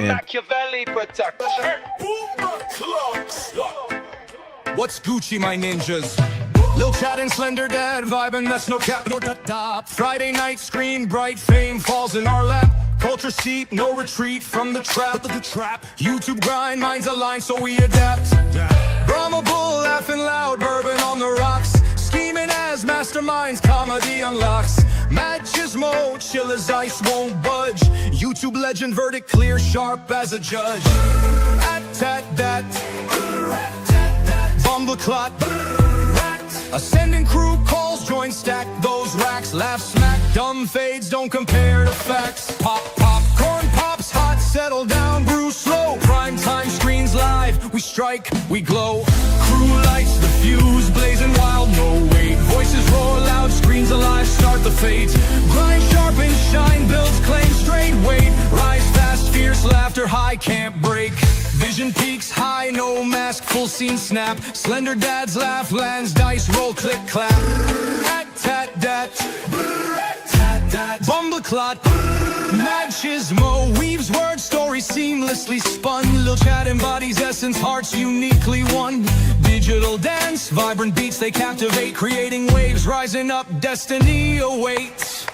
Machiavelli protection. What's Gucci, my ninjas? Lil Chad and Slender Dad vibing, that's no cap nor top. Friday night screen, bright fame falls in our lap. Culture steep, no retreat from the trap. YouTube grind, minds aligned, so we adapt. Brahma Bull laughing loud, bourbon on the rocks. Scheming as masterminds, comedy unlocks. Mad Chismo, chill as ice, won't budge. YouTube legend, verdict clear, sharp as a judge. Tat that, bumbleclot. Ascending crew calls, join stack those racks. Laugh smack, dumb fades, don't compare to facts. Popcorn pops, hot, settle down, brew slow. Prime time screens live, we strike, we glow. Crew lights the fuse, blazing wild, no wait. Voices roar loud, screens alive, start the fades. Grind sharp and shine, builds claim straight weight. Rise fast, fierce laughter, high can't break. Vision peaks high, no mask, full scene snap. Slender Dad's laugh lands, dice roll, click clap. Tat dat, bumbleclot. Mad Chismo weaves word story seamlessly spun. Lil Chad embodies essence, hearts uniquely won. Digital dance, vibrant beats they captivate. Creating waves, rising up, destiny awaits.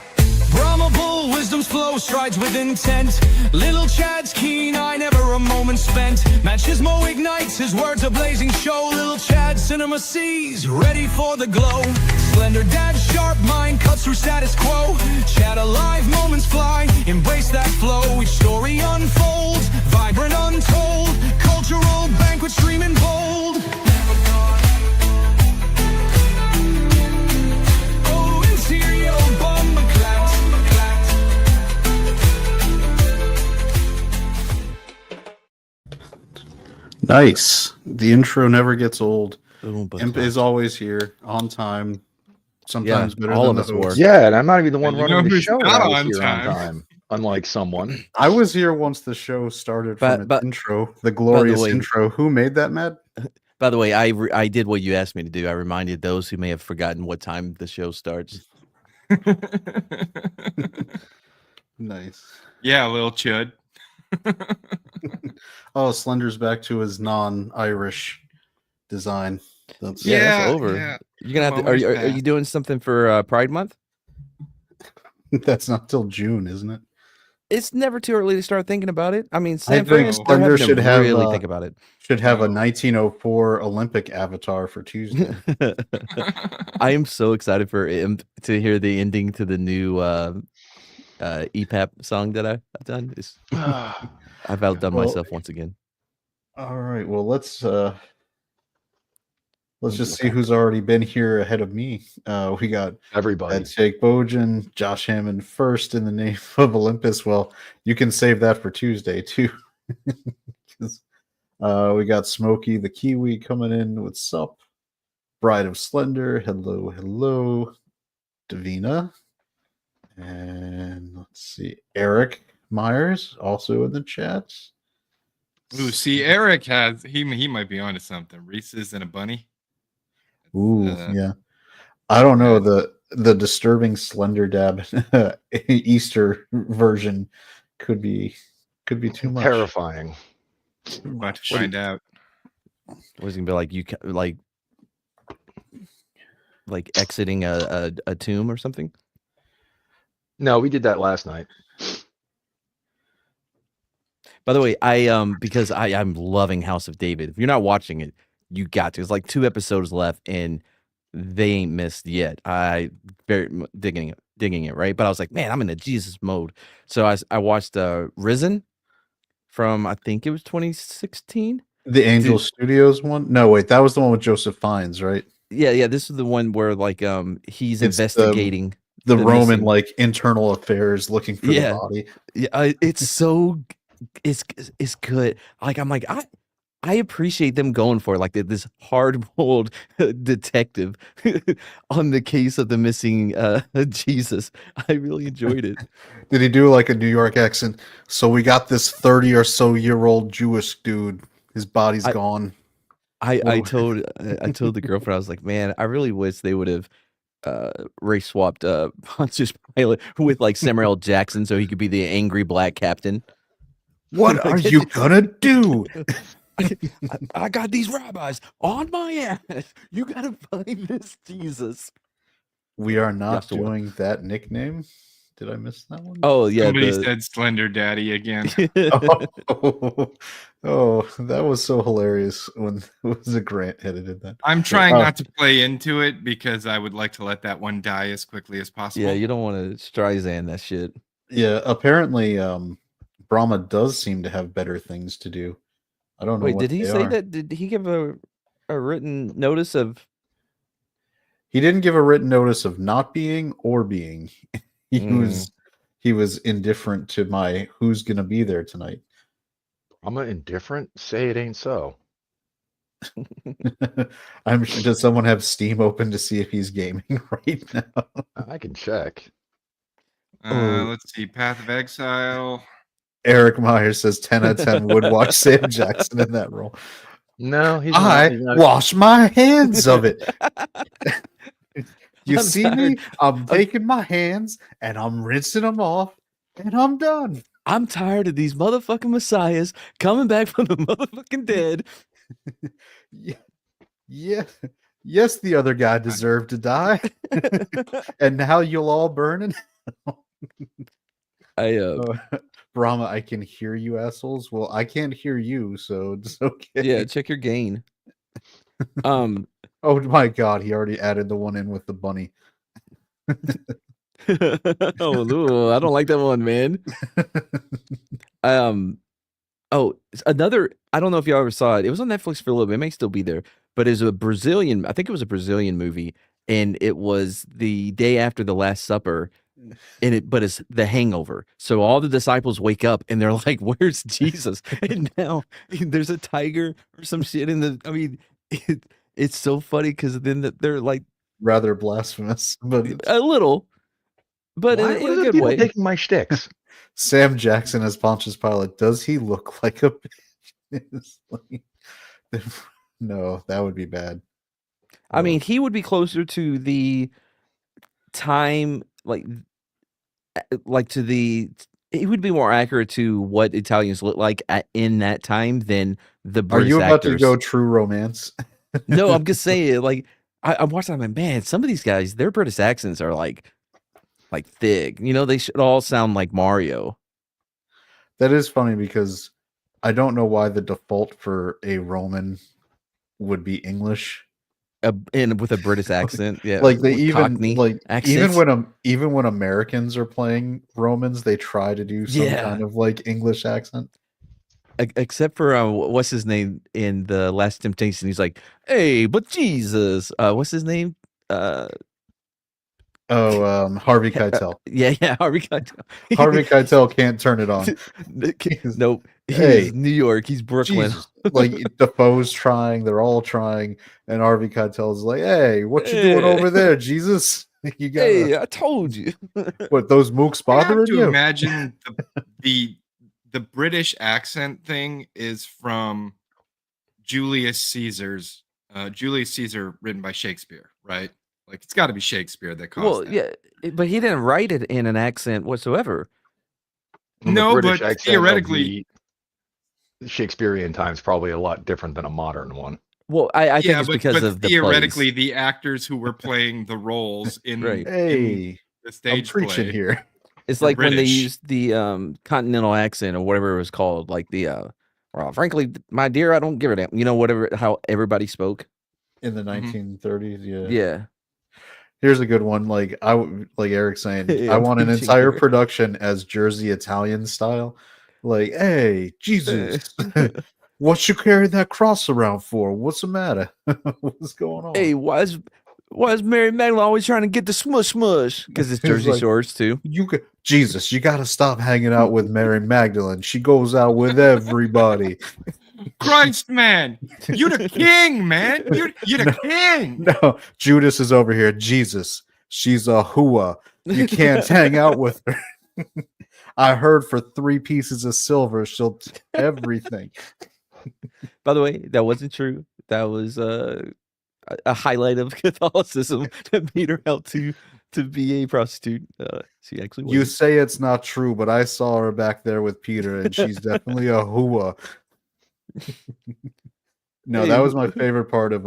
Brahma Bull, wisdom's flow, strides with intent. Little Chad's keen eye, never a moment spent. Mad Chismo ignites, his words a blazing show. Little Chad cinema sees, ready for the glow. Slender Dad's sharp mind cuts through status quo. Chad alive, moments fly, embrace that flow. Each story unfolds, vibrant untold. Cultural banquet streaming bold. Oh, interior bomb clap. Nice. The intro never gets old. Imp is always here, on time. Sometimes better all than of us the were. host. Yeah, and I'm not even the one running the who's show. not I was on here time? on time, unlike someone. I was here once the show started from its intro, the glorious way- intro. Who made that, Matt? By the way, I did what you asked me to do. I reminded those who may have forgotten what time the show starts. Nice. Yeah, Lil Chad. Oh, Slender's back to his non-Irish design. That's That's over. yeah. You're gonna have to. Almost Are back. you doing something for Pride Month? that's not till June, isn't it? It's never too early to start thinking about it. I mean, I San think Fran, they're Slender having to should have really think about it. should have a 1904 Olympic avatar for Tuesday. I am so excited for him to hear the ending to the new EPAP song that I've done. I've outdone Well, myself once again. All right, well let's just see who's already been here ahead of me. We got Everybody. Jake Bojan, Josh Hammond first in the name of Olympus. Well, you can save that for Tuesday too. 'Cause, we got Smokey the Kiwi coming in. What's up? Bride of Slender. Hello, hello. Davina. And let's see. Eric Myers also in the chat. Ooh, see, Eric has he might be onto something. Reese's and a bunny. Ooh, yeah. I don't know, the disturbing Slender Dab Easter version could be too much. Terrifying. We're about to find out. Was gonna be like like exiting a tomb or something? No, we did that last night. By the way, because I'm loving House of David. If you're not watching it, you got to. There's like 2 episodes left, and they ain't missed yet. I very digging it, right? But I was like, man, I'm in the Jesus mode. So I watched Risen from, I think it was 2016. The Angel Studios one? No, wait, that was the one with Joseph Fiennes, right? Yeah. This is the one where like he's It's investigating the Roman missing. like internal affairs, looking for Yeah. the body. Yeah, it's good. Like I'm like I appreciate them going for it, like this hard-boiled detective on the case of the missing Jesus. I really enjoyed it. Did he do like a New York accent? So we got this 30 or so year old Jewish dude. His body's gone. I told the girlfriend, I was like, man, I really wish they would have race swapped Pontius Pilate with like Samuel L. Jackson so he could be the angry black captain. What are you gonna do? I got these rabbis on my ass. You gotta find this Jesus. We are not Yasuo. doing that nickname. Did I miss that one? Oh yeah, Somebody said Slender Daddy again. Oh, that was so hilarious when it was a Grant edited that. I'm trying not to play into it because I would like to let that one die as quickly as possible. yeah. You don't want to Streisand that shit. Yeah, apparently Brahma does seem to have better things to do. I don't know. Wait, what did he they say are. that? Did he give a written notice of? He didn't give a written notice of not being or being. He was indifferent to my who's gonna be there tonight. I'm indifferent. Say it ain't so. I'm sure. Does someone have Steam open to see if he's gaming right now? I can check. Let's see. Path of Exile. Eric Myers says 10 out of 10 would watch Sam Jackson in that role. No, he's I not. wash my hands of it. You I'm see tired. me? I'm taking my hands and I'm rinsing them off and I'm done. I'm tired of these motherfucking messiahs coming back from the motherfucking dead. Yeah. Yes, the other guy deserved to die. And now you'll all burn in Brahma, I can hear you, assholes. Well, I can't hear you, so it's okay. Yeah, check your gain. Oh my god, he already added the one in with the bunny. Oh, I don't like that one, man. Another. I don't know if y'all ever saw it. It was on Netflix for a little bit. It may still be there, but it's a Brazilian. I think it was a Brazilian movie, and it was the day after the Last Supper. But it's The Hangover. So all the disciples wake up and they're like, "Where's Jesus?" And now there's a tiger or some shit in the. I mean, it's so funny because then they're like Rather blasphemous, but a little, but Why in are a the good people way. taking my shticks? Sam Jackson as Pontius Pilate, does he look like a bitch? No, that would be bad. I mean, he would be closer to the time, like to the. He would be more accurate to what Italians look like in that time than the Are British you about actors. to go True Romance? No, I'm just saying, like, I'm watching. I'm like, man, some of these guys, their British accents are like thick. You know, they should all sound like Mario. That is funny because I don't know why the default for a Roman would be English. And with a British accent, yeah, Like they with even Cockney like accents. even when Americans are playing Romans, they try to do some kind of like English accent. Except for what's his name in the Last Temptation? He's like, "Hey, but Jesus, what's his name?" Harvey Keitel. Yeah, Harvey Keitel. Harvey Keitel can't turn it on. Nope. Hey, He's New York. He's Brooklyn. Jesus. Like Defoe's trying, they're all trying, and Harvey Keitel's like, "Hey, what you doing over there, Jesus? You got Hey, I told you." what those mooks I have bothering to you?" imagine the British accent thing is from Julius Caesar, written by Shakespeare, right? Like it's got to be Shakespeare that caused Well, that. yeah, but he didn't write it in an accent whatsoever. And the No, British but accent of theoretically, the Shakespearean times probably a lot different than a modern one. Well, I think it's because but of the theoretically, plays. the actors who were playing the roles in, Right. Hey, in the I'm stage preaching play. here. It's We're like when they British. used the continental accent or whatever it was called, like the well, frankly, my dear, I don't give a damn. You know, whatever how everybody spoke. In the 1930s, yeah. Yeah. Here's a good one. Like like Eric saying, Hey, I I'm want an preaching entire here. production as Jersey Italian style. Like, hey, Jesus, what you carrying that cross around for? What's the matter? What's going on? Hey, why is Mary Magdalene always trying to get the smush? Because it's Jersey like, Shores too. Jesus, you got to stop hanging out with Mary Magdalene. She goes out with everybody. Christ, man, you the king, man. You the king. No, Judas is over here. Jesus, she's a hua. You can't hang out with her. I heard for 3 pieces of silver, she'll everything. By the way, that wasn't true. That was a highlight of Catholicism that Peter helped to to be a prostitute. She actually You was. say it's not true, but I saw her back there with Peter, and she's definitely a hua. No, that was my favorite part of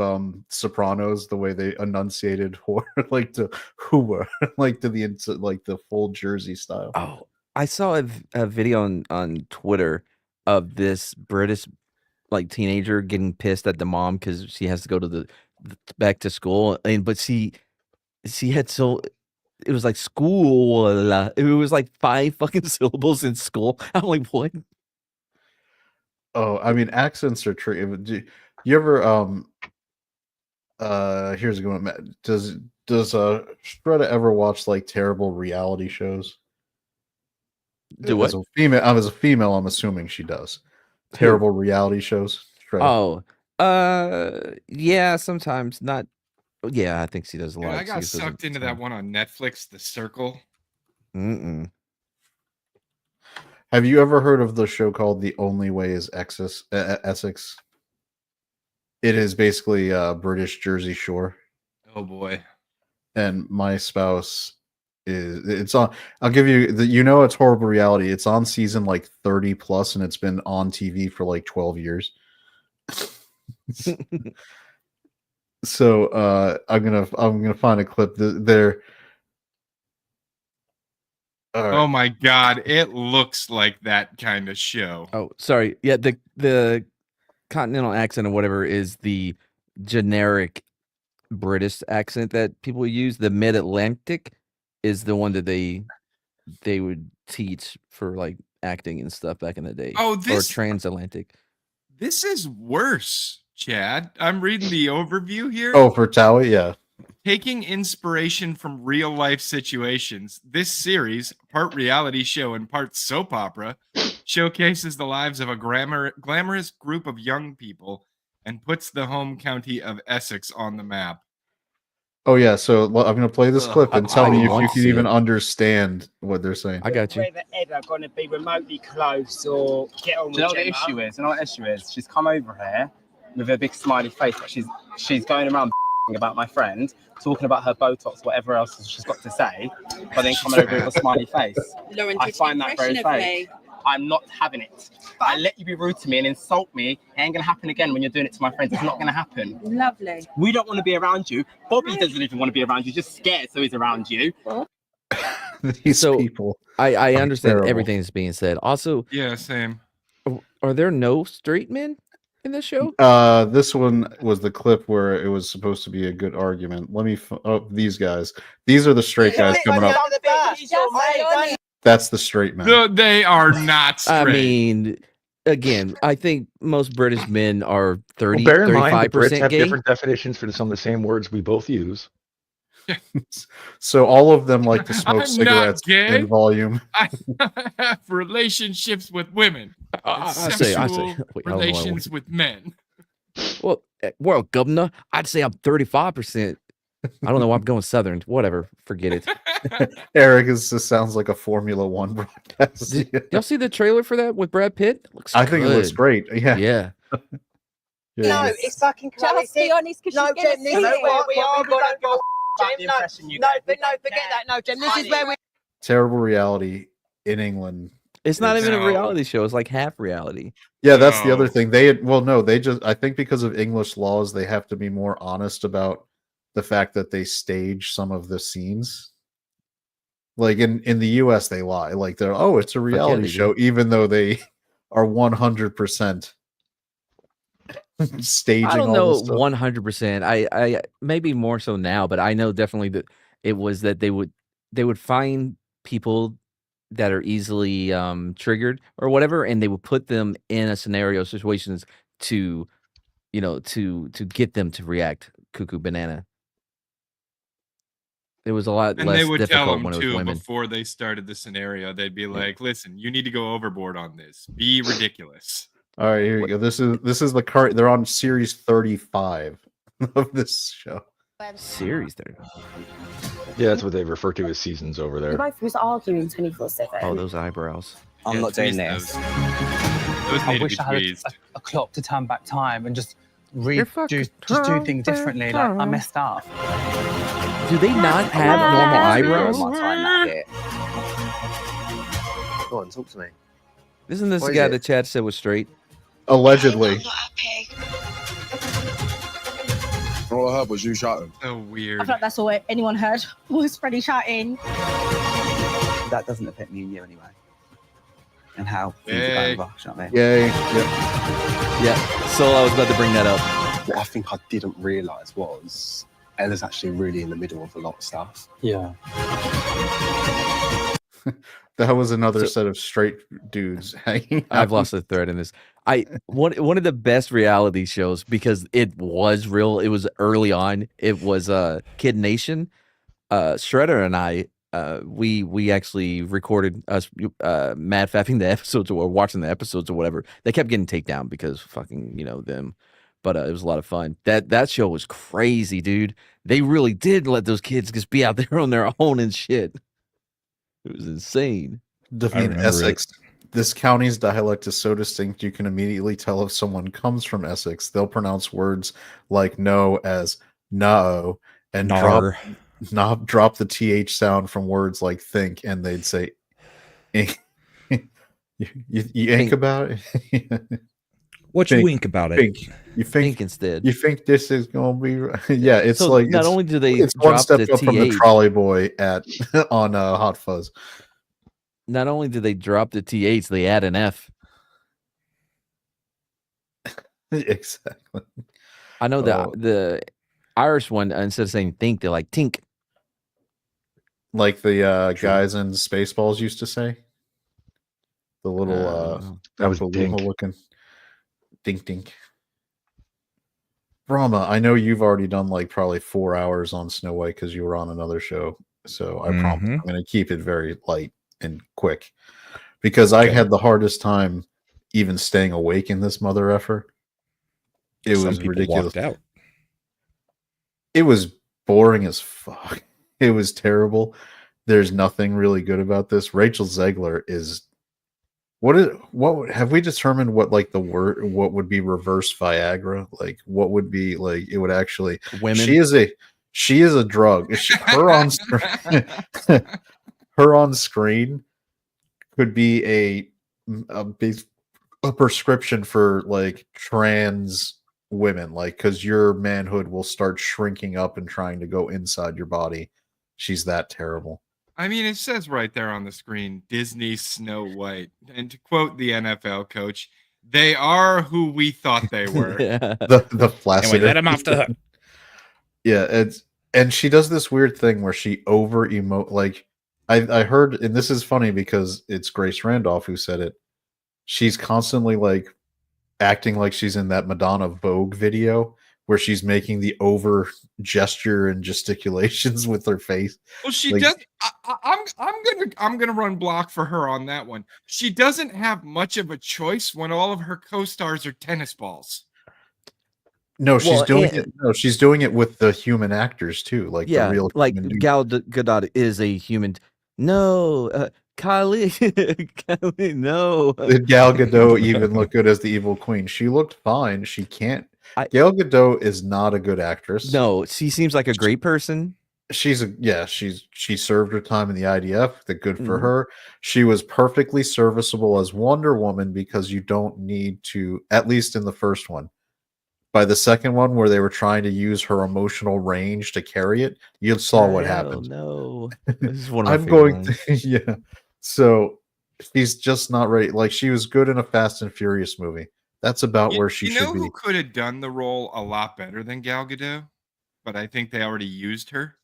Sopranos, the way they enunciated whore, like to hua, like to the full Jersey style. Oh, I saw a video on Twitter of this British like teenager getting pissed at the mom because she has to go to the back to school, but she had it was like school. It was like 5 fucking syllables in school. I'm like, what? Oh, I mean, accents are tricky. Do you ever here's a good one. Matt. Does Shredda ever watch like terrible reality shows? Do what? As a female, I'm assuming she does. Terrible reality shows. Shredda. Oh, yeah, sometimes not. Yeah, I think she does a lot. I got sucked into that one on Netflix, The Circle. Mm-mm. Have you ever heard of the show called The Only Way is Essex? It is basically British Jersey Shore. Oh boy. And my spouse it's on. I'll give you it's horrible reality. It's on season like 30 plus, and it's been on TV for like 12 years. So I'm gonna find a clip there. Right. Oh my god, it looks like that kind of show. Oh, sorry. Yeah, the continental accent or whatever is the generic British accent that people use. The mid-Atlantic is the one that they would teach for like acting and stuff back in the day. Oh, or transatlantic. This is worse, Chad. I'm reading the overview here. Oh, for Towie, yeah. Taking inspiration from real life situations, this series, part reality show and part soap opera, showcases the lives of a glamorous group of young people and puts the home county of Essex on the map. Oh yeah, so I'm going to play this clip and tell me if you can even it. understand what they're saying. I got you. Whether ever going to be remotely close or get on with Do you know what the issue is? You know what the issue is? She's come over here with a big smiley face, but she's going around about my friend, talking about her Botox, whatever else she's got to say, but then coming over with a smiley face. Lauren, I find that very fake. I'm not having it. I let you be rude to me and insult me. It ain't gonna happen again when you're doing it to my friends. It's not gonna happen. Lovely. We don't want to be around you. Bobby doesn't even want to be around you. Just scared, so he's around you. These people. I understand terrible. everything that's being said. Also, Yeah, same. are there no straight men in this show? This one was the clip where it was supposed to be a good argument. Let me. These guys. These are the straight guys coming up. That's the straight man. No, they are not straight. I mean, again, I think most British men are 30, Well, bear in mind, the Brits 35% have gay. different definitions for some of the same words we both use. So all of them like to smoke I'm cigarettes not gay. in volume. I have relationships with women. I and say, sexual wait, I don't know why I relations with men. Well, governor, I'd say I'm 35%. I don't know why I'm going Southern. Whatever, forget it. Eric just sounds like a Formula One broadcast. Y'all see the trailer for that with Brad Pitt? Looks I think it looks good. great. Yeah. Yeah. No, it's fucking crazy. Just be honest, because No, she's going Jem, to this see is it. where we are. We don't go. About the Jem, no, impression you no, get. but no, forget that. No, Jem, this is where we. Terrible reality in England. It's not even a No. reality show. It's like half reality. Yeah, that's the other No. thing. They just I think because of English laws, they have to be more honest about the fact that they stage some of the scenes. Like in the US, they lie. Like they're it's a reality they show, even though they are 100% staging. I don't all know this stuff. 100%. I maybe more so now, but I know definitely that it was that they would find people that are easily triggered or whatever, and they would put them in a scenario situations to get them to react cuckoo banana. It was a lot And less they would tell difficult them when it was too women. before they started the scenario. They'd be like, "Listen, you need to go overboard on this. Be ridiculous." All right, here you go. This is the current. They're on series 35 of this show. Series there. Yeah, that's what they refer to as seasons over there. both was arguing 24/7. Oh, those eyebrows. I'm Yeah, not doing tweeze this. Those I need to be wish I had tweezed. a clock to turn back time and just just do things differently. Like I messed up. Do they not have normal eyebrows? My time, that's it. Go on, talk to me. Isn't this What the is guy it? that Chad said was straight? Allegedly. All I heard was you shouting. So I weird. feel like that's all anyone heard was Freddie shouting. That doesn't affect me and you anyway. And how things are Yay. going over, you know what I mean? Yay. Yep. Yeah. So I was about to bring that up. What I think I didn't realise was Ella's actually really in the middle of a lot of stuff. Yeah. That was another set of straight dudes hanging out. I've lost the thread in this. One of the best reality shows because it was real. It was early on. It was Kid Nation. Shredder and I we actually recorded us mad fapping the episodes or watching the episodes or whatever. They kept getting taken down because fucking them. But it was a lot of fun. That show was crazy, dude. They really did let those kids just be out there on their own and shit. It was insane. In Essex, this county's dialect is so distinct you can immediately tell if someone comes from Essex. They'll pronounce words like no as no and drop the th sound from words like think, and they'd say ink. you ink about it. What you wink about it? Think. You think instead. You think this is gonna be? Yeah, it's So like not only do they it's one drop step the up from the TH. trolley boy on Hot Fuzz. Not only do they drop the th, they add an f. Exactly. I know that the Irish one, instead of saying think, they're like tink. Like the guys in Spaceballs used to say. The little that was dink. looking dink dink. Brahma, I know you've already done like probably 4 hours on Snow White because you were on another show. So I promise I'm going to keep it very light and quick because I had the hardest time even staying awake in this mother effer. It was ridiculous. Out. It was boring as fuck. It was terrible. There's nothing really good about this. Rachel Zegler is what have we determined what like the word what would be reverse Viagra? Like what would be like it would actually women. She is a drug. Her on her on screen could be a prescription for like trans women, like because your manhood will start shrinking up and trying to go inside your body. She's that terrible. I mean, it says right there on the screen, Disney Snow White. And to quote the NFL coach, they are who we thought they were. The flaccid. Anyway, let him off the hook. Yeah, and she does this weird thing where she over emote. Like I heard, and this is funny because it's Grace Randolph who said it. She's constantly like acting like she's in that Madonna Vogue video where she's making the over gesture and gesticulations with her face. Well, she like, does. I'm gonna run block for her on that one. She doesn't have much of a choice when all of her co-stars are tennis balls. No, she's doing it. No, she's doing it with the human actors too, like the real. Like Gal Gadot is a human. No, Kylie, Kylie, no. Did Gal Gadot even look good as the evil queen? She looked fine. She can't. Gal Gadot is not a good actress. No, she seems like a great person. She served her time in the IDF. Good for her. She was perfectly serviceable as Wonder Woman because you don't need to, at least in the first one. By the second one, where they were trying to use her emotional range to carry it, you saw what happened. No, this is one of I'm going to, yeah. So she's just not ready. Like she was good in a Fast and Furious movie. That's about where she should be. Who could have done the role a lot better than Gal Gadot? But I think they already used her.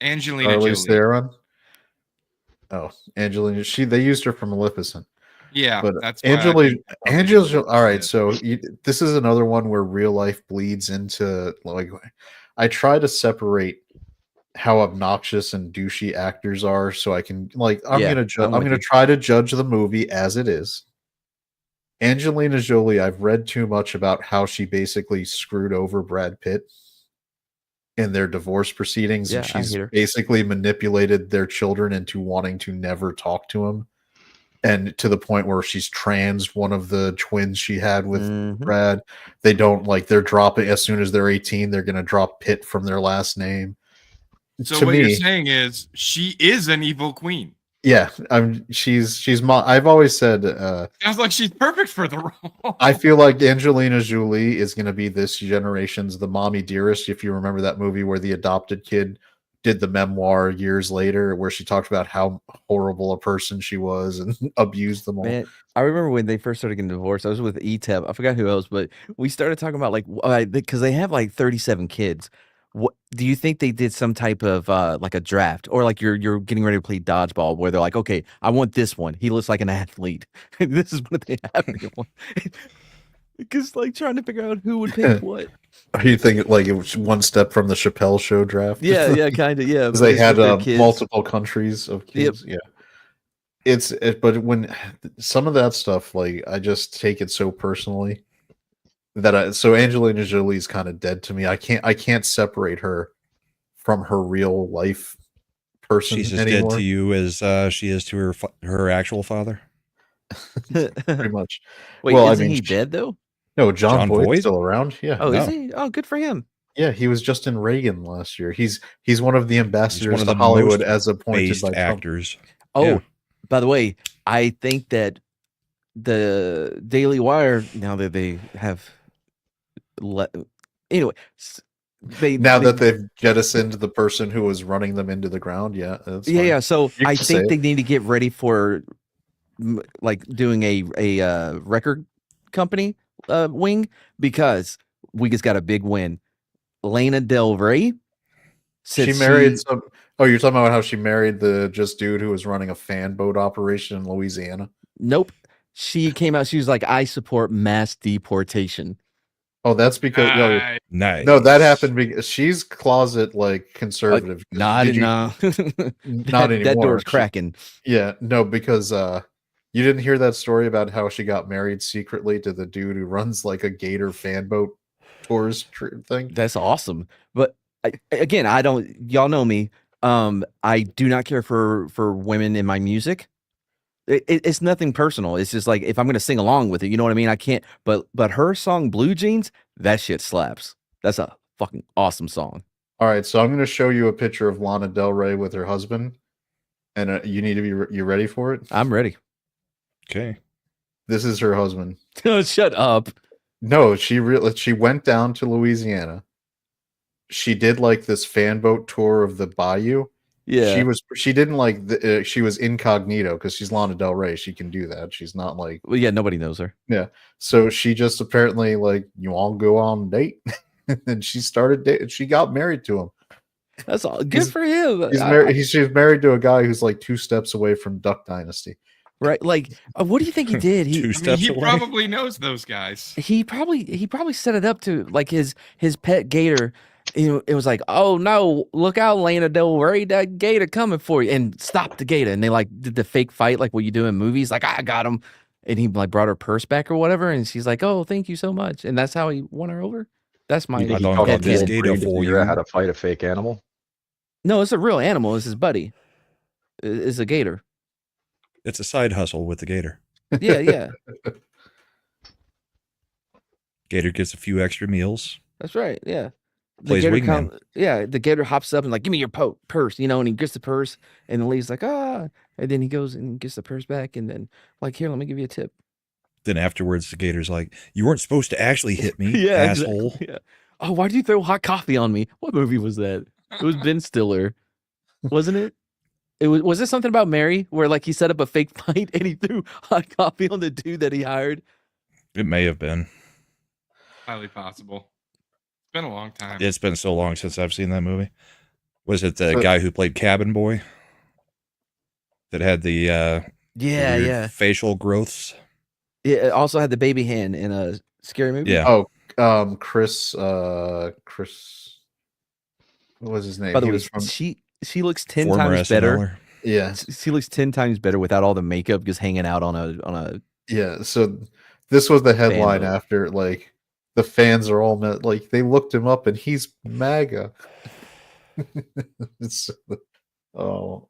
Angelina Jolie. Theron. Oh, Angelina. They used her for Maleficent. Yeah, but that's Angelina. All right, so this is another one where real life bleeds into like. I try to separate how obnoxious and douchey actors are, so I can like. I'm gonna try to judge the movie as it is. Angelina Jolie, I've read too much about how she basically screwed over Brad Pitt in their divorce proceedings, and she's basically manipulated their children into wanting to never talk to him. and to the point where she's trans. One of the twins she had with Mhm. Brad, they don't like. They're dropping as soon as they're 18. They're going to drop Pitt from their last name. So To what me, you're saying is she is an evil queen. yeah, I've always said Sounds like she's perfect for the role. I feel like Angelina Jolie is going to be this generation's the mommy dearest. If you remember that movie where the adopted kid did the memoir years later, where she talked about how horrible a person she was and abused them all. Man, I remember when they first started getting divorced. I was with ETEP. I forgot who else, but we started talking about like because they have like 37 kids. What do you think they did some type of like a draft, or like you're getting ready to play dodgeball where they're like, okay, I want this one. He looks like an athlete. This is what they have. Because like trying to figure out who would pick what. Are you thinking like it was one step from the Chappelle Show draft? Yeah, kind of. Yeah, because they had kids. multiple countries of kids. Yep. Yeah, but when some of that stuff, like I just take it so personally that so Angelina Jolie is kind of dead to me. I can't separate her from her real life person. She's as anymore. dead to you as she is to her actual father. Pretty much. Wait, well, isn't he dead though? No, John Boyd's still around. Yeah. Oh, is he? Oh, good for him. Yeah, he was just in Reagan last year. He's one of the ambassadors to Hollywood as appointed by actors. Trump. Oh, yeah. By the way, I think that the Daily Wire, now that they have anyway, that they've jettisoned the person who was running them into the ground. Yeah. Yeah. So I think they need to get ready for like doing a record company wing, because we just got a big win. Lana Del Rey she married some. Oh, you're talking about how she married the dude who was running a fan boat operation in Louisiana? Nope. She came out. She was like, I support mass deportation. Oh, that's because nice. No, that happened because she's closet like conservative. Not anymore. That door's cracking. Yeah, no, because you didn't hear that story about how she got married secretly to the dude who runs like a gator fan boat tours thing. That's awesome. But again, I don't. Y'all know me. I do not care for women in my music. It's nothing personal. It's just like if I'm going to sing along with it, you know what I mean? I can't. But her song "Blue Jeans," that shit slaps. That's a fucking awesome song. All right, so I'm going to show you a picture of Lana Del Rey with her husband, and you need to be you ready for it? I'm ready. Okay. This is her husband. Shut up. No, she went down to Louisiana. She did like this fan boat tour of the bayou. Yeah, she didn't like she was incognito because she's Lana Del Rey. She can do that. She's not like, well, yeah, nobody knows her. Yeah, so she just apparently like, you want to go on a date, and she started dating. She got married to him. That's all good for him. She's married to a guy who's like 2 steps away from Duck Dynasty. Right, like what do you think he did? He probably knows those guys. He probably set it up to like his pet gator. You know, it was like, oh no, look out, Lana Del Rey, that gator coming for you, and stop the gator. And they like did the fake fight like what you do in movies, like I got him, and he like brought her purse back or whatever, and she's like, oh, thank you so much, and that's how he won her over. That's my pet gator for you. How to fight a fake animal? No, it's a real animal. It's his buddy. It's a gator. It's a side hustle with the gator. Yeah. Gator gets a few extra meals. That's right. Yeah. Plays wingman. The gator hops up and like, give me your purse, you know, and he gets the purse, and the lady's like, and then he goes and gets the purse back, and then like, here, let me give you a tip. Then afterwards, the gator's like, you weren't supposed to actually hit me, asshole. Exactly. Yeah. Oh, why did you throw hot coffee on me? What movie was that? It was Ben Stiller, wasn't it? Was this something about Mary where like he set up a fake fight and he threw hot coffee on the dude that he hired? It may have been. Highly possible. It's been a long time. It's been so long since I've seen that movie. Was it the guy who played Cabin Boy that had the facial growths? Yeah, it also had the baby hand in a scary movie. Yeah. Oh, Chris. What was his name? By the way, she looks 10 times better. Yeah, she looks 10 times better without all the makeup, just hanging out on a. Yeah, so this was the headline after like the fans are all like they looked him up and he's MAGA. How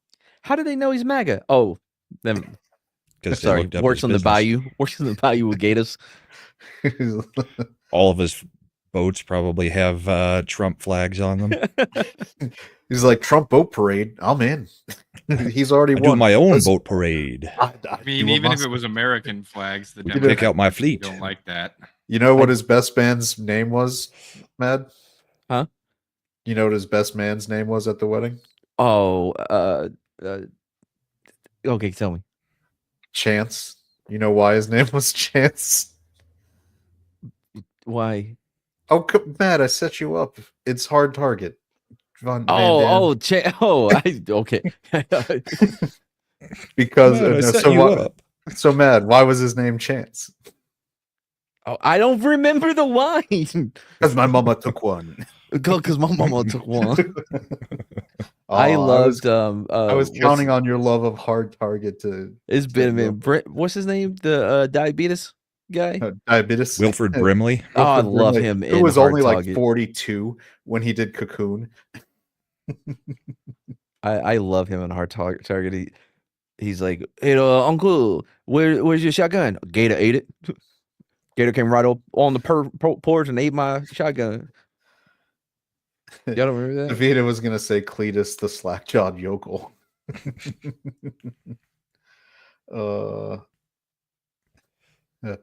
do they know he's MAGA? Oh, them. because Sorry, works on the bayou. Works on the bayou with gators. All of his boats probably have Trump flags on them. He's like, Trump boat parade. I'm in. He's already won. Do my own boat parade. I mean, even if it was American flags, the Democrats pick out my fleet. don't like that. You know what his best man's name was, Mad? Huh? You know what his best man's name was at the wedding? Oh, okay, tell me. Chance. You know why his name was Chance? Why? Oh, Matt, I set you up. It's hard target. Okay. Because so Mad, why was his name Chance? Oh, I don't remember the line. Because my mama took one. Because my mama took one. I loved. I was counting on your love of hard target to. It's been a minute. What's his name? The diabetes guy. Diabetes. Wilford Brimley. Oh, I love him. It was only like 42 when he did Cocoon. I love him in Hard Target. He's like, hey, Uncle, where's your shotgun? Gator ate it. Gator came right up on the porch and ate my shotgun. Y'all don't remember that? Davida was gonna say Cletus the slack-jawed yokel. Yeah.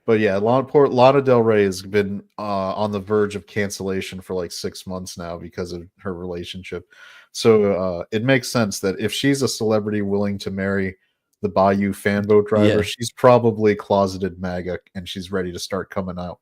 But yeah, Lana Del Rey has been on the verge of cancellation for like 6 months now because of her relationship. So it makes sense that if she's a celebrity willing to marry the Bayou fanboat driver, she's probably closeted MAGA and she's ready to start coming out.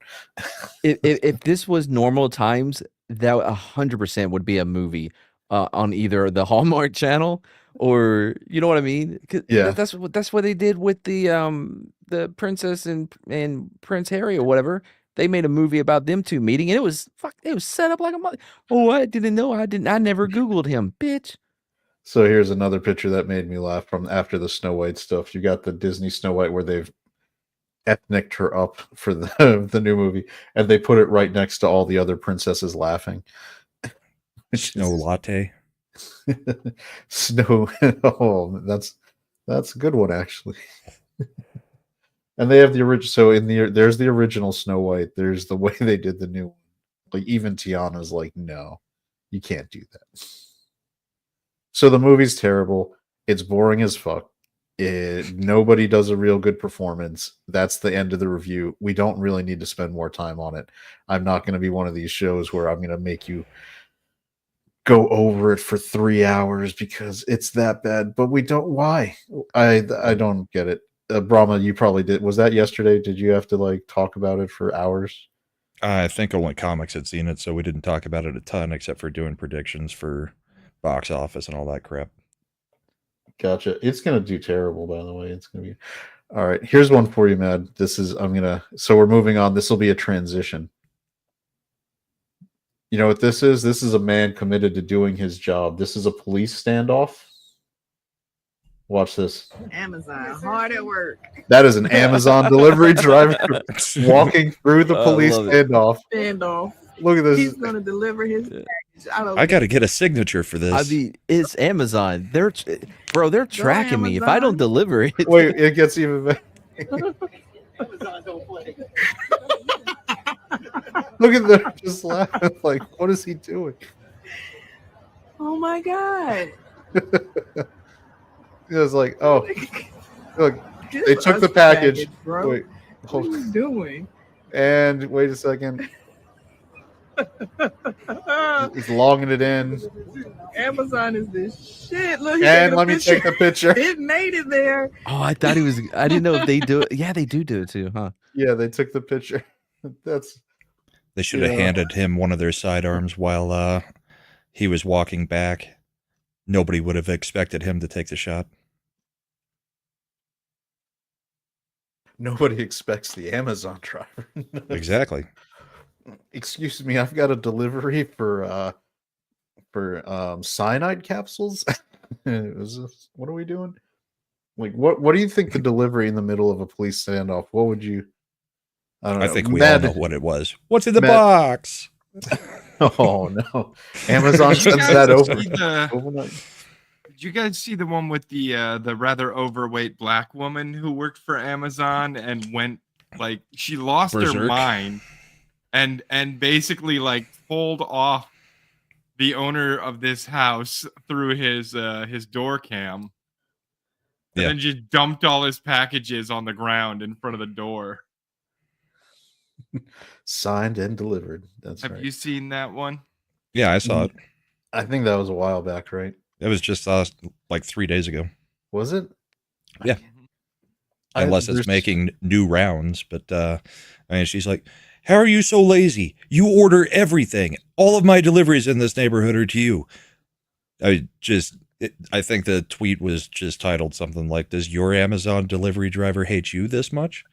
if this was normal times, that 100% would be a movie on either the Hallmark Channel or, you know what I mean? Yeah, that's what they did with the princess and Prince Harry or whatever. They made a movie about them two meeting, and it was set up like a mother. Oh, I didn't know. I never Googled him, bitch. So here's another picture that made me laugh from after the Snow White stuff. You got the Disney Snow White where they've ethnicked her up for the new movie, and they put it right next to all the other princesses laughing. Snow latte. Snow. Oh, that's a good one actually. And they have the original. So there's the original Snow White. There's the way they did the new one. Like even Tiana's like, no, you can't do that. So the movie's terrible. It's boring as fuck. Nobody does a real good performance. That's the end of the review. We don't really need to spend more time on it. I'm not going to be one of these shows where I'm going to make you go over it for 3 hours because it's that bad. But we don't. Why? I don't get it. Brahma, you probably did. Was that yesterday? Did you have to like talk about it for hours? I think only comics had seen it, so we didn't talk about it a ton, except for doing predictions for box office and all that crap. Gotcha. It's gonna do terrible, by the way. It's gonna be all right. Here's one for you, Mad. So we're moving on. This will be a transition. You know what this is? This is a man committed to doing his job. This is a police standoff. Watch this. Amazon, hard at work. That is an Amazon delivery driver walking through the police standoff. Look at this. He's going to deliver his package. I got to get a signature for this. I mean, it's Amazon. They're tracking me. If I don't deliver it. Wait, it gets even better. Look at them just laughing. Like, what is he doing? Oh my God. It was like, oh, look, they took the package. Bro. Wait, what are you doing? And wait a second. He's logging it in. Amazon is this shit. Look, and let me take the picture. It made it there. Oh, I thought he was. I didn't know if they do it. Yeah, they do it too, huh? Yeah, they took the picture. They should have handed him one of their sidearms while he was walking back. Nobody would have expected him to take the shot. Nobody expects the Amazon driver. Exactly. Excuse me, I've got a delivery for cyanide capsules. What are we doing? Like, what do you think the delivery in the middle of a police standoff? What would you? I don't know. I think we all know what it was. What's in the box? Oh no! Amazon sends that over. Did did you guys see the one with the rather overweight black woman who worked for Amazon and went like she lost her Berserk. mind and basically like pulled off the owner of this house through his door cam and then just dumped all his packages on the ground in front of the door. Signed and delivered. That's Have right. you seen that one? Yeah, I saw it. I think that was a while back, right? It was just like 3 days ago. Was it? Yeah. Unless it's making new rounds, but I mean, she's like, "How are you so lazy? You order everything. All of my deliveries in this neighborhood are to you." I think the tweet was just titled something like, "Does your Amazon delivery driver hate you this much?"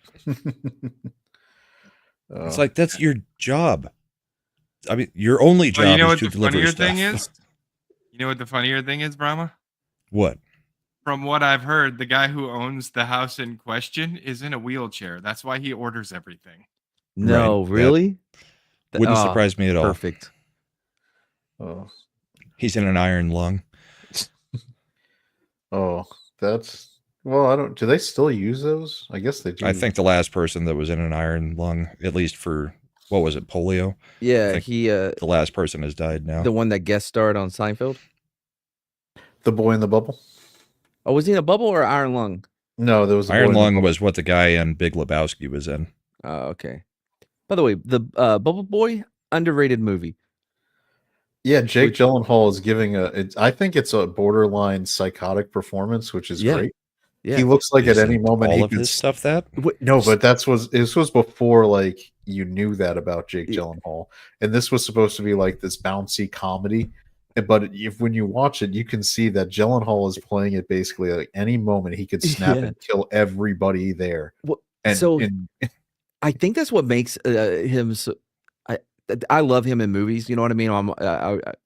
It's like, that's your job. I mean, your only job you know is what to the funnier deliver thing stuff. is? You know what the funnier thing is, Brahma? What? From what I've heard, the guy who owns the house in question is in a wheelchair. That's why he orders everything. No, Right. really? Wouldn't surprise me at all. Perfect. Oh, He's in an iron lung. oh, that's well. I don't. Do they still use those? I guess they do. I think the last person that was in an iron lung, at least for what was it, polio? I Yeah, think he the last person has died now. the one that guest starred on Seinfeld. the boy in the bubble. Oh, was he in a bubble or iron lung? No, there was Iron Lung was what the guy in Big Lebowski was in. Oh, okay. By the way, the Bubble Boy, underrated movie. Yeah, Jake Gyllenhaal is giving I think it's a borderline psychotic performance, which is great. Yeah. He looks like at any Isn't moment all he of could his stuff that. No, but this was before like you knew that about Jake Gyllenhaal, and this was supposed to be like this bouncy comedy. But when you watch it, you can see that Gyllenhaal is playing it basically like any moment he could snap and kill everybody there. Well, And I think that's what makes him. I love him in movies. You know what I mean?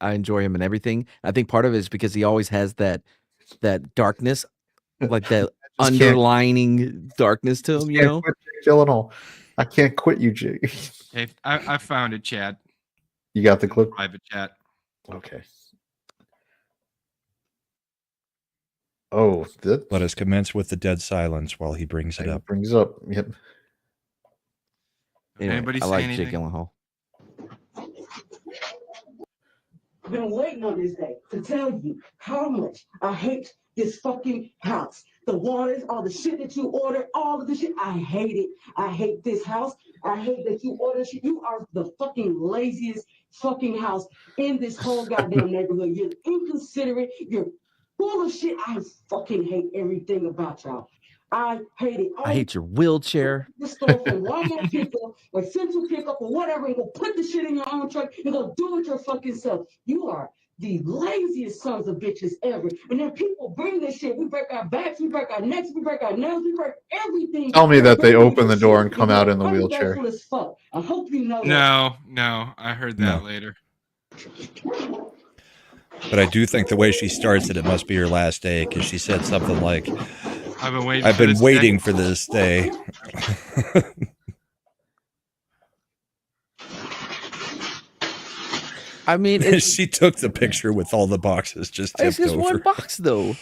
I enjoy him in everything. I think part of it is because he always has that darkness, like that underlining darkness to him. You know, Jake Gyllenhaal, I can't quit you, Jake. Hey, I found it, Chad. You got the clip? Private chat. Okay. Oh, Let us commence with the dead silence while he brings it up. Brings up. Yep. Anyway, Anybody I say like anything? Jake Gyllenhaal. I've been waiting on this day to tell you how much I hate this fucking house. The waters, all the shit that you order, all of the shit. I hate it. I hate this house. I hate that you order shit. You are the fucking laziest fucking house in this whole goddamn neighborhood. You're inconsiderate. You're full of shit. I fucking hate everything about y'all. I hate it. I hate your wheelchair. The store from Walmart pickup or Central pickup or whatever, and go put the shit in your own truck and go do it your fucking self. You are the laziest sons of bitches ever. And then people bring this shit. We break our backs, we break our necks, we break our nails, we break everything. Tell me that they open the door and come out in the wheelchair. Ungrateful as fuck. I hope you know that. No, I heard that later. But I do think the way she starts it must be her last day, because she said something like, I've been waiting for this day. I mean, she took the picture with all the boxes just it's tipped just over. one box though.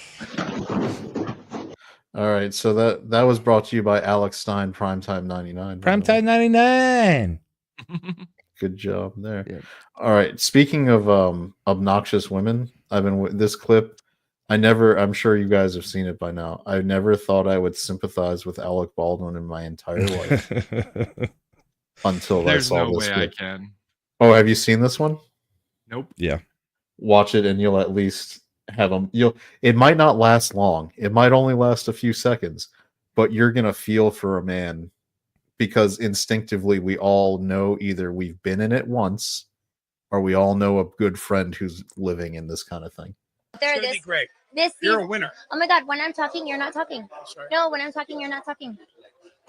All right, so that was brought to you by Alex Stein, Primetime 99. Primetime 99. Good job there. Yeah. All right, speaking of obnoxious women, I've been with this clip. I'm sure you guys have seen it by now. I never thought I would sympathize with Alec Baldwin in my entire life until I saw this clip. I can. Oh, have you seen this one? Nope. Yeah. Watch it and you'll at least have them. It might not last long. It might only last a few seconds, but you're going to feel for a man because instinctively we all know either we've been in it once or we all know a good friend who's living in this kind of thing. It's gonna be great. You're a winner. Oh my God, when I'm talking, you're not talking. No, when I'm talking, you're not talking.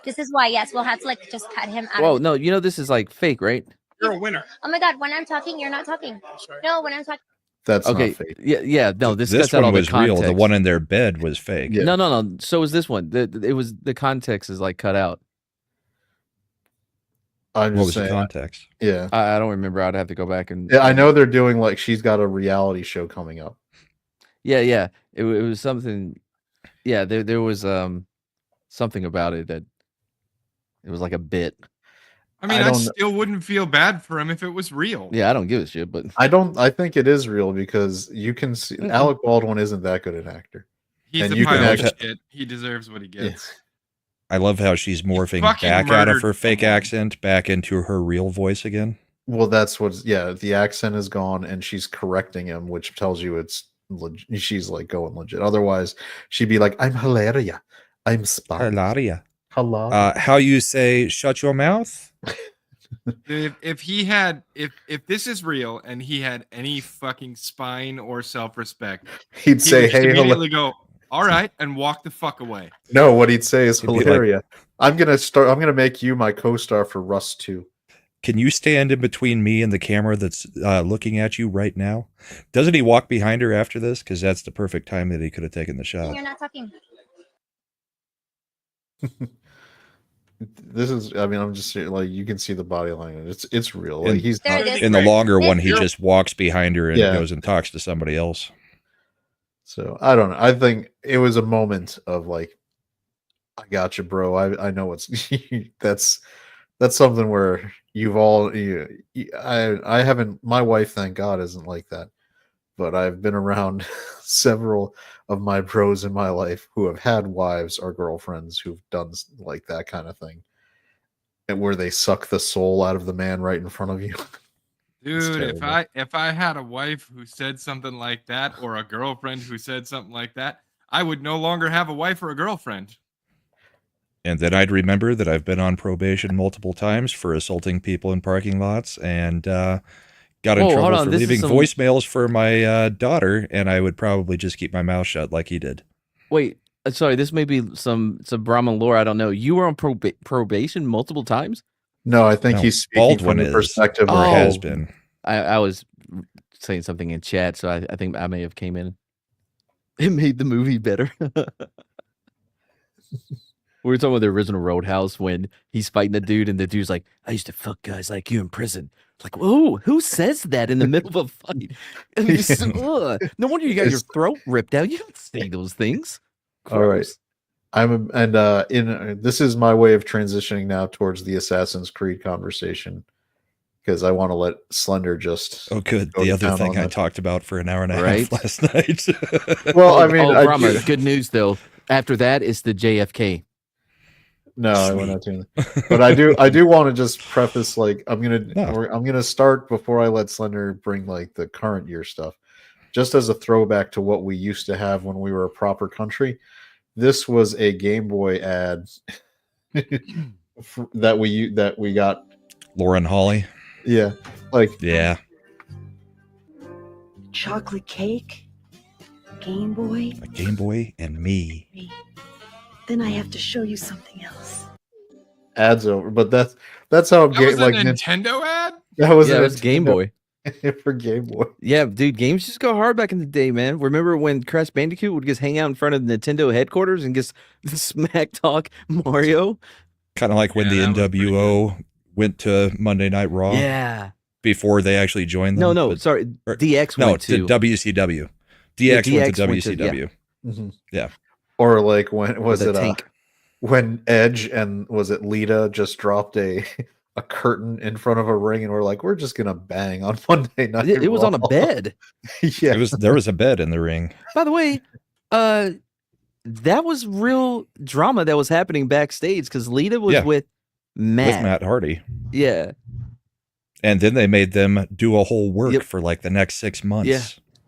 This is why, yes, we'll have to just cut him out. Whoa, no, you know this is like fake, right? You're a winner. Oh my God, when I'm talking, you're not talking. No, when I'm talking. That's okay. Not fake. Yeah. No, this one out was the real. The one in their bed was fake. Yeah. No. So is this one? The context is like cut out. What was the context? Yeah, I don't remember. I'd have to go back and. Yeah, I know they're doing she's got a reality show coming up. Yeah. It was something. Yeah, there was something about it that it was like a bit. I mean, I still wouldn't feel bad for him if it was real. Yeah, I don't give a shit, but I think it is real because you can see Alec Baldwin isn't that good an actor. He's a pile of shit. He deserves what he gets. I love how she's morphing fucking back out of murdered her fake accent back into her real voice again. Well, that's what's the accent is gone and she's correcting him, which tells you she's like going legit. Otherwise, she'd be like, "I'm Hilaria. I'm Hilaria. Hello." How you say "shut your mouth"? If this is real and he had any fucking spine or self-respect, he'd say, would just "Hey, immediately go, all right," and walk the fuck away. No, what he'd say is He'd be like, Hilaria. I'm gonna make you my co-star for Rust 2. Can you stand in between me and the camera that's looking at you right now? Doesn't he walk behind her after this? Because that's the perfect time that he could have taken the shot. You're not talking. This is, I mean, I'm just saying, like, you can see the body language. It's real. Like, he's There not, it is. In the longer one, he just walks behind her and Yeah. goes and talks to somebody else. So I don't know. I think it was a moment of like, I got you, bro. I know what's that's something where I haven't. My wife, thank God, isn't like that. But I've been around several of my bros in my life who have had wives or girlfriends who've done like that kind of thing, and where they suck the soul out of the man right in front of you. Dude, if I had a wife who said something like that, or a girlfriend who said something like that, I would no longer have a wife or a girlfriend. And then I'd remember that I've been on probation multiple times for assaulting people in parking lots and got in trouble for leaving voicemails for my daughter, and I would probably just keep my mouth shut like he did. Wait, sorry, this may be some Brahmin lore. I don't know. You were on probation multiple times? No, I think he's speaking from the perspective or has been. I was saying something in chat, so I think I may have came in. It made the movie better. We were talking about the original Roadhouse when he's fighting the dude, and the dude's like, "I used to fuck guys like you in prison." Like, whoa, who says that in the middle of a fight? And just, no wonder you got your throat ripped out. You don't say those things. All right. This is my way of transitioning now towards the Assassin's Creed conversation, because I want to let Slender just. Oh, good. The other thing I talked about for an hour and a half last night. Well, I mean, Brahma, good news though. After that, it's the JFK. No, I went out to that. But I do want to just preface, like, I'm gonna start before I let Slender bring like the current year stuff, just as a throwback to what we used to have when we were a proper country. This was a Game Boy ad that we got. Lauren Holly. Yeah, like chocolate cake, Game Boy, a Game Boy, and me. Then I have to show you something else. Ads over, but that's how that was a Nintendo ad. That was it was Game Boy. For Game Boy. Yeah, dude, games just go hard back in the day, man. Remember when Crash Bandicoot would just hang out in front of Nintendo headquarters and just smack talk Mario? Kind of like when the NWO went to Monday Night Raw. Yeah. Before they actually joined them. Sorry. DX went to WCW. DX went to WCW. Yeah. Or like when was it when Edge and was it Lita just dropped a curtain in front of a ring and we're like, we're just gonna bang on Monday Night. It was on a bed. Yeah, there was a bed in the ring. By the way, that was real drama that was happening backstage because Lita was with Matt Hardy. Yeah, and then they made them do a whole work for like the next 6 months. Yeah,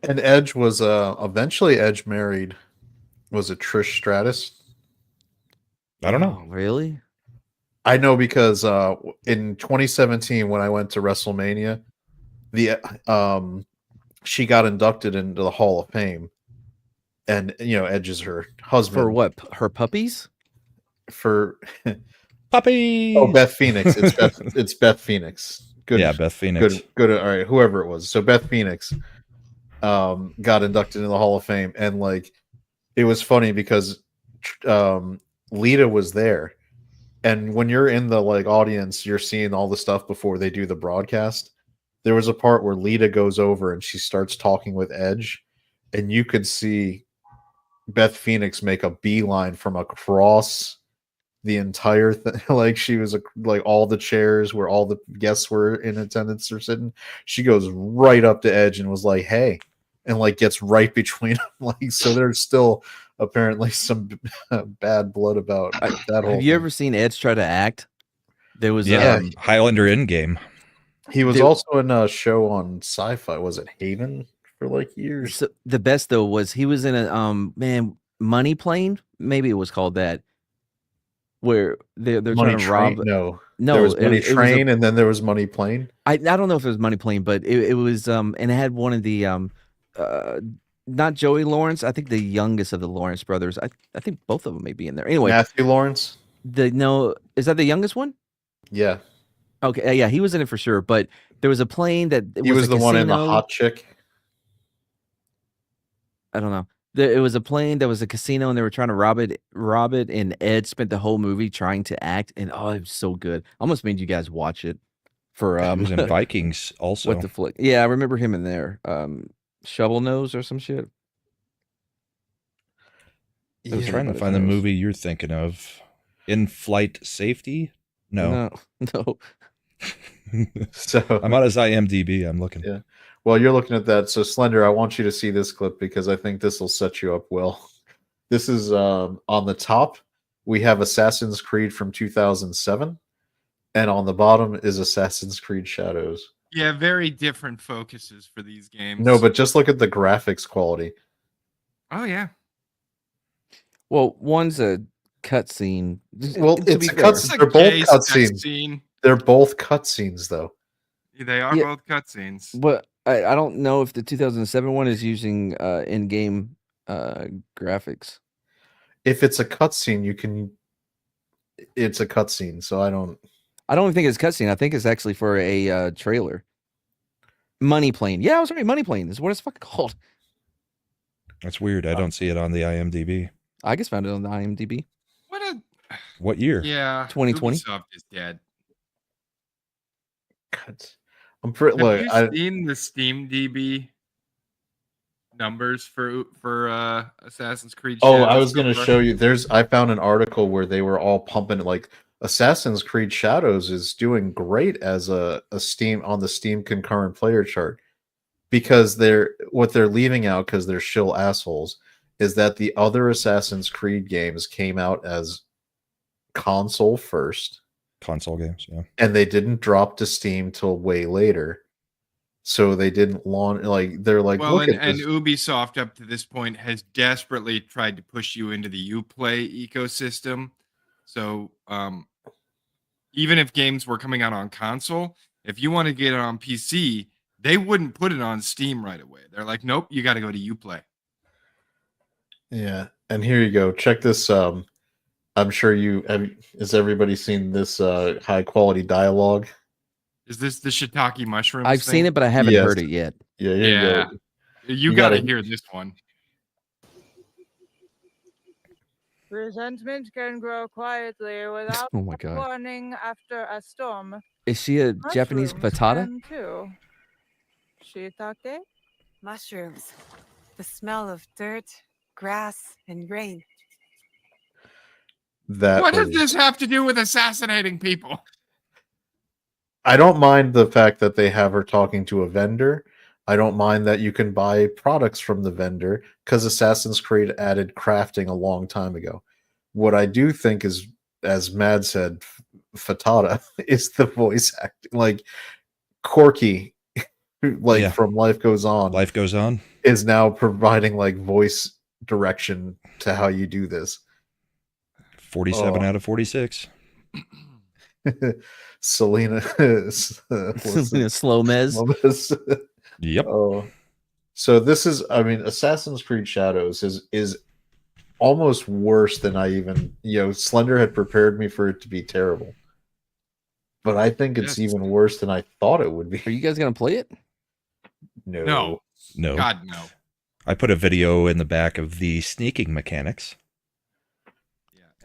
and Edge was eventually Edge married. Was it Trish Stratus? I don't know. Oh, really? I know because in 2017 when I went to WrestleMania, she got inducted into the Hall of Fame, and Edge is her husband. For what? Her puppies? For puppies. Oh, Beth Phoenix. It's Beth Phoenix. Good. Yeah, Beth Phoenix. Good. All right, whoever it was. So Beth Phoenix got inducted into the Hall of Fame, and like it was funny because Lita was there. And when you're in the like audience, you're seeing all the stuff before they do the broadcast. There was a part where Lita goes over and she starts talking with Edge, and you could see Beth Phoenix make a beeline from across the entire thing. Like she was like all the chairs where all the guests were in attendance are sitting. She goes right up to Edge and was like, "Hey," and like gets right between them. Like, so there's still apparently some bad blood about that whole Have you thing. ever seen Edge try to act? There was Highlander Endgame. He was also in a show on Sci-Fi. Was it Haven for like years? So the best though was he was in a Money Plane, maybe it was called that, where they're Money trying to rob. Train? No, No, there was Money it was Train, and then there was Money Plane. I don't know if it was Money Plane, but it was and it had one of the not Joey Lawrence. I think the youngest of the Lawrence brothers. I think both of them may be in there. Anyway, Matthew Lawrence. Is that the youngest one? Yeah. Okay, yeah, he was in it for sure. But there was a plane that He was a the one in the casino. hot chick. I don't know. It was a plane that was a casino, and they were trying to rob it. And Ed spent the whole movie trying to act, and oh, it was so good. Almost made you guys watch it. For He was in Vikings also. What the flick? Yeah, I remember him in there. Shovel Nose or some shit. I was trying to find the movie you're thinking of. In-Flight Safety? No. No. So I'm on his IMDb. I'm looking. Yeah. Well, you're looking at that. So Slender, I want you to see this clip because I think this will set you up well. This is on the top. We have Assassin's Creed from 2007, and on the bottom is Assassin's Creed Shadows. Yeah, very different focuses for these games. No, but just look at the graphics quality. Oh yeah. Well, one's a cutscene. Well, To it's be a fair. cutscene. They're both Case cutscenes. cutscene. They're both cutscenes, though. They are Yeah. both cutscenes. But I don't know if the 2007 one is using in-game graphics. If it's a cutscene, you can. It's a cutscene, so I don't. I don't think it's cutscene. I think it's actually for a trailer. Money Plane. Yeah, I was right. Money Plane is what it's fucking called. That's weird. I don't see it on the IMDb. I just found it on the IMDb. What year? Yeah. 2020. Ubisoft is dead. I'm pretty. Have Look, you seen the Steam DB numbers for Assassin's Creed? Oh, I Shadows was going to so far? show you. I found an article where they were all pumping like Assassin's Creed Shadows is doing great as a Steam on the Steam concurrent player chart because what they're leaving out because they're shill assholes is that the other Assassin's Creed games came out as console first. Console games, yeah. And they didn't drop to Steam till way later. So they didn't launch they're like, Well, look and, at this. and Ubisoft up to this point has desperately tried to push you into the Uplay ecosystem. So even if games were coming out on console, if you want to get it on PC, they wouldn't put it on Steam right away. They're like, nope, you got to go to Uplay. Yeah, and here you go. Check this. I'm sure has everybody seen this high quality dialogue? Is this the shiitake mushrooms? I've seen it, but I haven't Yes. heard it yet. Yeah, here you go. You got to hear this one. Resentment can grow quietly without Oh my God. warning after a storm. Is she a Japanese Mushrooms patata? can too. Shiitake? Mushrooms. The smell of dirt, grass, and rain. What does this have to do with assassinating people? I don't mind the fact that they have her talking to a vendor. I don't mind that you can buy products from the vendor because Assassin's Creed added crafting a long time ago. What I do think is, as Mad said, Fatata is the voice acting. Like Corky, from Life Goes On. Life Goes On is now providing like voice direction to how you do this. 47 out of 46. Selena Slomez. Yep. Oh, so this is, I mean, Assassin's Creed Shadows is almost worse than I even, Slender had prepared me for it to be terrible, but I think it's even worse than I thought it would be. Are you guys gonna play it? No. No. God, no. I put a video in the back of the sneaking mechanics.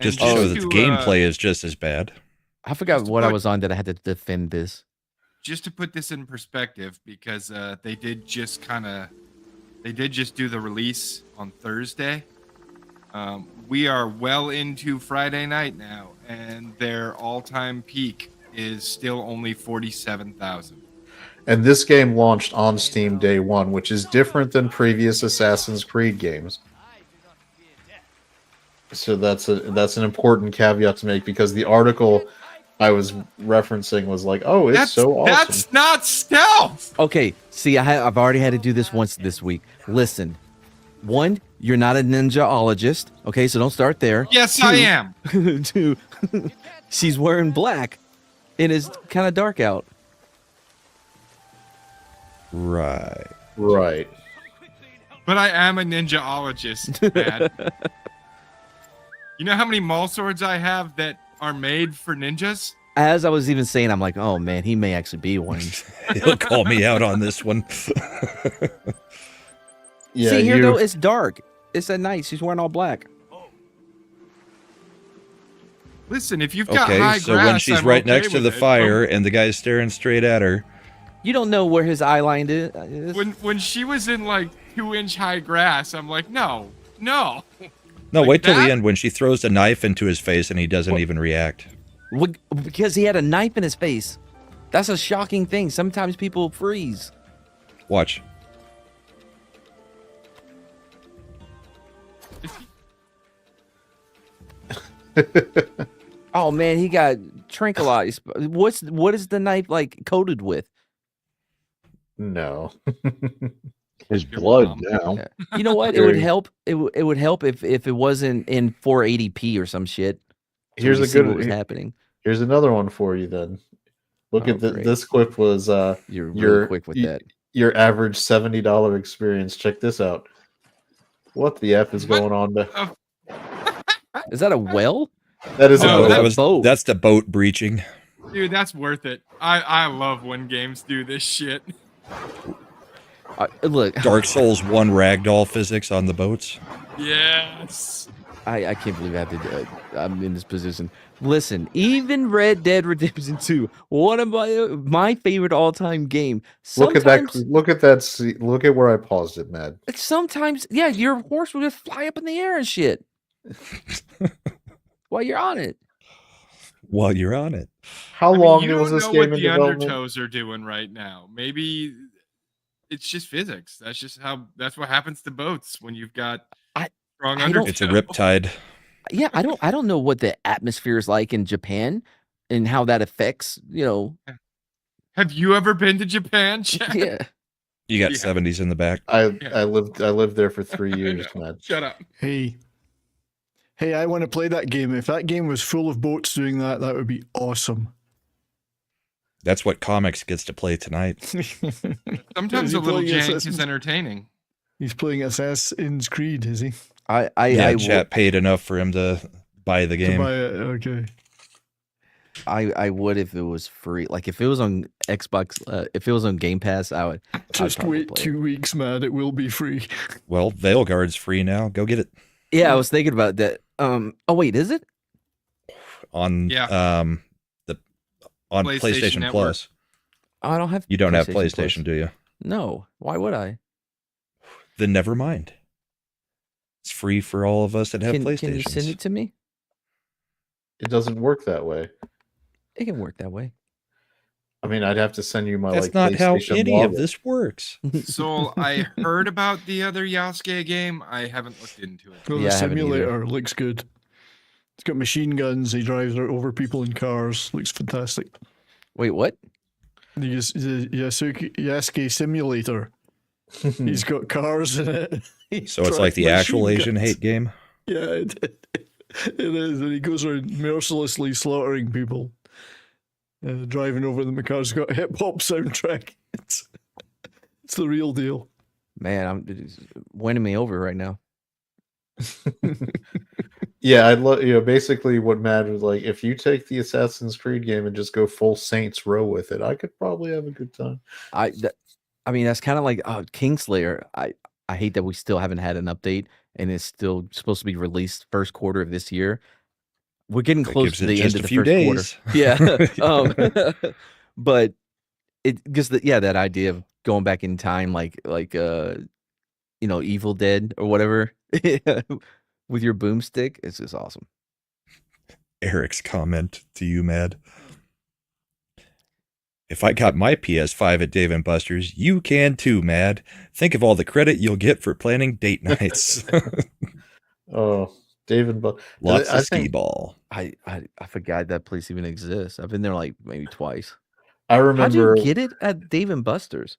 Just to And show just that the to, gameplay is just as bad. I forgot what I was on that I had to defend this. Just to put this in perspective, because they did just kind of They did just do the release on Thursday. We are well into Friday night now, and their all-time peak is still only 47,000. And this game launched on Steam day one, which is different than previous Assassin's Creed games. So that's an important caveat to make, because the article I was referencing was like, "Oh, it's so awesome." That's not stealth. Okay, see, I've already had to do this once this week. Listen, one, you're not a ninjaologist, okay? So don't start there. Yes, I am. Two, she's wearing black, and it's kind of dark out. Right. Right. But I am a ninjaologist, man. You know how many maul swords I have that are made for ninjas? As I was even saying, I'm like, oh man, he may actually be one. He'll call me out on this one. Yeah, see here though, it's dark. It's at night. She's wearing all black. Listen, if you've got Okay, high so grass, when she's I'm right okay next to with the it. fire and the guy's staring straight at her. You don't know where his eye line is. When she was in like 2-inch high grass, I'm like, no. No, Like wait till that? the end when she throws a knife into his face and he doesn't even react. Because he had a knife in his face. That's a shocking thing. Sometimes people freeze. Watch. Oh man, he got tranquilized. What is the knife like coated with? No. His blood now. You know what? It would help. It would help if it wasn't in 480p or some shit. So Here's we a see good what was happening. Here's another one for you then. Look at great. this clip was You're really your quick with that. Your average $70 experience. Check this out. What the F is going on? Is that a well? That is No, a that boat. That's the boat breaching. Dude, that's worth it. I love when games do this shit. Look, Dark Souls 1 ragdoll physics on the boats. Yes. I can't believe I have to do it. I'm in this position. Listen, even Red Dead Redemption 2, one of my favorite all-time game. Look at that! Look at that! Look at where I paused it, Matt. Sometimes, yeah, your horse will just fly up in the air and shit while you're on it. While you're on it. How I long mean, you was don't this know game what in the development? Undertows are doing right now. Maybe it's just physics. That's just that's what happens to boats when you've got strong undertow. It's a riptide. Yeah, I don't know what the atmosphere is like in Japan and how that affects, Have you ever been to Japan, Chad? Yeah. You got 70s in the back. I lived there for 3 years, Matt. Shut up. Hey, I want to play that game. If that game was full of boats doing that, that would be awesome. That's what comics gets to play tonight. Sometimes a little jank is entertaining. He's playing Assassin's Creed, is he? Yeah, chat paid enough for him to buy the game. To buy it, okay. I would if it was free. Like if it was on Xbox, if it was on Game Pass, I would. Just wait 2 weeks, man. It will be free. Well, Veilguard's free now. Go get it. Yeah, I was thinking about that. Oh wait, is it? On on PlayStation Network. Plus. Oh, I don't have. You don't have Plus. PlayStation, do you? No. Why would I? Then never mind. It's free for all of us that have PlayStations. Can you send it to me? It doesn't work that way. It can work that way. I mean, I'd have to send you my That's not how PlayStation any of login. this works. So I heard about the other Yasuke game. I haven't looked into it. Well, the simulator looks good. It's got machine guns. He drives over people in cars. Looks fantastic. Wait, what? The Yasuke simulator. He's got cars in it. So it's like the actual Asian hate game? Yeah, it is. And he goes around mercilessly slaughtering people. Driving over them. The car's got a hip hop soundtrack. It's the real deal. Man, it's winning me over right now. Yeah, I'd love basically what Matt was like. If you take the Assassin's Creed game and just go full Saints Row with it, I could probably have a good time. I mean, that's kind of like Kingslayer. I hate that we still haven't had an update, and it's still supposed to be released first quarter of this year. We're getting close to the end of the first quarter. Yeah, but it gives that idea of going back in time, like Evil Dead or whatever with your boomstick. It's just awesome. Eric's comment to you, Mad. If I got my PS5 at Dave & Buster's, you can too, Mad. Think of all the credit you'll get for planning date nights. Oh, Dave & Buster's. Lots of skee ball. I forgot that place even exists. I've been there like maybe twice. I remember. How'd you get it at Dave & Buster's?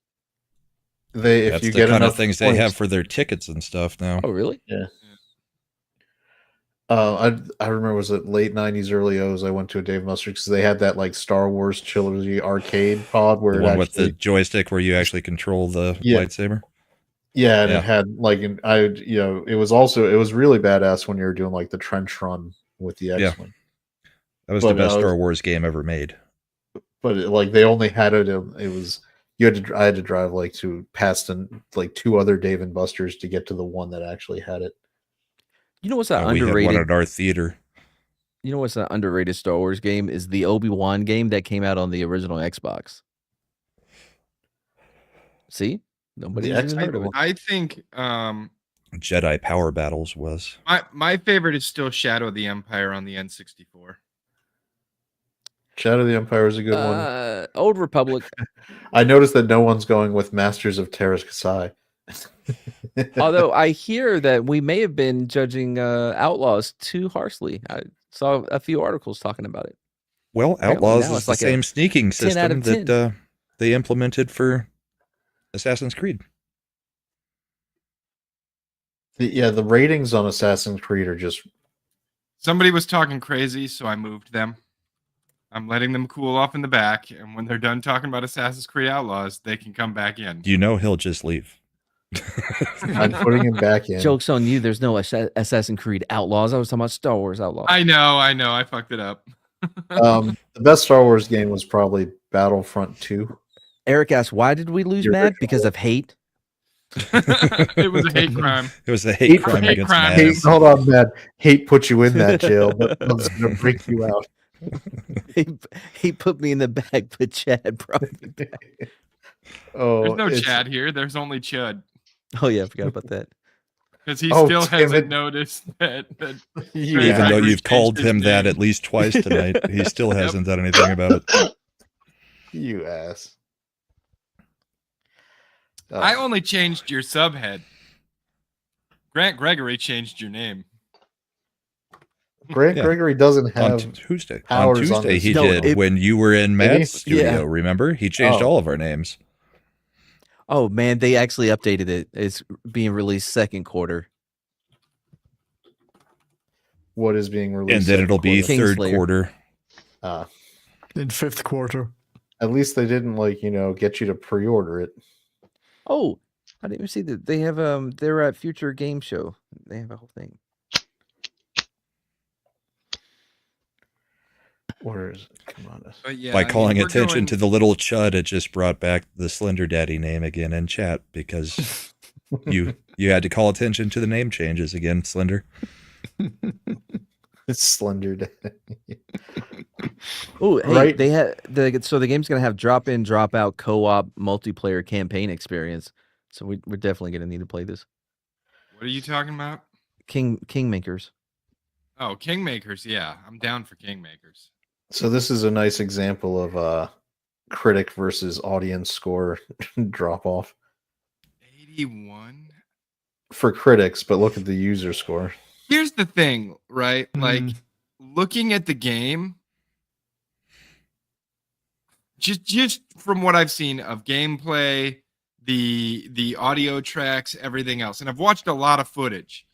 If That's you the get kind of enough things points, they have for their tickets and stuff now. Oh, really? Yeah. I remember, was it late 90s, early O's, I went to a Dave & Buster's because they had that like Star Wars trilogy arcade pod where The it one actually, with the joystick where you actually control the lightsaber. yeah, and Yeah. it had like it was really badass when you were doing like the trench run with the X-Wing. That was But, the best Star Wars game ever made. But like they only had it. It was I had to drive like past like 2 other Dave & Buster's to get to the one that actually had it. You know what's that We had underrated? one at our theater. You know what's that underrated Star Wars game? Is the Obi-Wan game that came out on the original Xbox. See? Nobody's even heard of it. I think Jedi Power Battles was. my favorite is still Shadow of the Empire on the N64. Shadow of the Empire is a good one. Old Republic. I noticed that no one's going with Masters of Terras Kasai. Although I hear that we may have been judging Outlaws too harshly. I saw a few articles talking about it. Well, Apparently Outlaws now is it's the like a same sneaking 10 out system of 10. that they implemented for Assassin's Creed. The ratings on Assassin's Creed are just. Somebody was talking crazy, so I moved them. I'm letting them cool off in the back, and when they're done talking about Assassin's Creed Outlaws, they can come back in. You know he'll just leave. I'm putting him back in. Joke's on you. There's no Assassin's Creed Outlaws. I was talking about Star Wars Outlaws. I know. I fucked it up. The best Star Wars game was probably Battlefront 2. Eric asked, why did we lose The Mad? original. Because of hate? It was a hate crime. It was a hate crime against Mads. Hold on, Matt. Hate put you in that jail, but love's gonna break you out. He put me in the bag, but Chad brought me back. Oh, There's no it's- Chad here. There's only Chud. Oh, yeah, I forgot about that. Because he Oh, still damn hasn't it. noticed that You Even though Zachary you've called changed his him that name. at least twice tonight, he still hasn't done anything about it. You ass. I only changed your subhead. Grant Gregory changed your name. Grant Yeah. Gregory doesn't On have Tuesday. powers On Tuesday this. he No, did it- when you were in Did he? Matt's studio, Yeah. remember? He changed Oh. all of our names. Oh, man, they actually updated it. It's being released second quarter. what is being released. And then it'll be Kingslayer. third quarter. In 5th quarter. At least they didn't get you to pre-order it. Oh, I didn't even see that. They have they're at Future Game Show. They have a whole thing. Where is it? Come on. But yeah, By I mean, calling we're attention going- to the little chud, it just brought back the Slender Daddy name again in chat because you had to call attention to the name changes again, Slender. It's Slender. Oh, hey, Right. they had so the game's gonna have drop in, drop out co-op multiplayer campaign experience. So we're definitely gonna need to play this. What are you talking about? Kingmakers. Oh, Kingmakers. Yeah, I'm down for Kingmakers. So this is a nice example of critic versus audience score drop off 81. for critics, but look at the user score. Here's the thing, right? Like Mm-hmm. looking at the game, just from what I've seen of gameplay, the audio tracks, everything else, and I've watched a lot of footage.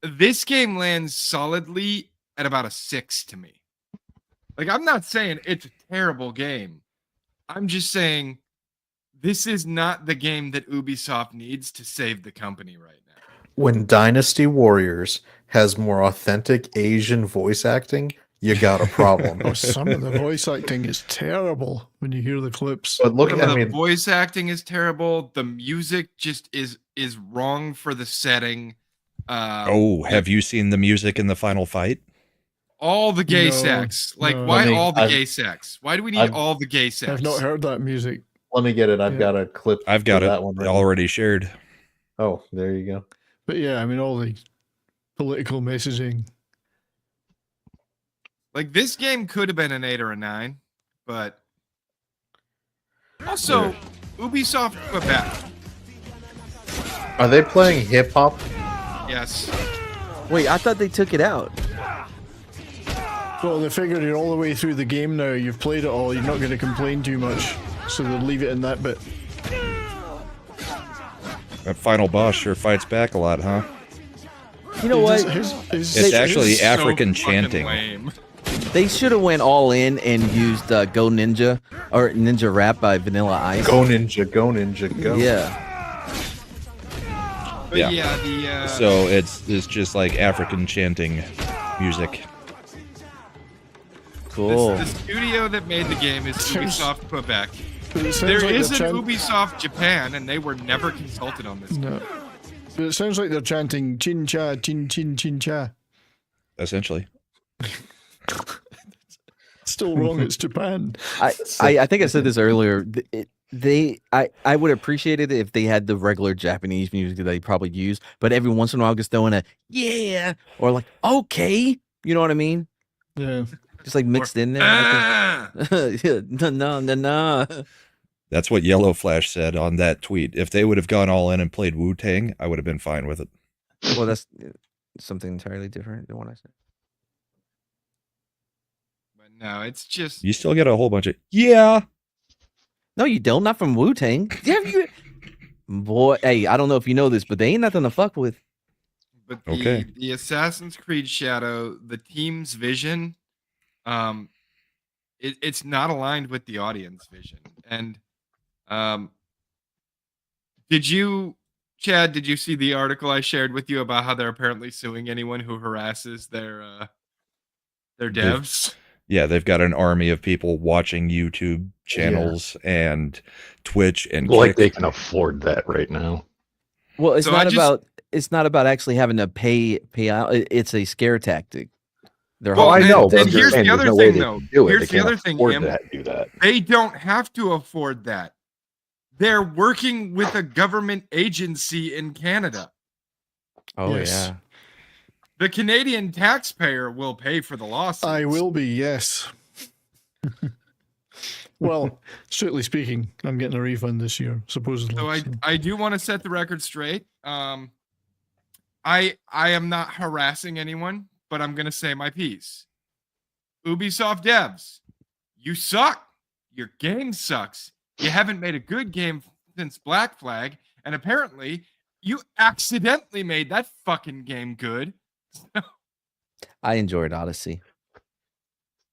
This game lands solidly at about a 6 to me. Like, I'm not saying it's a terrible game. I'm just saying this is not the game that Ubisoft needs to save the company right now. When Dynasty Warriors has more authentic Asian voice acting, you got a problem. Oh, some of the voice acting is terrible when you hear the clips. But look, Some I of the mean, voice acting is terrible. The music just is wrong for the setting. Have you seen the music in the final fight? All the gay No, sex. Like, no. why I mean, all the I've- gay sex? Why do we need I've- all the gay sex? I've not heard that music. let me get it. I've Yeah. got a clip. I've got for it that one right already shared. Oh, there you go. But yeah, I mean, all the political messaging. Like this game could have been an 8 or a 9, but also Ubisoft Quebec. Are they playing hip hop? Yes. Wait, I thought they took it out. Well, they figured you're all the way through the game now. You've played it all. You're not going to complain too much, so they'll leave it in that bit. That final boss sure fights back a lot, huh? You know what? It's actually African chanting. They should have went all in and used Go Ninja or Ninja Rap by Vanilla Ice. Go Ninja, go Ninja, go. Yeah. But yeah, So it's just like African chanting music. Cool. The studio that made the game is Ubisoft Quebec. It sounds There like is an they're Ubisoft Japan, and they were never consulted on this. No. But it sounds like they're chanting chin cha, chin chin chin cha. Essentially. Still wrong, it's Japan. I think I said this earlier. I would appreciate it if they had the regular Japanese music that they probably use, but every once in a while just throwing a yeah or like okay, you know what I mean? Yeah. Just like mixed in there. No. That's what Yellow Flash said on that tweet. If they would have gone all in and played Wu-Tang, I would have been fine with it. Well, that's something entirely different than what I said. But no, it's just You still get a whole bunch of yeah. No, you don't. Not from Wu-Tang. Boy, hey, I don't know if you know this, but they ain't nothing to fuck with. But Okay. the Assassin's Creed Shadow, the team's vision, it's not aligned with the audience vision. And Chad, did you see the article I shared with you about how they're apparently suing anyone who harasses their devs? Yeah, they've got an army of people watching YouTube channels and Twitch and Like Kick. they can afford that right now. Well, it's So not about actually having to pay out. It's a scare tactic. They're Well, I know, but And here's the other thing, though. Here's the other thing, Im. Do that. They don't have to afford that. They're working with a government agency in Canada. Oh Yes. yeah. The Canadian taxpayer will pay for the lawsuit. I will be, yes. Well, strictly speaking, I'm getting a refund this year, supposedly. So I do want to set the record straight. I am not harassing anyone, but I'm gonna say my piece. Ubisoft devs, you suck. Your game sucks. You haven't made a good game since Black Flag, and apparently you accidentally made that fucking game good. I enjoyed Odyssey.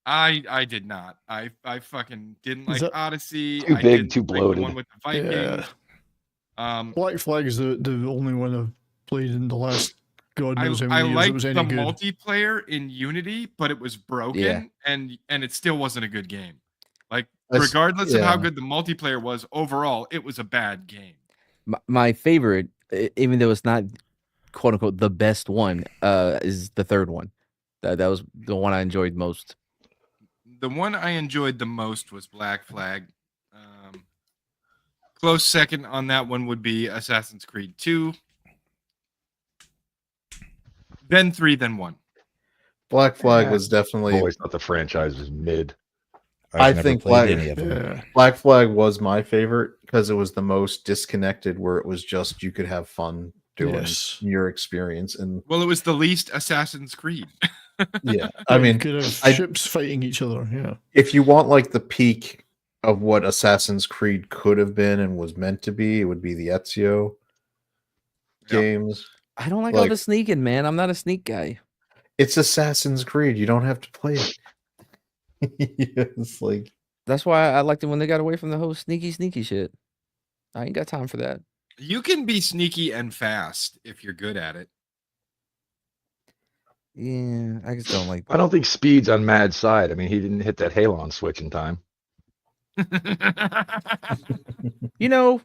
I did not. I fucking didn't like that- Odyssey. Too I big, didn't too like the bloated. one with the Vikings. Black Flag is the only one I've played in the last God knows how I many years it liked was the any good. multiplayer in Unity, but it was broken, Yeah. and it still wasn't a good game. Like That's- regardless of how yeah. good the multiplayer was, overall, it was a bad game. My favorite, even though it's not quote unquote the best one, is the third one. That was the one I enjoyed most. The one I enjoyed the most was Black Flag. Close second on that one would be Assassin's Creed 2. Then 3, then 1. Black Flag was definitely. I always thought the franchise was mid. I never think played Black, any of them. Black Flag was my favorite because it was the most disconnected, where it was just you could have fun doing Yes. your experience. And Well, it was the least Assassin's Creed. yeah, I mean, you could have I- ships fighting each other. Yeah. if you want like the peak of what Assassin's Creed could have been and was meant to be, it would be the Ezio games. I don't like all Like- the sneaking, man. I'm not a sneak guy. It's Assassin's Creed. You don't have to play it. It's like That's why I liked it when they got away from the whole sneaky shit. I ain't got time for that. You can be sneaky and fast if you're good at it. Yeah, I just don't like I don't think Speed's on Mad's side. I mean, he didn't hit that Halon switch in time. You know,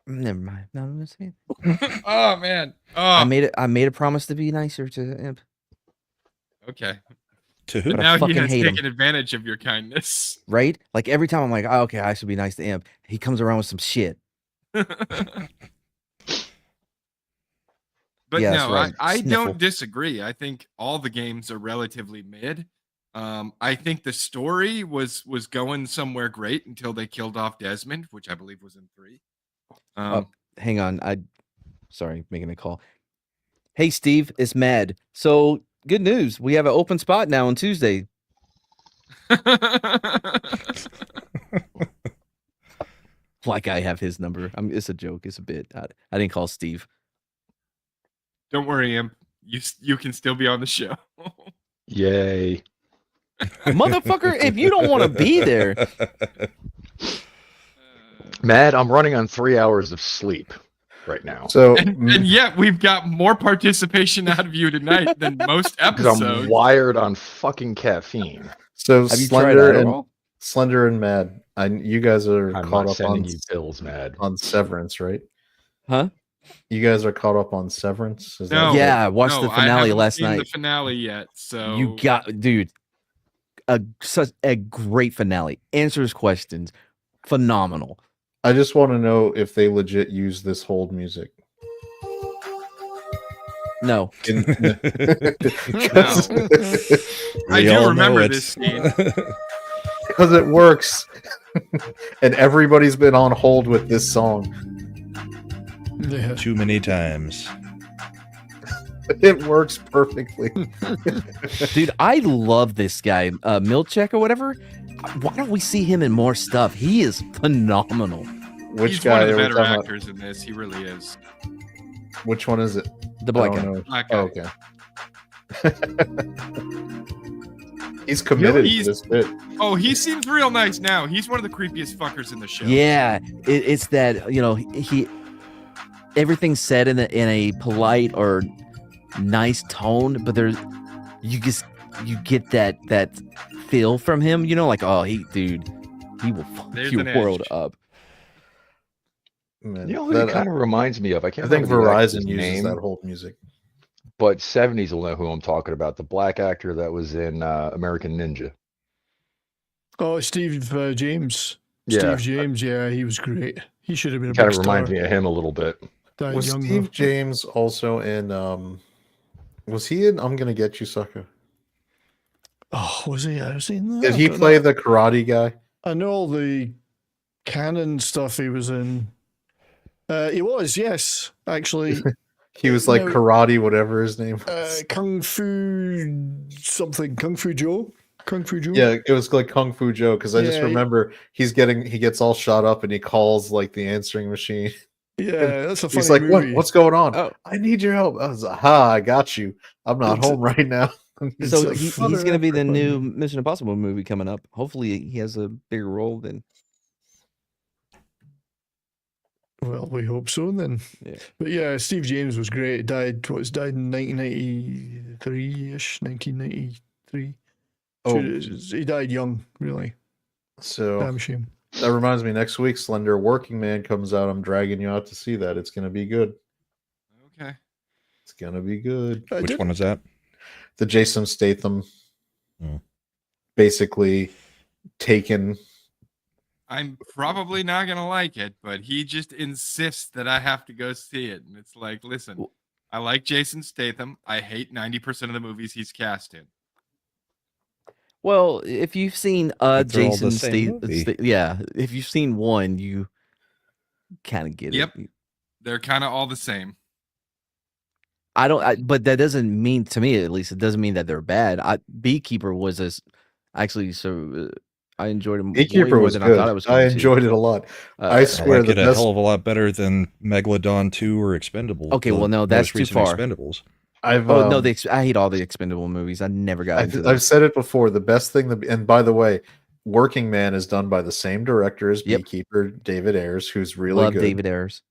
never mind. No, I'm gonna say it. Oh man. I Oh, made a promise to be nicer to Imp. okay. To who? But I Now he fucking has hate him. taken advantage of your kindness. Right? Like every time I'm like, oh, okay, I should be nice to Imp. He comes around with some shit. But Yeah, that's no, right. I Sniffle. don't disagree. I think all the games are relatively mid. I think the story was going somewhere great until they killed off Desmond, which I believe was in 3. Hang on. Sorry, making a call. Hey, Steve, it's Mad. So, good news. We have an open spot now on Tuesday. Like I have his number. It's a joke. It's a bit. I didn't call Steve. Don't worry, Imp. You can still be on the show. Yay. Motherfucker, if you don't want to be there. Mad, I'm running on 3 hours of sleep right now. So and yet we've got more participation out of you tonight than most because episodes. I'm wired on fucking caffeine. So Have you tried Adderall? Slender and Mad, you guys are I'm caught not up sending on you pills, Mad. on Severance, right? Huh? You guys are caught up on Severance? Is that No, right? Yeah, I watched the I finale haven't last seen night. The finale yet, so You got, dude, such a great finale. Answers questions. Phenomenal. I just want to know if they legit use this hold music. No. I We all do know remember it. this scene. Because it works. And everybody's been on hold with this song. Yeah. Too many times. It works perfectly. Dude, I love this guy. Milchek or whatever. Why don't we see him in more stuff? He is phenomenal. Which He's guy one of the are we better talking about? actors in this. He really is. Which one is it? The black I guy. don't know. Black guy. Oh, okay. He's committed he's- to this bit. Oh, he seems real nice now. He's one of the creepiest fuckers in the show. Yeah, it's that, he everything's said in a polite or nice tone, but you get that feel from him, like, oh, he will fuck There's your an world edge. up. Man, You know who it kind of reminds me of? I I can't think remember the actor's Verizon uses name, that hold music. but 70s will know who I'm talking about. The black actor that was in American Ninja. Oh, Steve James. Yeah. Steve James, yeah, he was great. He should have been a Kind big of star. reminds me of him a little bit. Died Was young, Steve though. James also in was he in I'm Gonna Get You, Sucker? Oh, was he? I've seen that. Did I he don't play know. the karate guy? I know all the canon stuff he was in. He was, yes, actually. He was like No. karate, whatever his name was. Kung Fu something. Kung Fu Joe? Kung Fu Joe? Yeah, it was like Kung Fu Joe because I just Yeah, remember he gets all shot up and he calls like the answering machine. Yeah, that's a funny He's like, movie. What's going on? Oh. I need your help. I was like, I got you. I'm not It's- home right now. He's So like, he's "Mother going to be the effer." new Mission Impossible movie coming up. Hopefully he has a bigger role than. Well, we hope so then. Yeah. But yeah, Steve James was great. He died in 1993-ish, 1993. Oh. He died young, really. So Damn shame. that reminds me, next week Slender Working Man comes out. I'm dragging you out to see that. It's gonna be good. Okay. It's gonna be good. Which one is that? The Jason Statham Hmm. basically taken. I'm probably not gonna like it, but he just insists that I have to go see it, and it's like, listen, I like Jason Statham. I hate 90% of the movies he's cast in. Well, if you've seen But they're all the Jason same movie. yeah, if you've seen one, you kind of get Yep. it. They're kind of all the same. But that doesn't mean, to me at least, it doesn't mean that they're bad. Beekeeper was I enjoyed him way Beekeeper more was than good. I thought it was I going to. enjoyed it a lot. I I swear like the it a best. hell of a lot better than Megalodon 2 or Expendables. Okay, well, no, the that's most too recent far. Expendables. I've Oh no, I hate all the Expendable movies. I never got into I've those. said it before. The best thing, and by the way, Working Man is done by the same director as Yep. Beekeeper, David Ayers, who's really Love good. David Ayers.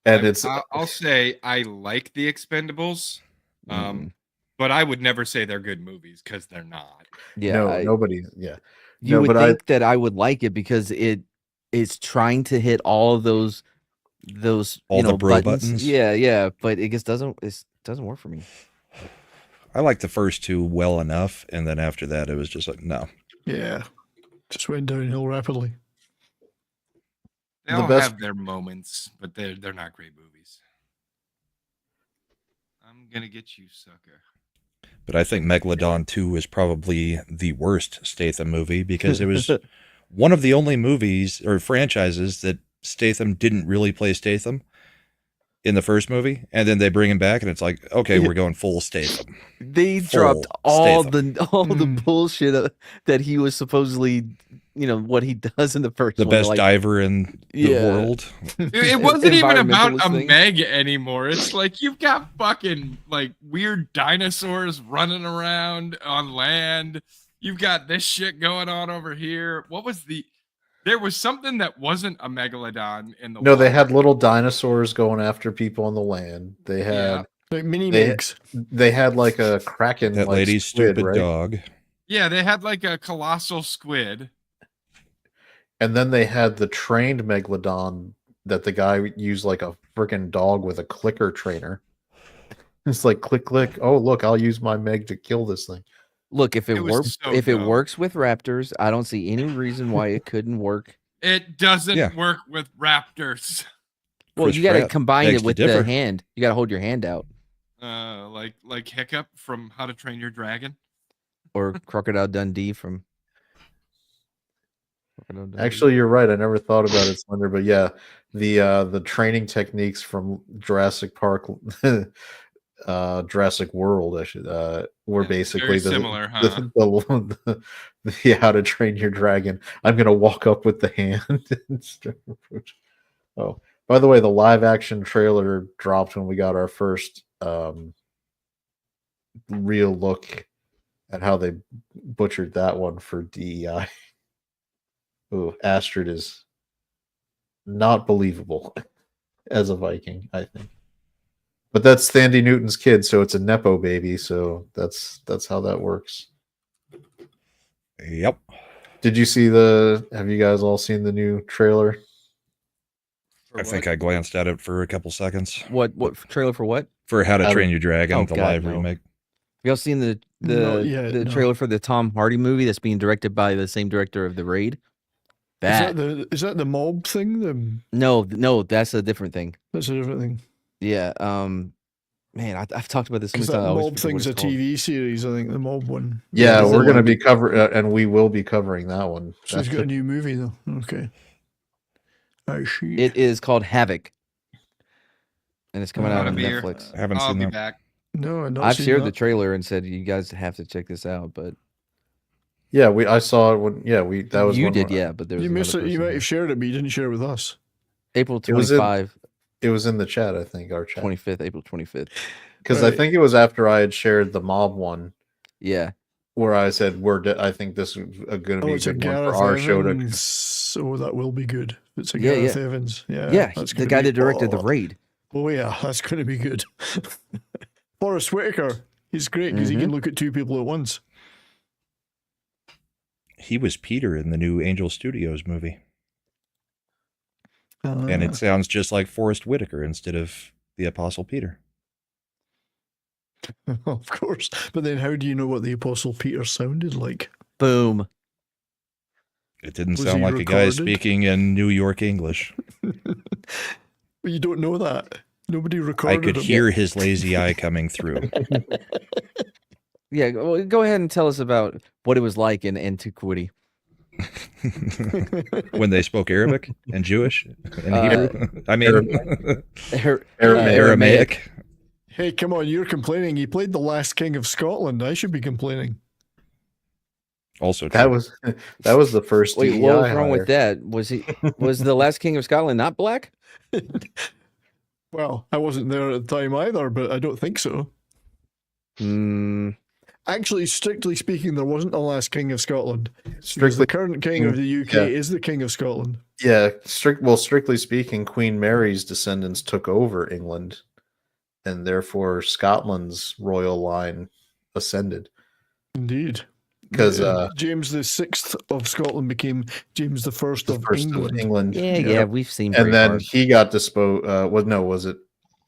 And it's I'll say I like the Expendables, but I would never say they're good movies because they're not. Yeah, no, nobody. Yeah, You no, would but think that I would like it because it's trying to hit all of those All the bro buttons? Yeah, but it just doesn't work for me. I liked the first two well enough, and then after that, it was just like, no. Yeah. Just went downhill rapidly. They The all best- have their moments, but they're not great movies. I'm gonna get you, sucker. But I think Megalodon 2 is probably the worst Statham movie because it was one of the only movies or franchises that Statham didn't really play Statham in the first movie, and then they bring him back, and it's like, okay, we're going full Statham. They Full dropped all Statham. the bullshit that he was supposedly, what he does in the first The one. best like, diver in the world. It wasn't even about a Environmentalist thing. Meg anymore. It's like you've got fucking like weird dinosaurs running around on land. You've got this shit going on over here. There was something that wasn't a megalodon in the No, they water. had little dinosaurs going after people on the land. They had like mini they, Megs. they had like a kraken. That like lady's squid, stupid right? dog. Yeah, they had like a colossal squid. And then they had the trained megalodon that the guy used like a freaking dog with a clicker trainer. It's like click click. Oh look, I'll use my Meg to kill this thing. Look, if it was works, so if it dumb. works with raptors, I don't see any reason why it couldn't work. It doesn't Yeah. work with raptors. Well, Chris you got to Pratt combine begs it to with the differ. hand. You got to hold your hand out, Like Hiccup from How to Train Your Dragon. or Crocodile Dundee from. Crocodile Dundee. Actually, you're right. I never thought about it, Slender. But yeah, the training techniques from Jurassic Park, Jurassic World, I should were basically very similar, huh? the How to Train Your Dragon. I'm gonna walk up with the hand. And start approaching. Oh, by the way, the live action trailer dropped when we got our first real look at how they butchered that one for DEI. Ooh, Astrid is not believable as a Viking, I think. But that's Thandie Newton's kid, so it's a Nepo baby, so that's how that works. Yep. Have you guys all seen the new trailer? I think I glanced at it for a couple seconds. What trailer for what? For How to How to- Train Your Dragon, Oh, the God, live no. remake. Y'all seen the Not yet, no. trailer for the Tom Hardy movie that's being directed by the same director of The Raid? Is that the mob thing? No, that's a different thing. That's a different thing. Yeah, man, I've talked about this so many Because that times. I always mob forget what thing's a it's called. TV series, I think, the mob one. Yeah, is we're it going to one? be and we will be covering that one. So he's got a new movie, though. Okay. I see. It is called Havoc, and it's coming out on Beer. Netflix. I haven't I'll seen be that. back. No, I've not I've seen shared that. the trailer and said you guys have to check this out, but Yeah, I saw it when that was you when did, yeah. But there was You missed another it. You person might there. have shared it, but you didn't share it with us. April It was in- 25, It was in the chat, I think, our chat. 25th, April 25th. Because I Right. think it was after I had shared the mob one Yeah, where I said I think this is going to Oh, be it's a a good one Gareth for our show to. Evans. So that will be good. It's a Yeah, Gareth yeah. Evans. Yeah, yeah. that's The gonna guy be- that directed The oh, Raid. Oh, yeah, that's going to be good. Forrest Whitaker. He's great because he can look at two people at once. He was Peter in the new Angel Studios movie. And Ah. it sounds just like Forrest Whitaker instead of the Apostle Peter. Of course. But then how do you know what the Apostle Peter sounded like? Boom. It didn't Was sound he like a guy recorded? speaking in New York English. But you don't know that. Nobody I recorded could him. hear his lazy eye coming through. Yeah, well, go ahead and tell us about what it was like in antiquity. When they spoke Arabic and Jewish and Hebrew. I mean, Aramaic. Hey, come on, you're complaining. He played the last king of Scotland. I should be complaining. Also That true. was the first. Wait, DEI what was wrong hire. with that? Was the last king of Scotland not black? Well, I wasn't there at the time either, but I don't think so. Actually, strictly speaking, there wasn't a last king of Scotland. Because the current king of the UK is the king of Scotland. Yeah, strictly speaking, Queen Mary's descendants took over England, and therefore Scotland's royal line ascended. Indeed. Because James the Sixth of Scotland became James the First of England. Yeah, we've seen. And then Braveheart. he got disposed.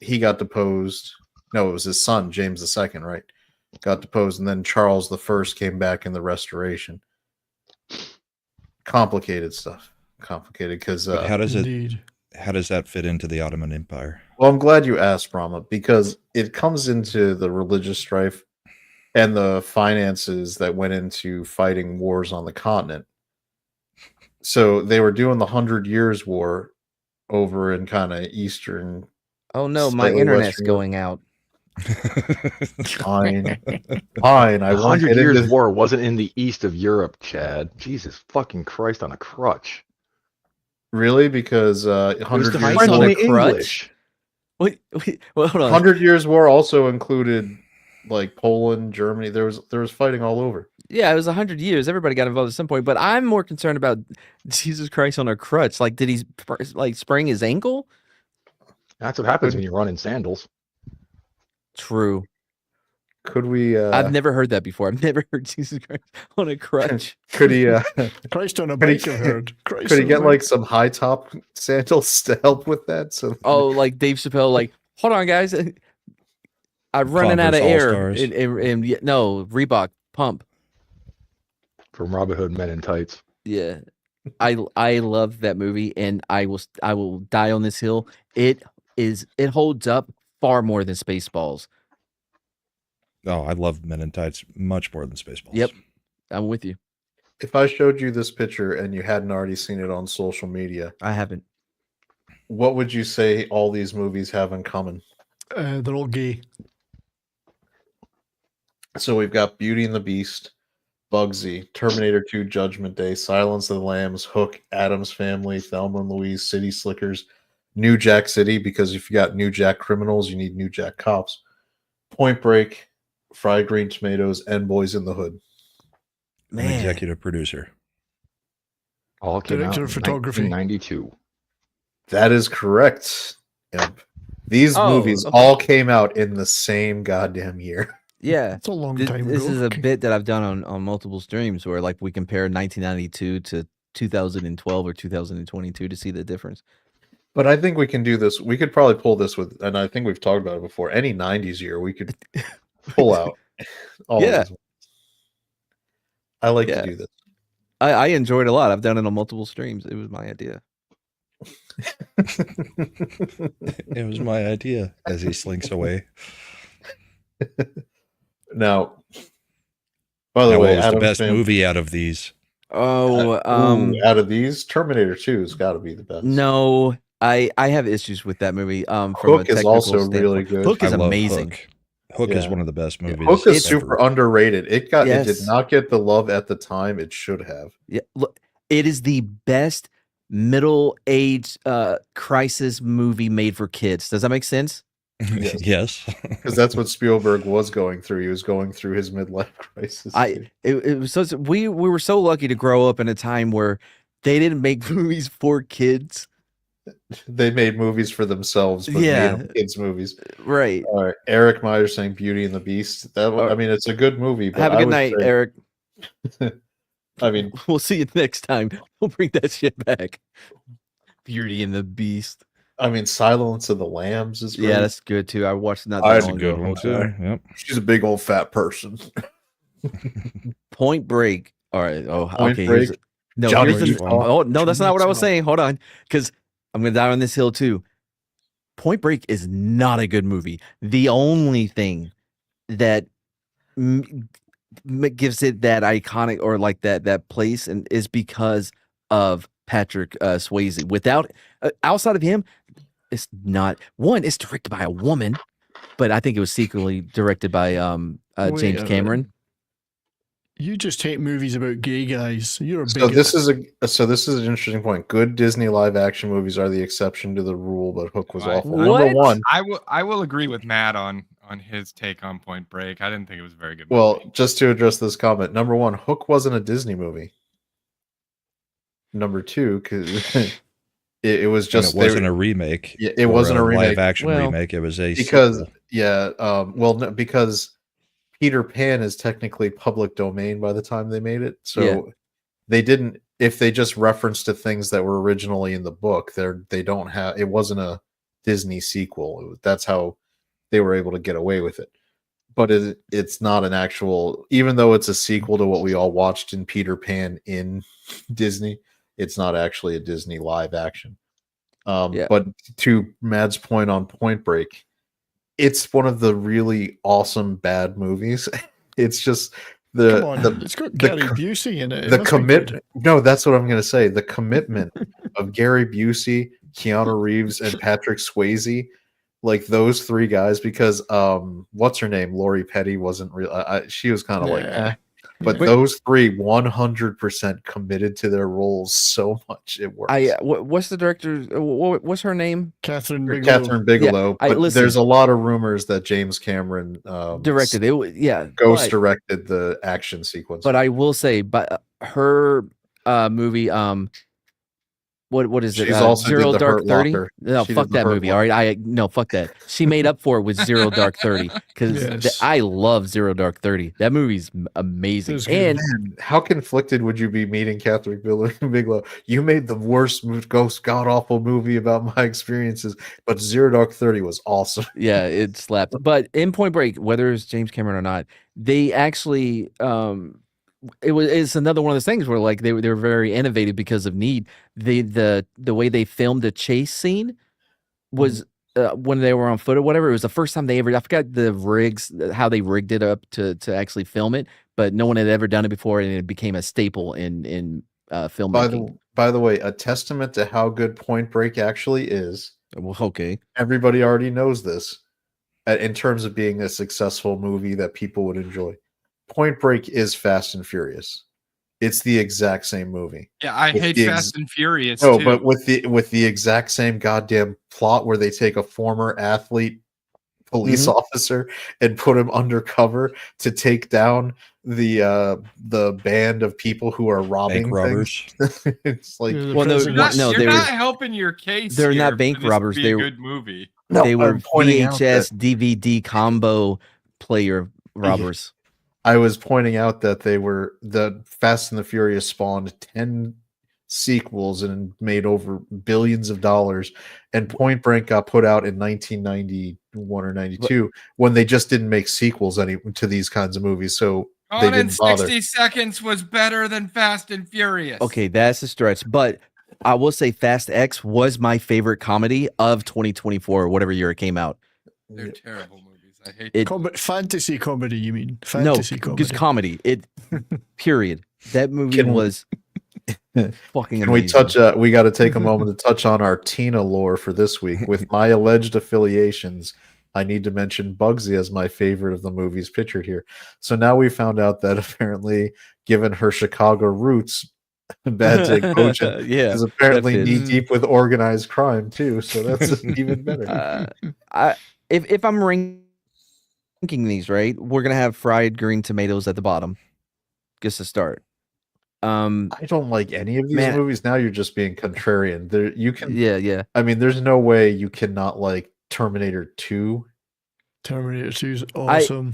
He got deposed? No, it was his son, James II, right? Got deposed, and then Charles I came back in the Restoration. Complicated stuff. Complicated because But how does Indeed. How does that fit into the Ottoman Empire? Well, I'm glad you asked, Brahma, because it comes into the religious strife and the finances that went into fighting wars on the continent. So they were doing the 100 Years' War over in kind of eastern. Oh no, my slightly internet's Western Europe. going out. Fine. Fine. I The won't 100 get Years' into War wasn't in the east of Europe, Chad. Jesus fucking Christ on a crutch. Really? Because It was 100 the Years French War. and English. Wait, well, hold on. 100 Years' War also included like Poland, Germany. There was fighting all over. Yeah, it was 100 years. Everybody got involved at some point, but I'm more concerned about Jesus Christ on a crutch. Like, did he like sprain his ankle? That's what happens when you run in sandals. True. Could we? I've never heard that before. I've never heard Jesus Christ on a crutch. Could he? Christ on a Could he- bike, I've heard. Christ Could he on a get bike. like some high top sandals to help with that? So Oh, like Dave Chappelle, like, hold on, guys. I'm running out of Converse air. All-Stars. No, Reebok pump. From Robin Hood Men in Tights. Yeah. I love that movie, and I will die on this hill. It holds up far more than Spaceballs. Oh, I love Men in Tights much more than Spaceballs. Yep. I'm with you. if I showed you this picture and you hadn't already seen it on social media, I haven't. What would you say all these movies have in common? They're all gay. So we've got Beauty and the Beast, Bugsy, Terminator 2, Judgment Day, Silence of the Lambs, Hook, Addams Family, Thelma and Louise, City Slickers, New Jack City, because if you got New Jack Criminals, you need New Jack Cops, Point Break, Fried Green Tomatoes, and Boys in the Hood. Man. Executive producer. All came Director out of photography. in 1992. That is correct. Yep. These movies all came out in the same goddamn year. Yeah, it's a long this, time This ago. is a bit that I've done on multiple streams where like we compare 1992 to 2012 or 2022 to see the difference. But I think we can do this. We could probably pull this with, and I think we've talked about it before. Any 90s year, we could pull out all of these ones. I like to do this. I enjoyed it a lot. I've done it on multiple streams. It was my idea. It was my idea as he slinks away. Now, by the way, what was the Addams best Family- movie out of these? out of these, Terminator 2 has got to be the best. No, I have issues with that movie. From Hook a is technical also standpoint. really good. Hook is I love amazing. Hook. Hook is one of the best movies. Hook is ever. super underrated. It did Yes. not get the love at the time it should have. Yeah, look, it is the best middle-aged crisis movie made for kids. Does that make sense? Yes. Because that's what Spielberg was going through. He was going through his midlife crisis. It was so we were so lucky to grow up in a time where they didn't make movies for kids. They made movies for themselves, but Yeah. made them kids movies. Right. All right. Eric Meyer saying Beauty and the Beast. I mean, it's a good movie. But Have a I good would night, say- Eric. I mean, We'll see you next time. We'll bring that shit back. Beauty and the Beast. I mean, Silence of the Lambs is great. Yeah, that's good too. I watched it not That's that a long good ago. one, too. Yep. She's a big old fat person. Point Break. All right. Oh, Point okay. Break. No, Johnny here's the, Utah. oh no, that's not what I was Utah. saying. Hold on, because I'm gonna die on this hill too. Point Break is not a good movie. The only thing that gives it that iconic or like that place and is because of Patrick Swayze. Without outside of him, it's not one. It's directed by a woman, but I think it was secretly directed by Wait, James Cameron. You just hate movies about gay guys. You're a So bigot. this is an interesting point. Good Disney live action movies are the exception to the rule, but Hook was awful. Number one. I will agree with Matt on his take on Point Break. I didn't think it was a very good. Well, just to address this comment, number one, Hook wasn't a Disney movie. Number two, because it was just And it wasn't a remake. Yeah, it or wasn't a remake. live action Well, remake. It was a because sequel. no, because Peter Pan is technically public domain by the time they made it. So Yeah. they didn't. If they just referenced to things that were originally in the book, they don't have. It wasn't a Disney sequel. That's how they were able to get away with it. But it's not an actual. Even though it's a sequel to what we all watched in Peter Pan in Disney, it's not actually a Disney live action. Yeah. But to Mad's point on Point Break, it's one of the really awesome bad movies. It's just Come on, it's got Gary Busey in it. It The must be good. commitment. No, that's what I'm going to say. The commitment of Gary Busey, Keanu Reeves, and Patrick Swayze, like those three guys. Because what's her name? Lori Petty wasn't real. She was kind of like, eh. But those three 100% committed to their roles so much it works. What's the director? What's her name? Catherine Bigelow. Catherine Bigelow. Yeah, but there's a lot of rumors that James Cameron directed it. Yeah, ghost directed the action sequence. But I will say, but her movie, what is it? She's also Zero did the Dark Hurt 30. Locker. No, She fuck did the that Hurt movie. Locker. All right, no, fuck that. She made up for it with Zero Dark 30 because I love Zero Dark 30. That movie's amazing. And man, how conflicted would you be meeting Catherine Bigelow? You made the worst, god awful movie about my experiences, but Zero Dark 30 was awesome. yeah, it slapped. But in Point Break, whether it's James Cameron or not, they actually it's another one of those things where like they were very innovative because of need. The way they filmed the chase scene was when they were on foot or whatever. It was the first time they ever. I forgot the rigs, how they rigged it up to actually film it, but no one had ever done it before, and it became a staple in filmmaking. By the way, a testament to how good Point Break actually is. Well, okay, everybody already knows this. In terms of being a successful movie that people would enjoy, Point Break is Fast and Furious. It's the exact same movie. Yeah, I hate Fast and Furious. No, too. but with the exact same goddamn plot where they take a former athlete police officer and put him undercover to take down the band of people who are robbing Bank robbers. It's like, well, you're not helping your case. They're here not for bank this to robbers. be They a were good movie. They were I'm pointing out VHS DVD combo player robbers. I was pointing out that the Fast and the Furious spawned 10 sequels and made over billions of dollars, and Point Break got put out in 1991 or 92 when they just didn't make sequels to these kinds of movies, so they Gone in didn't bother. 60 Seconds was better than Fast and Furious. Okay, that's a stretch, but I will say Fast X was my favorite comedy of 2024 or whatever year it came out. They're terrible movies. I hate it. Fantasy comedy, you mean? Fantasy comedy. Just comedy. It. Period. That movie was fucking Can amazing. we touch? We got to take a moment to touch on our Tina lore for this week. With my alleged affiliations, I need to mention Bugsy as my favorite of the movies pictured here. So now we found out that apparently, given her Chicago roots, Bad Jake Bochin is apparently knee deep with organized crime too. So that's even better. If I'm ranking these right, we're gonna have fried green tomatoes at the bottom. Just to start. I don't like any of these movies. Now you're just being contrarian. There, you can. Yeah. I mean, there's no way you cannot like Terminator 2. Terminator 2 is awesome.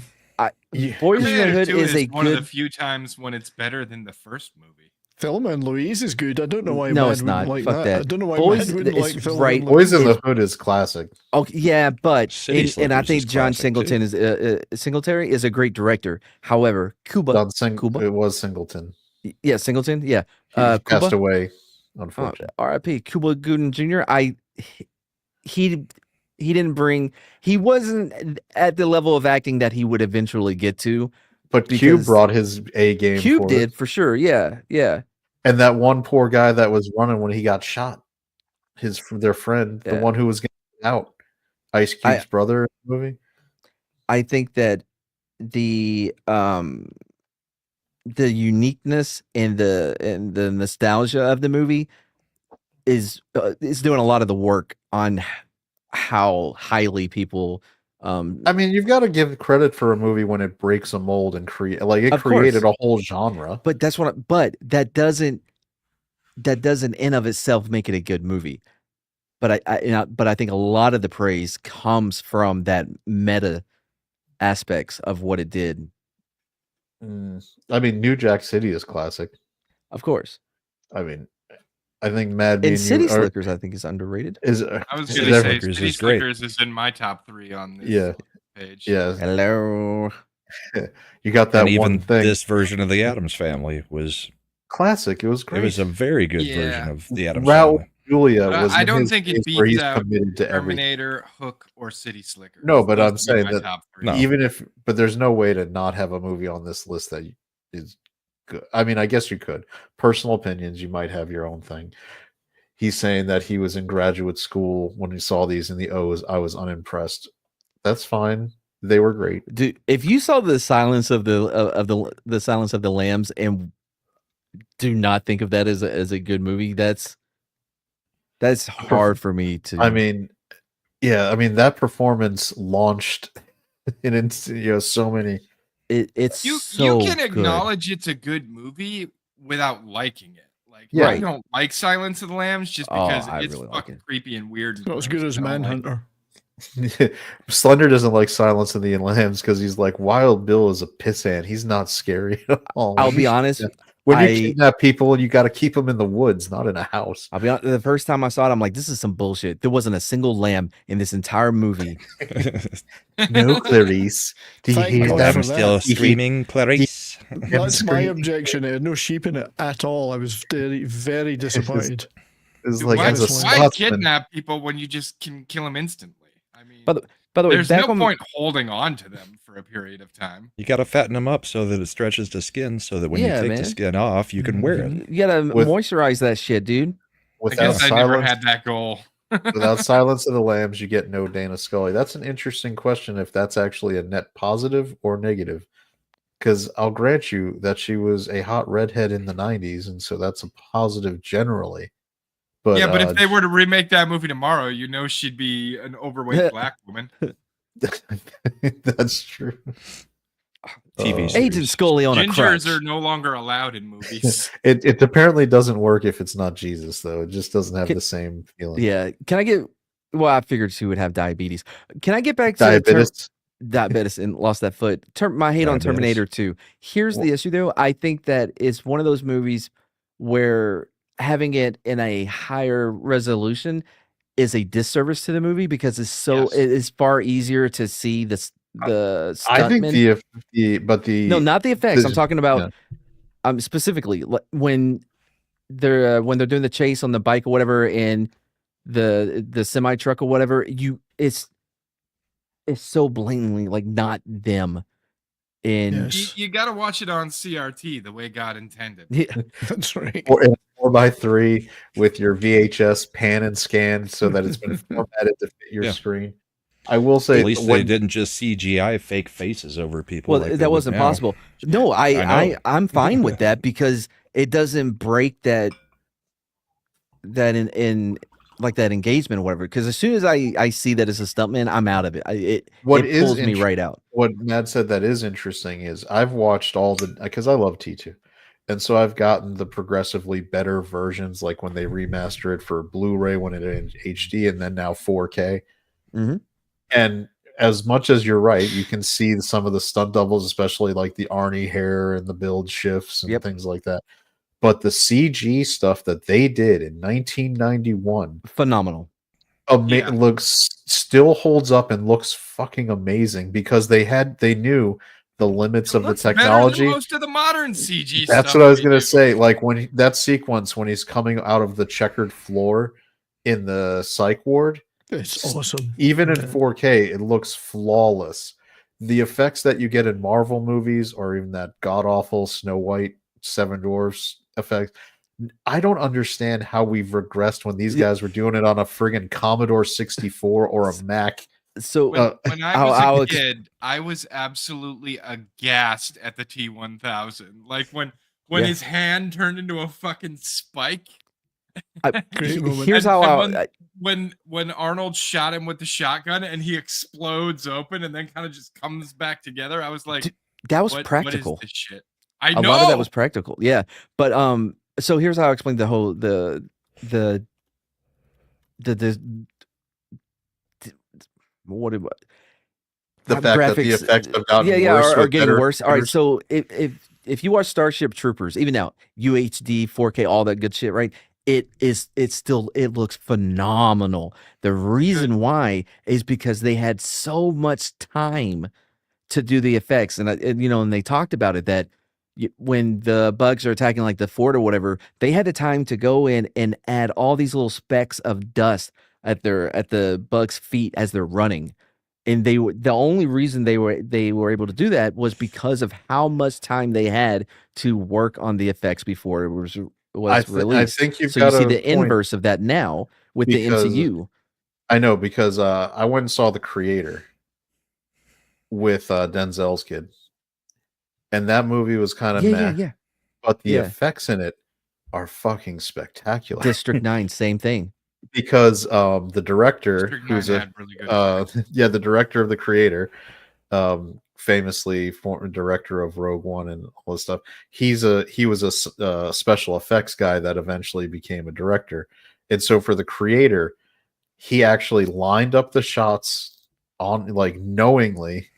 Boys in the Hood 2 is a one of the good few times when it's better than the first movie. Thelma and Louise is good. I don't know why No, Mad it's not. wouldn't like Fuck that. that. I don't know why Boys- Mad wouldn't it's like Thelma right. and Boys Louise. in the Hood is classic. Okay, yeah, but City and I Slickers think is John classic, Singleton is Singletary is a great director. However, Cuba, It was Singleton. yeah, Singleton, yeah, He passed Cuba, away, unfortunately. R.I.P. Cuba Gooding Jr. He didn't bring. He wasn't at the level of acting that he would eventually get to. But Cube brought his A game. Cube for did it. for sure. Yeah. And that one poor guy that was running when he got shot, their friend, the Yeah. one who was getting out, Ice Cube's brother in the movie. I think that the uniqueness and the nostalgia of the movie is doing a lot of the work on how highly people. I mean, you've got to give credit for a movie when it breaks a mold and created Of a course. whole genre. But that's what. But that doesn't in of itself make it a good movie. But I think a lot of the praise comes from that meta aspects of what it did. I mean, New Jack City is classic. Of course. I mean, I think Mad And Men City Slickers, I think, is underrated. Is I was is going to say every- City Slickers is in my top 3 on this Yeah. page. Yeah. Hello. You got that And one even thing. this version of the Addams Family was Classic. It was great. It was a very good Yeah. version of the Addams Ralph, Family. Julia But was I in don't his think phase it where beats he's out committed to everything. Terminator, Hook, or City Slickers. No, but Those I'm would be saying my that top three. even if, but there's no way to not have a movie on this list that is good. I mean, I guess you could. Personal opinions, you might have your own thing. He's saying that he was in graduate school when he saw these in the O's. I was unimpressed. That's fine. They were great. Dude, if you saw the Silence of the Silence of the Lambs and do not think of that as a good movie, that's hard for me to. I mean, yeah, I mean that performance launched in so many. It's You so can good. acknowledge it's a good movie without liking it. Like Yeah. I don't like Silence of the Lambs just Oh, because I it's really like fucking it. creepy and weird. It's not as good as Manhunter. Slender doesn't like Silence of the Lambs because he's like Wild Bill is a pissant. He's not scary at all. I'll be honest. When you kidnap people, you got to keep them in the woods, not in a house. I'll be honest. The first time I saw it, I'm like, this is some bullshit. There wasn't a single lamb in this entire movie. No, Clarice. Do you Thank hear God that? for Still streaming, Clarice. That's my objection. It had no sheep in it at all. I was very, very disappointed. It's Dude, like why, as a why Scotsman. kidnap people when you just can kill them instantly? I mean, By the way, there's back no on point holding on to them for a period of time. You got to fatten them up so that it stretches the skin, so that when Yeah, you take man. the skin off, you can wear it. you gotta moisturize that shit, dude. I Without guess I never Silence, had that goal. without Silence of the Lambs, you get no Dana Scully. That's an interesting question. If that's actually a net positive or negative, because I'll grant you that she was a hot redhead in the '90s, and so that's a positive generally. But yeah, but if they were to remake that movie tomorrow, you know she'd be an overweight black woman. that's true. TV Agent Scully on a Gingers crutch. are no longer allowed in movies. It apparently doesn't work if it's not Jesus, though. It just doesn't have the same feeling. Yeah. Can I get? Well, I figured she would have diabetes. Can I get back to Diabetes. diabetes and lost that foot? My hate on Diabetes. Terminator 2. Here's the issue, though. I think that it's one of those movies where having it in a higher resolution is a disservice to the movie because it's so it is far easier to see the I think stuntmen. No, not the effects. I'm talking about specifically when they're doing the chase on the bike or whatever and the semi truck or whatever. It's so blatantly like not them. And You got to watch it on CRT the way God intended. Yeah, that's right. Or in 4x3 with your VHS pan and scan so that it's been formatted to fit your screen. I will say, At least they didn't just CGI fake faces over people. Well, like they that would wasn't now. possible. No, I know. I'm fine with that because it doesn't break that in like that engagement or whatever. Because as soon as I see that as a stuntman, I'm out of it. It pulls me right out. What Matt said that is interesting is I've watched all the because I love T2, and so I've gotten the progressively better versions, like when they remaster it for Blu-ray when it in HD, and then now 4K. Mm-hmm. And as much as you're right, you can see some of the stunt doubles, especially like the Arnie hair and the build shifts and things like that. But the CG stuff that they did in 1991, phenomenal. Still holds up and looks fucking amazing because they knew the limits of the technology. Better than most of the modern CG That's stuff what I was they gonna do. say. Like when that sequence when he's coming out of the checkered floor in the psych ward. It's awesome. Even in 4K, it looks flawless. The effects that you get in Marvel movies, or even that god awful Snow White, Seven Dwarfs effect, I don't understand how we've regressed when these guys were doing it on a friggin' Commodore 64 or a Mac. So When I was a kid, I was absolutely aghast at the T-1000. Like when his hand turned into a fucking spike. Here's how when Arnold shot him with the shotgun and he explodes open and then kind of just comes back together, I was like, that was what practical. is this shit? I A know lot of that was practical. Yeah. But so here's how I explain the whole what it was. The fact that the effects have gotten worse are with getting better worse. All right, computers. so if you watch Starship Troopers, even now, UHD, 4K, all that good shit, right? It looks phenomenal. The reason why is because they had so much time to do the effects, and they talked about it that when the bugs are attacking like the fort or whatever, they had the time to go in and add all these little specks of dust at the bugs' feet as they're running. And the only reason they were able to do that was because of how much time they had to work on the effects before it was released. I think you've so got you see a the point, inverse of that now with because the MCU. I know, because I went and saw The Creator with Denzel's kid, and that movie was kind of meh. But the effects in it are fucking spectacular. District 9, same thing. Because the director, District who's 9 a had really good the director of The Creator, famously former director of Rogue One and all this stuff. He was a special effects guy that eventually became a director, and so for The Creator, he actually lined up the shots on like knowingly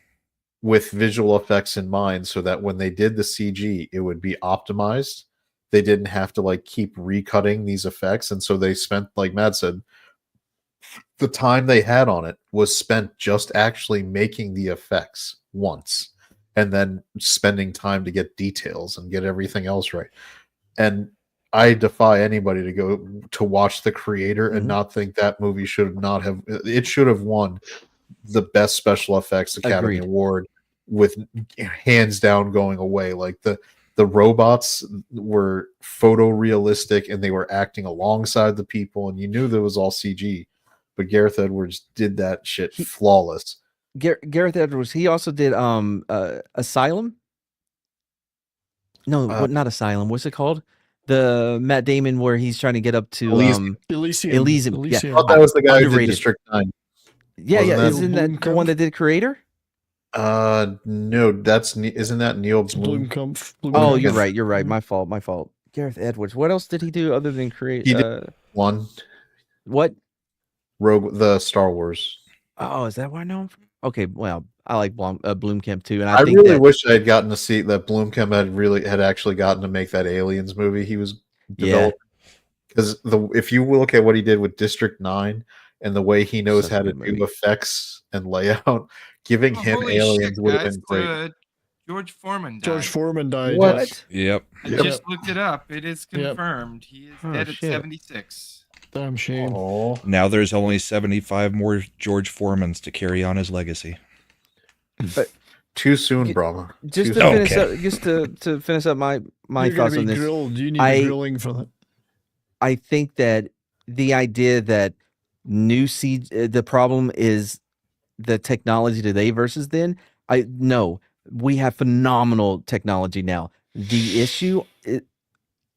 with visual effects in mind, so that when they did the CG, it would be optimized. They didn't have to like keep recutting these effects, and so they spent, like Matt said, the time they had on it was spent just actually making the effects once, and then spending time to get details and get everything else right. And I defy anybody to go to watch The Creator and not think that movie should have won the best special effects Academy Award, with hands down going away. Like the robots were photorealistic and they were acting alongside the people, and you knew there was all CG, but Gareth Edwards did that shit flawless. Gareth Edwards, he also did Asylum. No, not Asylum. What's it called? The Matt Damon where he's trying to get up to Elysium. Elysium. Yeah. I thought that was the guy who did Underrated. District 9. Yeah, Wasn't that- Isn't that the one that did Creator? No, isn't that Neil Blomkamp? Oh, you're right. You're right. My fault. Gareth Edwards. What else did he do other than create? He did one. What? Rogue, the Star Wars. Oh, is that where I know him from? Okay, well, I like Blomkamp too, and I think really that, wish I had gotten to see that Blomkamp had actually gotten to make that Aliens movie he was developing. Because if you look at what he did with District 9 and the way he knows how to do effects and layout, giving him Holy Aliens shit, would have guys, been great. George Foreman died. George Foreman died. What? yes. Yep. I just looked it up. It is confirmed. He is dead at shit. 76. Damn shame. Now there's only 75 more George Foremans to carry on his legacy. But too soon, Brahma. Just Too to soon. finish up, to finish up my You're thoughts gonna on be this. grilled. You need grilling for that. I think that the idea that the problem is the technology today versus then. No, we have phenomenal technology now. The issue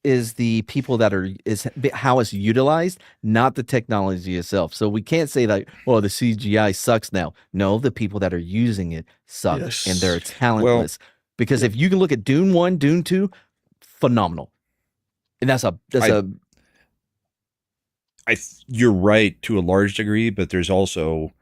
is the people is how it's utilized, not the technology itself. So we can't say like, well, the CGI sucks now. No, the people that are using it suck, and they're talentless. Because if you can look at Dune 1, Dune 2, phenomenal. And you're right to a large degree, but there's also,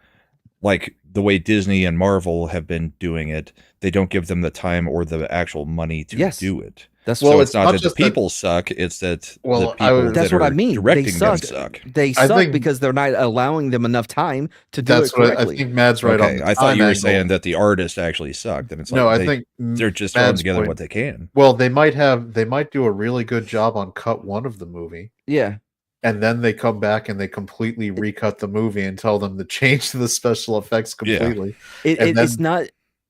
like, the way Disney and Marvel have been doing it, they don't give them the time or the actual money to do it. So it's not that the people suck, it's that the people that's that what are I mean. directing They them suck. suck. They suck because they're not allowing them enough time to do it correctly. I think Mad's right on. I thought you were saying that the artist actually sucked, and it's like No, I think they're just throwing Mad's together point- what they can. Well, they might do a really good job on cut one of the movie. Yeah. And then they come back and they completely recut the movie and tell them to change the special effects completely. It's not.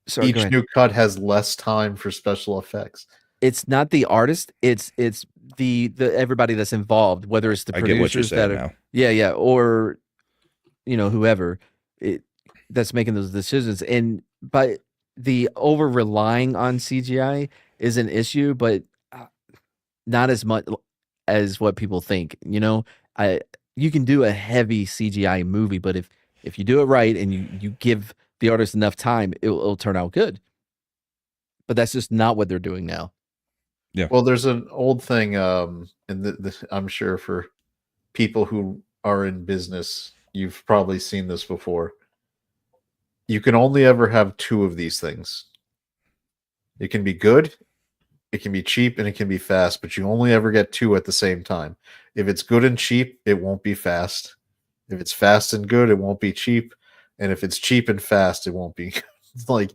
Sorry, each go ahead. new cut has less time for special effects. It's not the artist. It's the everybody that's involved, whether it's the I get what you're producers that saying are now. or whoever that's making those decisions. And but the over relying on CGI is an issue, but not as much as what people think. You can do a heavy CGI movie, but if you do it right and you give the artist enough time, it'll turn out good. But that's just not what they're doing now. Yeah. Well, there's an old thing, and I'm sure for people who are in business, you've probably seen this before. You can only ever have two of these things. It can be good, it can be cheap, and it can be fast, but you only ever get two at the same time. If it's good and cheap, it won't be fast. If it's fast and good, it won't be cheap. And if it's cheap and fast, it won't be like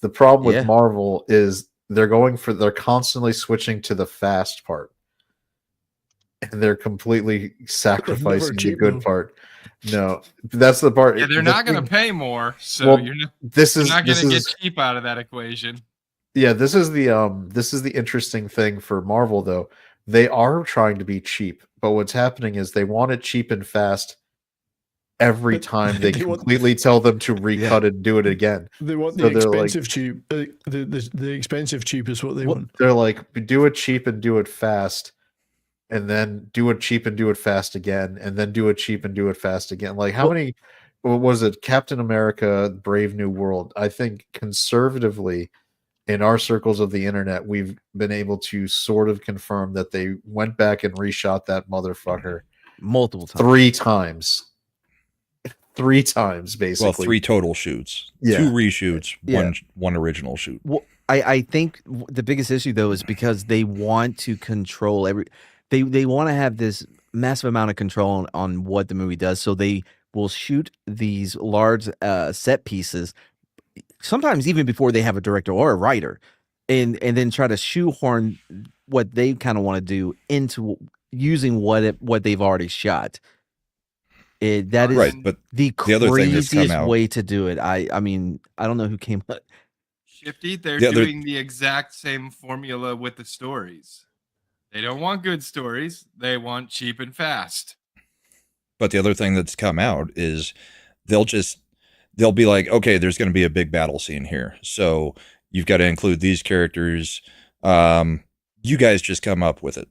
the problem with Marvel is they're constantly switching to the fast part. And they're completely sacrificing the good part. No, that's the part. Yeah, they're not going to pay more, so Well, you're not you're going to get cheap out of that equation. Yeah, this is the interesting thing for Marvel though. They are trying to be cheap, but what's happening is they want it cheap and fast every time they completely tell them to recut it and do it again. They want So the they're like- expensive cheap. The expensive cheap is what they want. They're like, do it cheap and do it fast, and then do it cheap and do it fast again, and then do it cheap and do it fast again. Like how many? What was it? Captain America: Brave New World. I think conservatively, in our circles of the internet, we've been able to sort of confirm that they went back and reshot that motherfucker multiple times, 3 times. 3 times, basically. Well, 3 total shoots. Yeah. 2 reshoots, Yeah. one original shoot. Well, I think the biggest issue though is because they want to control they want to have this massive amount of control on what the movie does, so they will shoot these large set pieces sometimes even before they have a director or a writer, and then try to shoehorn what they kind of want to do into using what they've already shot. That is right, but the other thing that's come craziest out, way to do it. I mean, I don't know who came up. Shifty, they're Yeah, they're- doing the exact same formula with the stories. They don't want good stories. They want cheap and fast. but the other thing that's come out is they'll be like, okay, there's going to be a big battle scene here, so you've got to include these characters. You guys just come up with it.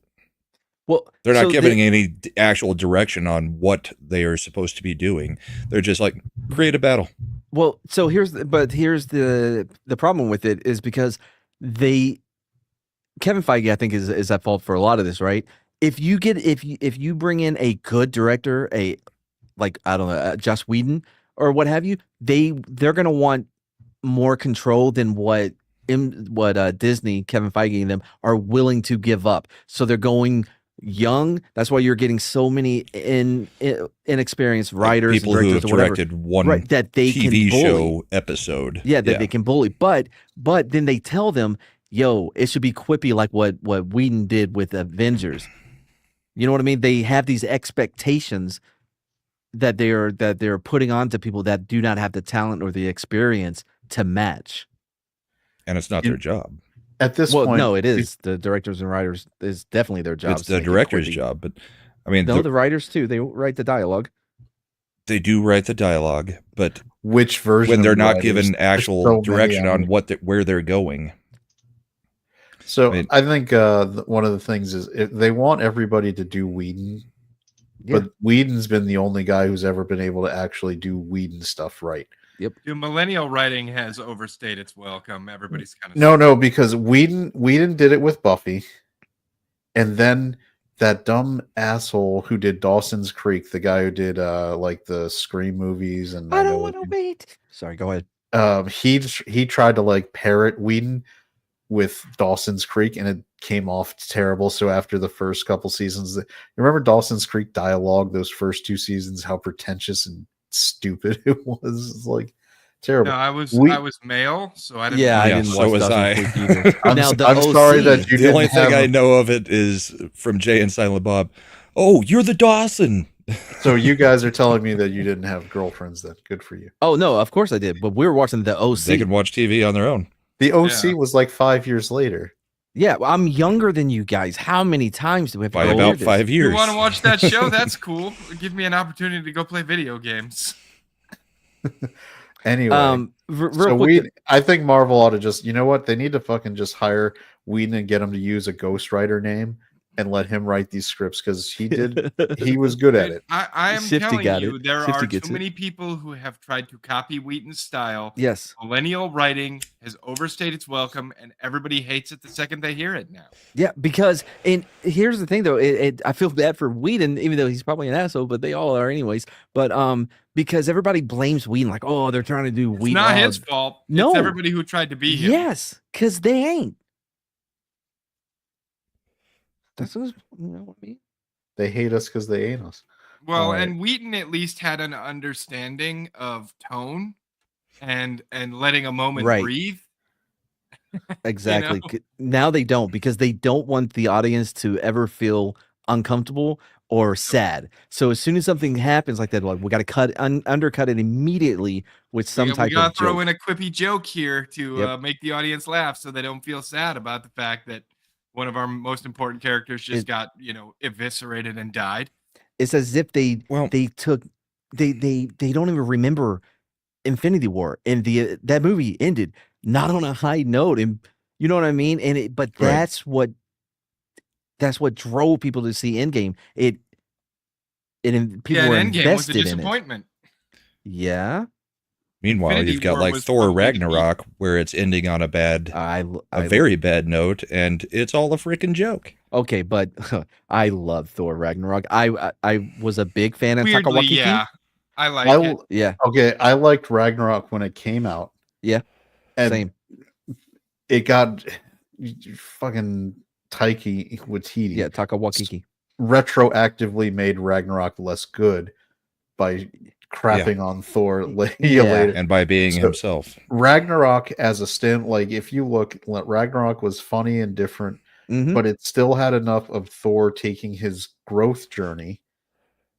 Well, they're not so giving any actual direction on what they are supposed to be doing. They're just like, create a battle. Well, so here's the problem with it is because Kevin Feige, I think, is at fault for a lot of this, right? If you bring in a good director, I don't know, Joss Whedon or what have you, they're gonna want more control than what Disney, Kevin Feige and them are willing to give up. So they're going young. That's why you're getting so many inexperienced writers, people and who directors, have or whatever, directed one right, that they TV can bully. show episode. Yeah, that they can bully. But then they tell them, yo, it should be quippy like what Whedon did with Avengers. You know what I mean? They have these expectations that they're putting onto people that do not have the talent or the experience to match. And it's not their job. At this point, no, it is. The directors and writers is definitely their job. It's the director's job, but I mean, the writers too. They write the dialogue. They do write the dialogue, but which version when they're of not writers? given There's actual so many direction out on where they're going. So I think one of the things is they want everybody to do Whedon, but Whedon's been the only guy who's ever been able to actually do Whedon stuff right. Yep. Dude, millennial writing has overstayed its welcome. Everybody's kind of No, because Whedon did it with Buffy, and then that dumb asshole who did Dawson's Creek, the guy who did like the Scream movies, and I don't want to wait. Sorry, go ahead. He tried to like parrot Whedon with Dawson's Creek, and it came off terrible. So after the first couple seasons, you remember Dawson's Creek dialogue? Those first 2 seasons, how pretentious and stupid it was. It's like terrible. No, I was male, so I didn't. Yeah, I didn't watch so was I. Dawson's Creek either. I'm sorry that you The didn't only thing have I know of it is from Jay and Silent Bob. Oh, you're the Dawson. So you guys are telling me that you didn't have girlfriends then. Good for you. Oh no, of course I did. But we were watching the OC. They can watch TV on their own. The OC was like 5 years later. Yeah, well, I'm younger than you guys. How many times do we have to By go about over this? 5 years. You want to watch that show? That's cool. Give me an opportunity to go play video games. Anyway, real so quick, I think Marvel ought to just, you know what? They need to fucking just hire Whedon and get him to use a ghostwriter name and let him write these scripts because he was good at it. I am Shifty telling got you, it. there Shifty are gets too it. many people who have tried to copy Wheaton's style. Yes. Millennial writing has overstayed its welcome, and everybody hates it the second they hear it now. Yeah, because and here's the thing though, I feel bad for Whedon, even though he's probably an asshole, but they all are anyways. But because everybody blames Whedon, like, oh, they're trying to do It's Whedon. not Oh, his fault. No. It's everybody who tried to be him. Yes, because they ain't. That's what, you know what I mean. They hate us because they ain't us. Well, Right. and Wheaton at least had an understanding of tone and letting a moment Right. breathe. Exactly. Now they don't, because they don't want the audience to ever feel uncomfortable or sad. So as soon as something happens like that, like we got to undercut it immediately with some We type gotta of throw joke. in a quippy joke here to Yep. make the audience laugh, so they don't feel sad about the fact that one of our most important characters just got eviscerated and died. It's as if they don't even remember Infinity War, and that movie ended not on a high note, and you know what I mean. And but that's what drove people to see Endgame. People were Endgame was a invested in it. disappointment. Yeah. Meanwhile, Infinity you've got War like was Thor supposed to be- Ragnarok, where it's ending on a very bad note, and it's all a freaking joke. Okay, but I love Thor Ragnarok. I was a big fan of Taika Weirdly, Waititi. yeah, I like it. Yeah. Okay, I liked Ragnarok when it came out. Yeah. And Same. It got fucking Taika Waititi. Yeah, Taika Waititi. Retroactively made Ragnarok less good by crapping on Thor later. And by being himself. Ragnarok as a stand, like if you look, Ragnarok was funny and different, but it still had enough of Thor taking his growth journey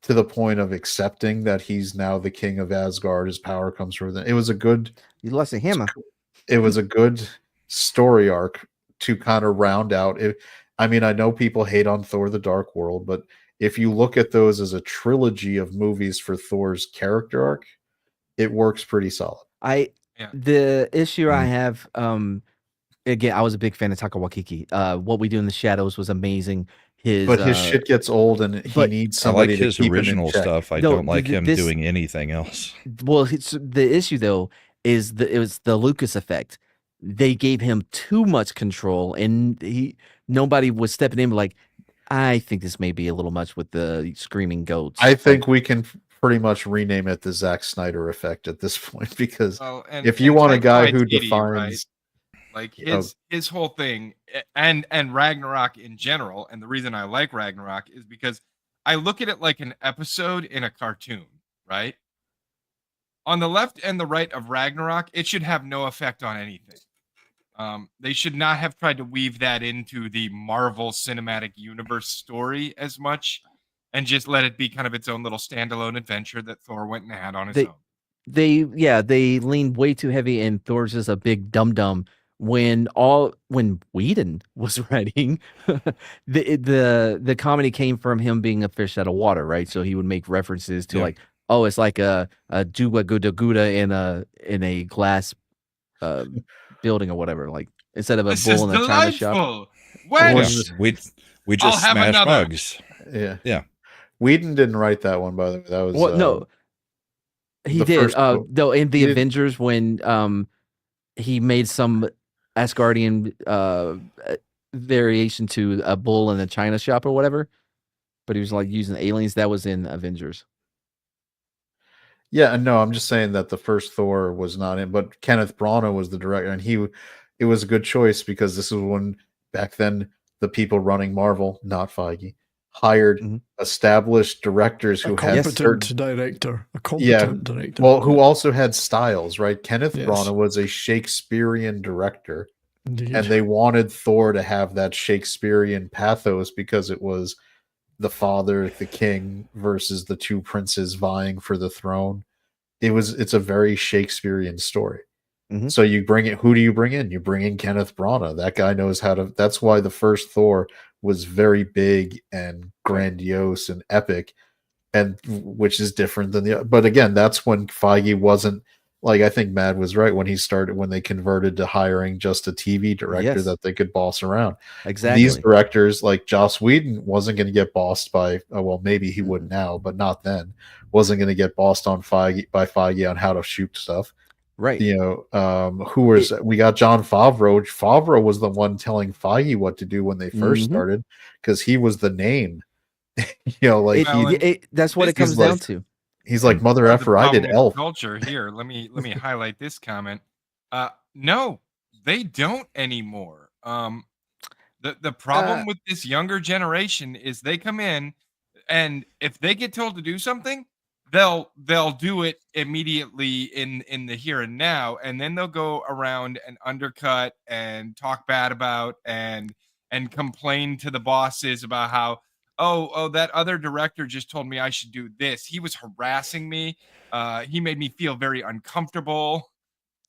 to the point of accepting that he's now the king of Asgard. His power comes from it. It was a good. You lost a hammer. It was a good story arc to kind of round out. I mean, I know people hate on Thor: The Dark World, but if you look at those as a trilogy of movies for Thor's character arc, it works pretty solid. The issue I have, again, I was a big fan of Taika Waititi. What We Do in the Shadows was amazing. But his shit gets old, and he needs somebody I like his to keep original him in check. stuff. I don't like him doing anything else. Well, the issue though is it was the Lucas effect. They gave him too much control, and nobody was stepping in like, I think this may be a little much with the screaming goats. I think we can pretty much rename it the Zack Snyder effect at this point, because if you want a guy who defines, like his whole thing, and Ragnarok in general, and the reason I like Ragnarok is because I look at it like an episode in a cartoon, right? On the left and the right of Ragnarok, it should have no effect on anything. They should not have tried to weave that into the Marvel Cinematic Universe story as much, and just let it be kind of its own little standalone adventure that Thor went and had on his own. They leaned way too heavy, and Thor's just a big dum-dum. When Whedon was writing, the comedy came from him being a fish out of water, right? So he would make references to like, oh, it's like a Duga Guda Guda in a glass building or whatever. Like instead of a bull in a china shop. We just smash mugs. Yeah. Whedon didn't write that one, by the way. That was no. He did. Though in the Avengers, when he made some Asgardian variation to a bull in a china shop or whatever, but he was like using aliens. That was in Avengers. Yeah, no, I'm just saying that the first Thor was not in, but Kenneth Branagh was the director, and it was a good choice because this is when back then the people running Marvel, not Feige, hired established directors who had certain director, a competent director. Well, who also had styles, right? Kenneth Branagh was a Shakespearean director, Indeed. and they wanted Thor to have that Shakespearean pathos because it was the father, the king, versus the two princes vying for the throne. It's a very Shakespearean story. So you bring it. Who do you bring in? You bring in Kenneth Branagh. That guy knows how to. That's why the first Thor was very big and grandiose and epic, and which is different than the. But again, that's when Feige wasn't like. I think Mad was right when they converted to hiring just a TV director that they could boss around. Exactly. These directors, like Joss Whedon, wasn't going to get bossed by. Well, maybe he would now, but not then. Wasn't going to get bossed by Feige on how to shoot stuff. Right. You know, we got Jon Favreau. Favreau was the one telling Feige what to do when they first started, because he was the name. You know, like that's what it comes down to. He's like, mother effer, I did Elf. Culture here. Let me highlight this comment. No, they don't anymore. The problem with this younger generation is they come in, and if they get told to do something, they'll do it immediately in the here and now, and then they'll go around and undercut and talk bad about and complain to the bosses about how that other director just told me I should do this. He was harassing me. He made me feel very uncomfortable.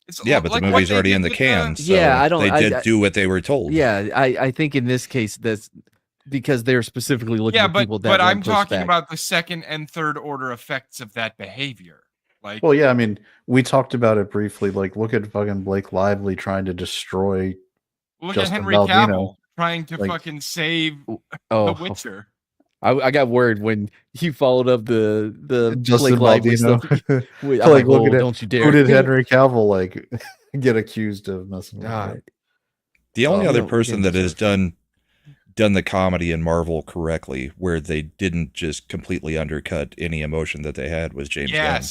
It's Yeah, but like the what movie's they already did in the with can, so Yeah, I don't- they I- did I- do what they were told. Yeah, I think in this case that's because they're specifically looking Yeah, for but people that won't I'm push talking back. about the second and third order effects of that behavior. Like, Well, yeah, I mean, we talked about it briefly. Like, look at fucking Blake Lively trying to destroy look Justin at Henry Baldino. Cavill trying to Like- fucking save Oh, The Witcher. I got worried when he followed up the Justin Blake Lively stuff. Baldino. Wait, I'm Like, look "Oh, at it. don't you dare!" Who did Henry Cavill like get accused of messing with? God. Right? The only Oh, other we person didn't that has done the comedy in Marvel correctly, where they didn't just completely undercut any emotion that they had, was James Gunn.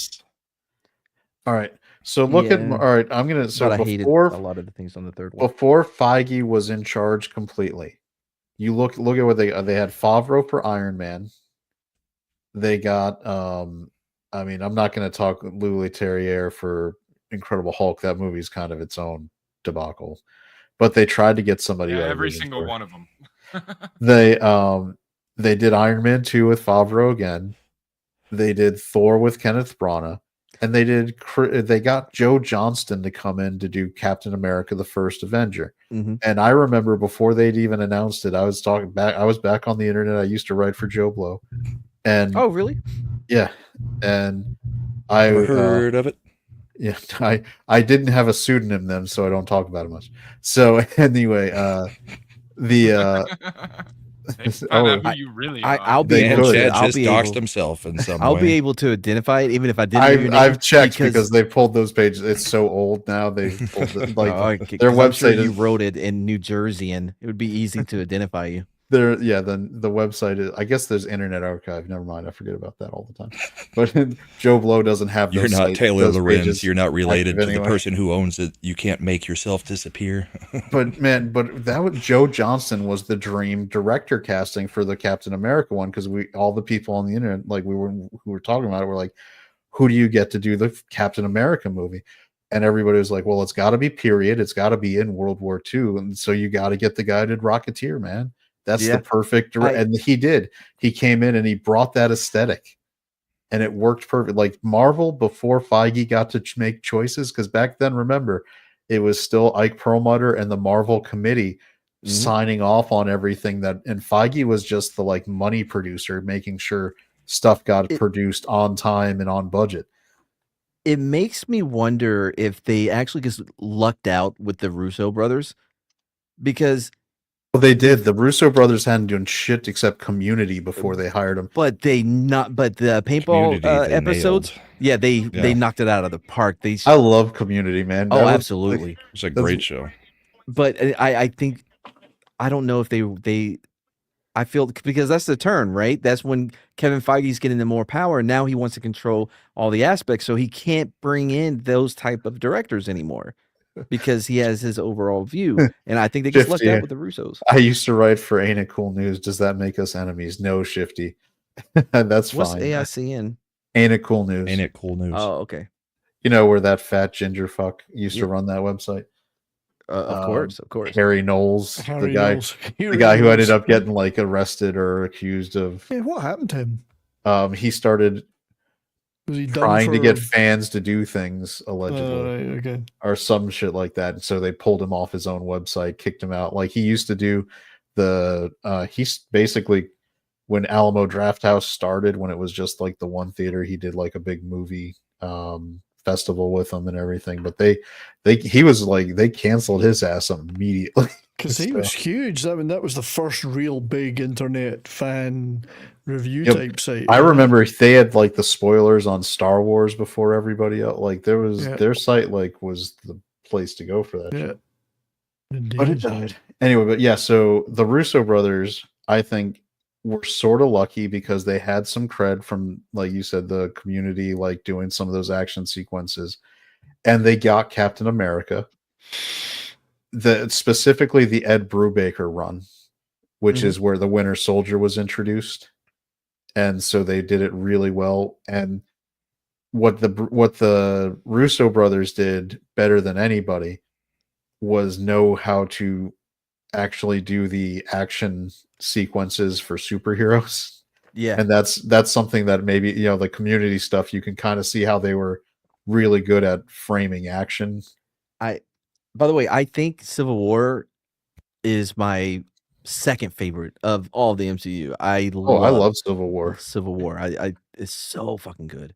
All right. So look at Yeah. all right. I'm gonna so But I hated before a lot of the things on the third one. before Feige was in charge completely. You look at what they had Favreau for Iron Man. They got I mean, I'm not going to talk Lou Leterrier for Incredible Hulk. That movie's kind of its own debacle. But they tried to get somebody Yeah, out of every it single for- one of them. They did Iron Man 2 with Favreau again. They did Thor with Kenneth Branagh, and they got Joe Johnston to come in to do Captain America: The First Avenger. Mhm. And I remember before they'd even announced it, I was back on the internet. I used to write for Joe Blow, and Oh, really? yeah, and I Never heard of it. Yeah, I didn't have a pseudonym then, so I don't talk about it much. So anyway, Find out who you really are. I'll be And able to. Chad I'll just be doxed able, himself in some I'll way. be able to identify it, even if I didn't. know your name, I've checked because they pulled those pages. It's so old now. They pulled it, like Oh, okay, their 'cause I'm sure website. you wrote it in New Jersey, and it would be easy to identify you. The website is. I guess there's Internet Archive. Never mind. I forget about that all the time. But Joe Blow doesn't have. You're those not Taylor those Lorenz. pages You're not related active to anyway. the person who owns it. You can't make yourself disappear. But that was Joe Johnston was the dream director casting for the Captain America one, because all the people on the internet who were talking about it were like, who do you get to do the Captain America movie? And everybody was like, well, it's got to be period. It's got to be in World War II, and so you got to get the guy who did Rocketeer, man. That's Yeah. the perfect and he did. He came in and he brought that aesthetic, and it worked perfect. Like Marvel before Feige got to make choices, because back then, remember, it was still Ike Perlmutter and the Marvel committee signing off on everything and Feige was just the money producer, making sure stuff got produced on time and on budget. It makes me wonder if they actually just lucked out with the Russo brothers, because Well, they did. The Russo brothers hadn't done shit except Community before they hired him. but the paintball Community, they episodes, they Yeah. knocked it out of the park. I love Community, man. Oh, That was, absolutely. It's a great show. But I think I don't know if they I feel because that's the turn, right? That's when Kevin Feige's getting the more power. Now he wants to control all the aspects, so he can't bring in those type of directors anymore because he has his overall view. And I think they just lucked 50. out with the Russos. I used to write for Ain't It Cool News. Does that make us enemies? No, Shifty. That's What's fine. AICN? Ain't It Cool News. Ain't It Cool News? Oh, okay. You know where that fat ginger fuck used to Yeah. run that website? Of course. Harry Knowles, Harry the guy, Knowles. the Harry guy who ended Knowles. up getting arrested or accused of. Yeah, what happened to him? He started Was he done trying to for- get fans to do things allegedly, right, okay. or some shit like that. And so they pulled him off his own website, kicked him out. Like he used to do he's basically when Alamo Drafthouse started, when it was just the one theater, he did a big movie festival with them and everything. But they canceled his ass immediately. Because he was huge. I mean, that was the first real big internet fan review Yep. type site. I remember they had the spoilers on Star Wars before everybody else. There was Yeah. their site was the place to go for that. Yeah. Shit. Indeed. But it died. Anyway, but yeah, so the Russo brothers, I think, were sort of lucky because they had some cred from, like you said, the Community, doing some of those action sequences, and they got Captain America. Specifically the Ed Brubaker run, which is where the Winter Soldier was introduced, and so they did it really well. And what the Russo brothers did better than anybody was know how to actually do the action sequences for superheroes. Yeah. And that's something that maybe, the community stuff, you can kind of see how they were really good at framing action. By the way, I think Civil War is my second favorite of all the MCU. I love Civil War. Civil War. I it's so fucking good.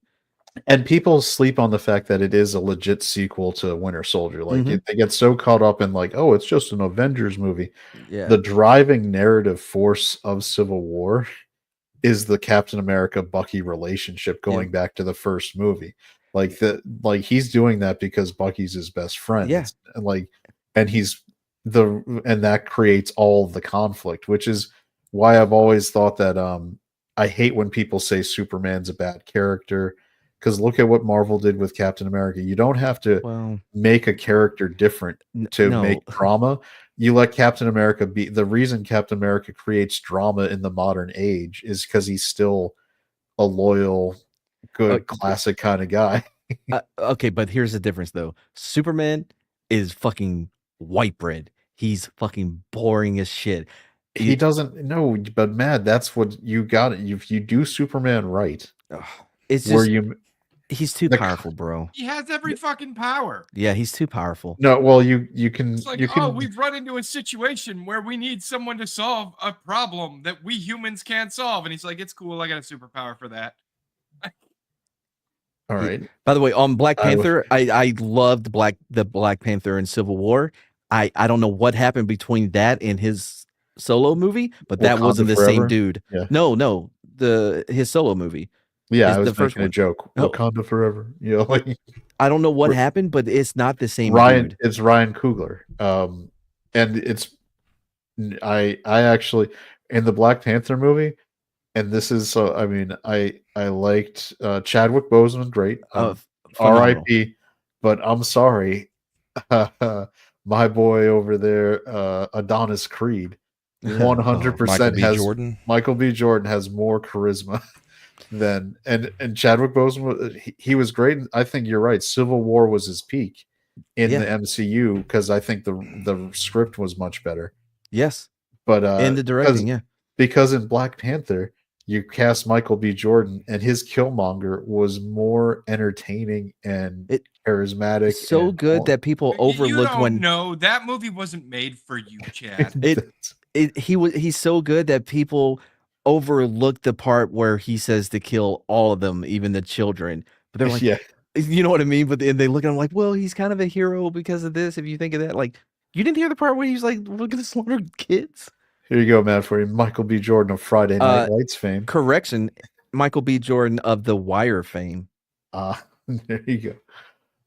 And people sleep on the fact that it is a legit sequel to Winter Soldier. Like Mhm. they get so caught up in like, oh, it's just an Avengers movie. Yeah. The driving narrative force of Civil War is the Captain America Bucky relationship going back to the first movie. Like he's doing that because Bucky's his best friend. Yeah. And that creates all the conflict, which is why I've always thought that I hate when people say Superman's a bad character, because look at what Marvel did with Captain America. You don't have to make a character different to make drama. You let Captain America be. The reason Captain America creates drama in the modern age is because he's still a loyal, good, classic kind of guy. Okay, but here's the difference though. Superman is fucking white bread. He's fucking boring as shit. He doesn't know, but Matt, that's what you got. If you do Superman right, it's where just he's too powerful, bro. He has every fucking power. Yeah, he's too powerful. No, well, you can. It's like, you can. we've run into a situation where we need someone to solve a problem that we humans can't solve, and he's like, "It's cool. I got a superpower for that." All right. By the way, on Black Panther, I loved the Black Panther in Civil War. I don't know what happened between that and his solo movie, but that wasn't the same dude. Yeah. No, his solo movie. Yeah, is I was the first making a one. joke. No. Wakanda forever. Like I don't know what happened, but it's not the same dude. It's Ryan Coogler. And it's I actually in the Black Panther movie, and this is so I mean, I liked Chadwick Boseman, great. R.I.P. But I'm sorry. My boy over there, Adonis Creed, 100% Michael B. Jordan has more charisma than and Chadwick Boseman. He was great. I think you're right. Civil War was his peak in the MCU because I think the script was much better. Yes, but in the directing, because in Black Panther you cast Michael B. Jordan and his Killmonger was more entertaining and charismatic. So good that people overlooked when. No, that movie wasn't made for you, Chad. He's so good that people overlooked the part where he says to kill all of them, even the children. But they're like, you know what I mean? But they look at him like, well, he's kind of a hero because of this. If you think of that, like, you didn't hear the part where he's like, look at the slaughtered kids. Here you go, man, for you. Michael B. Jordan of Friday Night Lights fame. Correction, Michael B. Jordan of The Wire fame. There you go.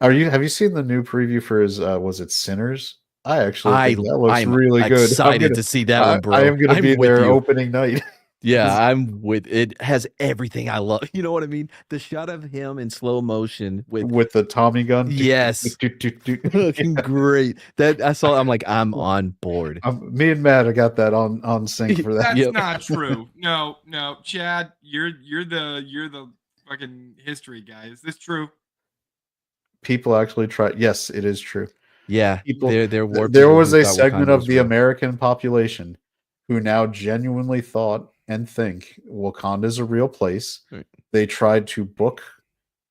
Have you seen the new preview for his was it Sinners? I actually think that looks really good. Excited to see that one, bro. I am gonna be there opening night. Yeah, I'm with it. Has everything I love. You know what I mean? The shot of him in slow motion with the Tommy gun. Yes, looking great. That I saw. I'm like, I'm on board. Me and Matt, I got that on sync for that. That's not true. No, Chad, you're the fucking history guy. Is this true? People actually try. Yes, it is true. Yeah, there was a segment of the American population who now genuinely thought and think Wakanda is a real place. Right. They tried to book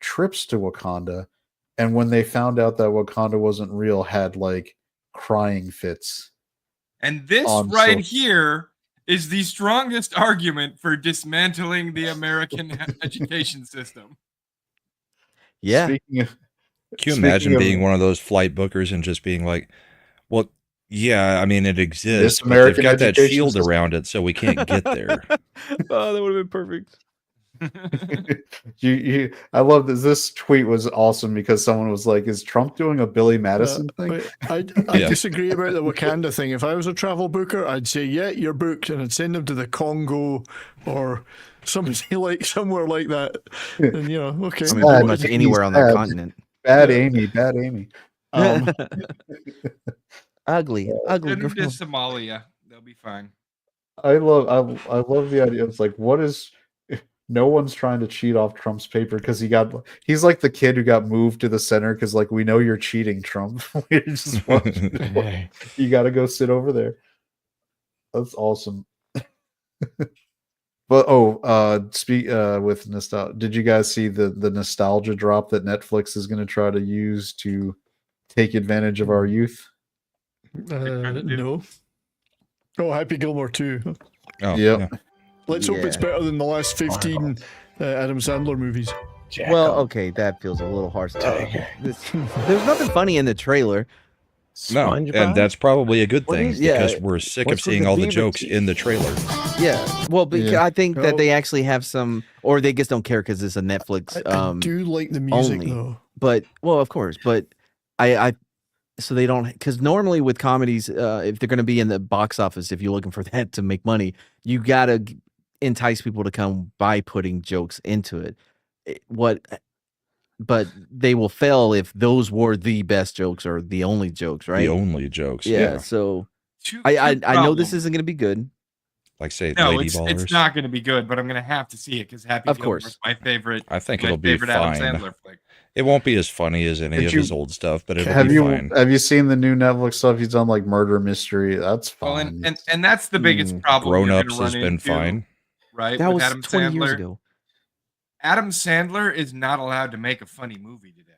trips to Wakanda, and when they found out that Wakanda wasn't real, had like crying fits. And this right here is the strongest argument for dismantling the American education system. Yeah. Can you imagine being one of those flight bookers and just being like, well, yeah, I mean, it exists, but they've got that shield around it, so we can't get there. Oh, that would have been perfect. I love this. This tweet was awesome because someone was like, "Is Trump doing a Billy Madison thing?" I disagree about the Wakanda thing. If I was a travel booker, I'd say, "Yeah, you're booked," and I'd send them to the Congo or somebody like somewhere like that. And okay, I mean, pretty much anywhere on that continent. Bad Amy. Ugly Send them girl. to Somalia. They'll be fine. I love the idea. It's like, what is No one's trying to cheat off Trump's paper because he's like the kid who got moved to the center because like we know you're cheating, Trump. We just want you got to go sit over there. That's awesome. But with nostalgia, did you guys see the nostalgia drop that Netflix is going to try to use to take advantage of our youth? No. Oh, Happy Gilmore 2. Oh, yeah. Let's hope it's better than the last 15 Adam Sandler movies. Well, okay, that feels a little harsh. There's nothing funny in the trailer. No, and that's probably a good thing because we're sick of What's with seeing the all the beaver jokes teeth? in the trailer. Yeah, well, I think that they actually have some, or they just don't care because it's a Netflix. I do like the music only. though. But well, of course, but so they don't, because normally with comedies, if they're going to be in the box office, if you're looking for that to make money, you gotta entice people to come by putting jokes into it. But they will fail if those were the best jokes or the only jokes, right? The only jokes. Yeah. So I know this isn't going to be good. Like say No, Lady it's Ballers. not going to be good, but I'm going to have to see it because Happy Of Gilmore course. is my favorite. I think my it'll be favorite fine. Adam Sandler flick. It won't be as funny as any of his old stuff, but it'll be fine. Have you seen the new Netflix stuff? He's done like murder mystery. That's fine. Well, and that's the biggest problem. Grown you're Ups gonna has run been into, fine. Right? That with was Adam 20 years Sandler. ago. Adam Sandler is not allowed to make a funny movie today.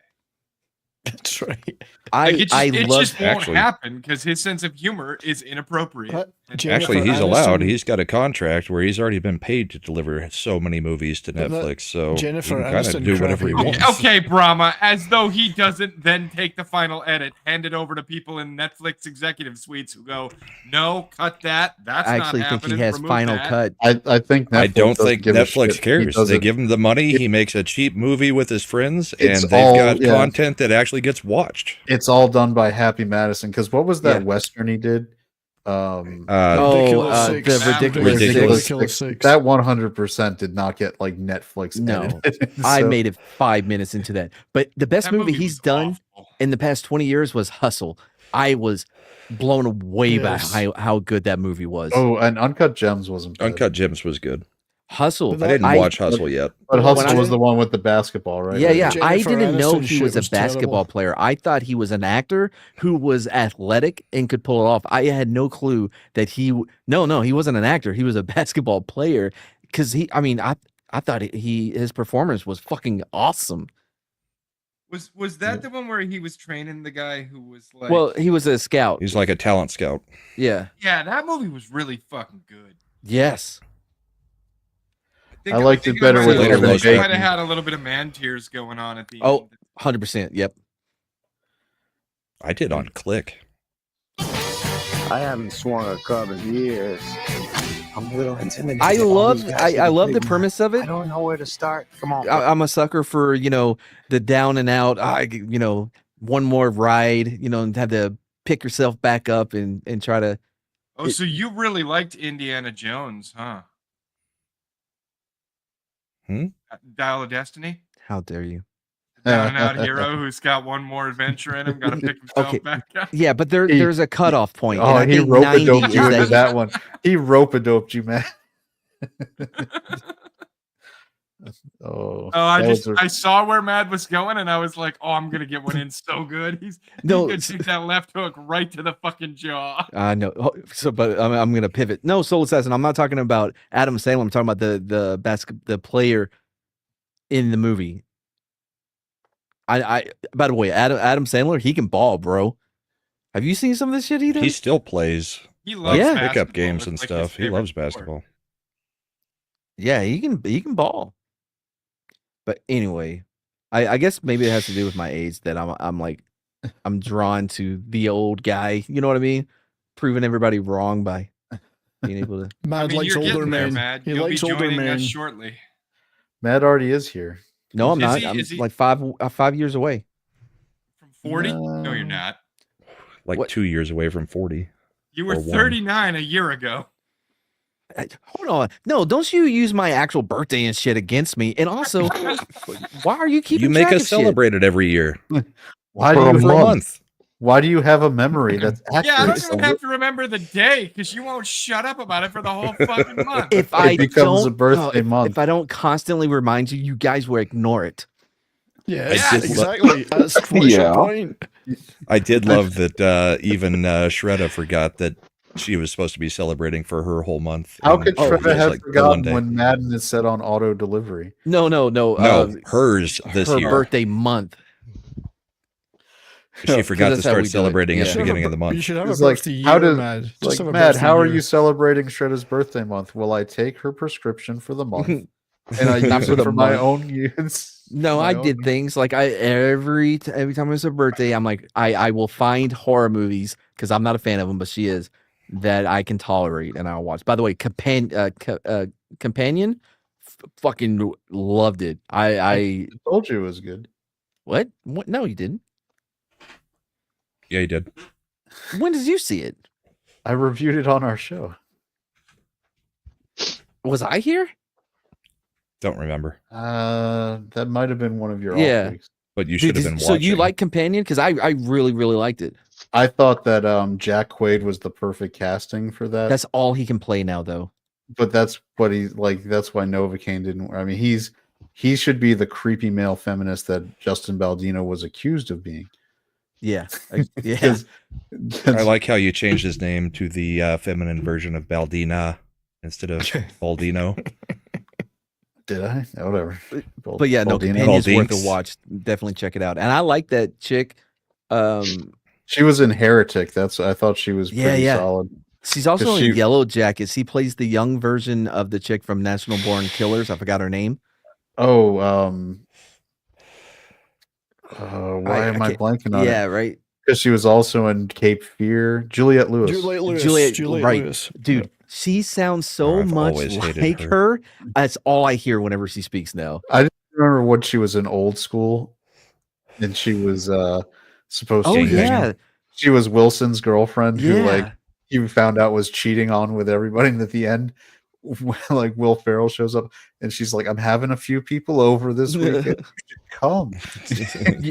That's right. It love just won't happen because his sense of humor is inappropriate. Actually, he's allowed. He's got a contract where he's already been paid to deliver so many movies to But that Netflix, so Jennifer he can kind of Aniston do whatever he crappy wants. Okay, Brahma, as though he doesn't then take the final edit, hand it over to people in Netflix executive suites who go, "No, cut that. That's I not actually think happening. he has Remove final that." cut. I think Netflix I don't doesn't think give a Netflix shit. cares. He They give him the money. He makes a cheap movie with his friends, and It's they've all- got yeah. content that actually gets watched. It's all done by Happy Madison. Because what was that Yeah. Western he did? The Ridiculous Six. That 100% did not get like Netflix. No, edited. I So- made it 5 minutes into that. But the best That movie movie he's was done in the past 20 years was Hustle. I was blown away by how good that movie was. Oh, and Uncut Gems wasn't bad. Uncut Gems was good. Hustle. I didn't watch Hustle yet. But When Hustle I- was the one with the basketball, right? Yeah, yeah. I Jennifer didn't know Aniston he shit was a was basketball terrible. player. I thought he was an actor who was athletic and could pull it off. I had no clue that he wasn't an actor. He was a basketball player because I thought his performance was fucking awesome. Was that the one where he was training the guy who was like? Well, he was a scout. He's like a talent scout. Yeah. yeah, that movie was really fucking good. Yes. I liked it better with Later, Kevin might Bacon. have had a little bit of man tears going on at the Oh, end. 100%. Yep. I did on Click. I haven't swung a club in years. I'm a little intimidated. I love These guys I are love the big. premise of it. I don't know where to start. Come on. I'm a sucker for, the down and out, one more ride, and have to pick yourself back up and try to. Oh, so you really liked Indiana Jones, huh? Dial of Destiny? How dare you? Down and out hero who's got one more adventure in him, got to pick himself Okay. back up. Yeah, but there's a cutoff point. and Oh, I he think rope a 90 doped is you into that- that one. He rope a doped you, man. Oh, I saw where Mad was going, and I was like, "Oh, I'm gonna get one in so good." He's No, gonna take that left hook right to the fucking jaw. I know. So, but I'm going to pivot. No, Soul Assassin. I'm not talking about Adam Sandler. I'm talking about the player in the movie. By the way, Adam Sandler, he can ball, bro. Have you seen some of this shit he does? He still plays He loves pickup basketball. games and It's like his stuff. He favorite loves sport. basketball. Yeah, he can ball. But anyway, I guess maybe it has to do with my age that I'm drawn to the old guy. You know what I mean? Proving everybody wrong by being able to. Mad likes you're older getting there, men. Mad. He You'll likes be older joining men. us shortly. Matt already is here. No, I'm Is not. he- I'm is he- like 5 years away. From 40? No, you're not. Like 2 years away from 40. You were Or one. 39 a year ago. Hold on. No, don't you use my actual birthday and shit against me. And also, why are you keeping You make track us of shit? celebrate it every year. Why For do you a month. Why do you have a memory that's accurate? Yeah, I don't even have to remember the day because you won't shut up about it for the whole fucking month. If I becomes don't, a birthday month. if I don't constantly remind you, you guys will ignore it. Yeah, Yeah, exactly. That's what's your point. I did love that even Shredda forgot that she was supposed to be celebrating for her whole month. How and could it was Shredda have like the one forgotten day. when Madden is set on auto delivery? No. No, hers this her year. birthday month. She forgot to that's how we start do it. celebrating at Yeah. the beginning of the You month. should have a It's like, birthday how year, does Mad. Just like have a Matt? birthday How are year. you celebrating Shredda's birthday month? Will I take her prescription for the month and I Not use for it the for my month. own use? No, I did things like every time it's a birthday, I'm like I will find horror movies because I'm not a fan of them, but she is that I can tolerate and I'll watch. By the way, Companion, fucking loved it. I told you it was good. What? No, you didn't. Yeah, you did. When did you see it? I reviewed it on our show. Was I here? Don't remember. That might have been one of your Yeah. off weeks. But you should have been watching. So you like Companion? Because I really liked it. I thought that Jack Quaid was the perfect casting for that. That's all he can play now, though. But that's what he's like. That's why Novocaine didn't. I mean, he should be the creepy male feminist that Justin Baldino was accused of being. Yeah, yeah. I like how you changed his name to the feminine version of Baldina instead of Baldino. Did I? Whatever. But yeah, no, Companion's worth a watch. Definitely check it out. And I like that chick. She was in Heretic. I thought she was pretty solid. She's also in Yellow Jackets. He plays the young version of the chick from National Born Killers. I forgot her name. Oh, why am I blanking on it? Yeah, right. Because she was also in Cape Fear. Juliette Lewis. Juliette right. Lewis. Dude, she sounds so I've much always hated like her. That's all I hear whenever she speaks now. I didn't remember what she was in Old School, and she was supposed to. Oh be yeah, she was Wilson's girlfriend, who Yeah. like he found out was cheating on with everybody. And at the end, like Will Ferrell shows up, and she's like, "I'm having a few people over this weekend. You should come."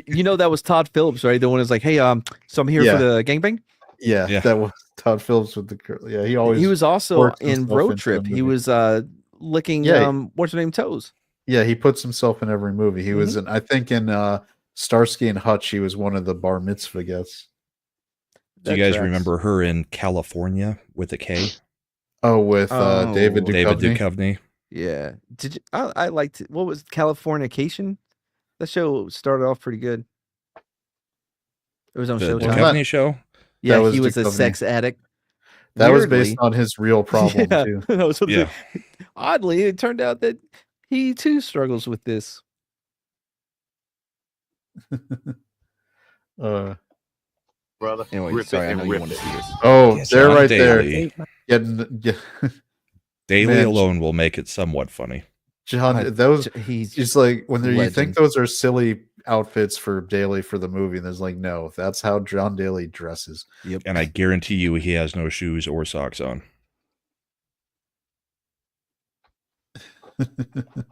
you know that was Todd Phillips, right? The one who's like, "Hey, so I'm here Yeah. for the gangbang." Yeah, Yeah. that was Todd Phillips with the girl. Yeah, he always. He was also works in himself Road into Trip. the He movie. was licking Yeah. what's her name toes. Yeah, he puts himself in every movie. He was in, I think, in Starsky and Hutch. He was one of the bar mitzvah guests. Do you guys remember her in California with a K? Oh, with David Duchovny. David Duchovny. Yeah. Did you? I liked it. What was Californication? That show started off pretty good. It was on The Showtime. Duchovny show? Yeah, That he was was a Duchovny. sex addict. That was Weirdly- based on his real problem Yeah. too. That was something- Yeah. Oddly, it turned out that he too struggles with this. Brother. Anyway, Rip sorry, it I and know you rip want to it. see this. Oh, Yes, they're John right Daly. there. Yeah, Daily Man. alone will make it somewhat funny. John, those He's it's like when you think legend. those are silly outfits for Daly for the movie, and there's like, no, that's how John Daly dresses. Yep. And I guarantee you he has no shoes or socks on. Rip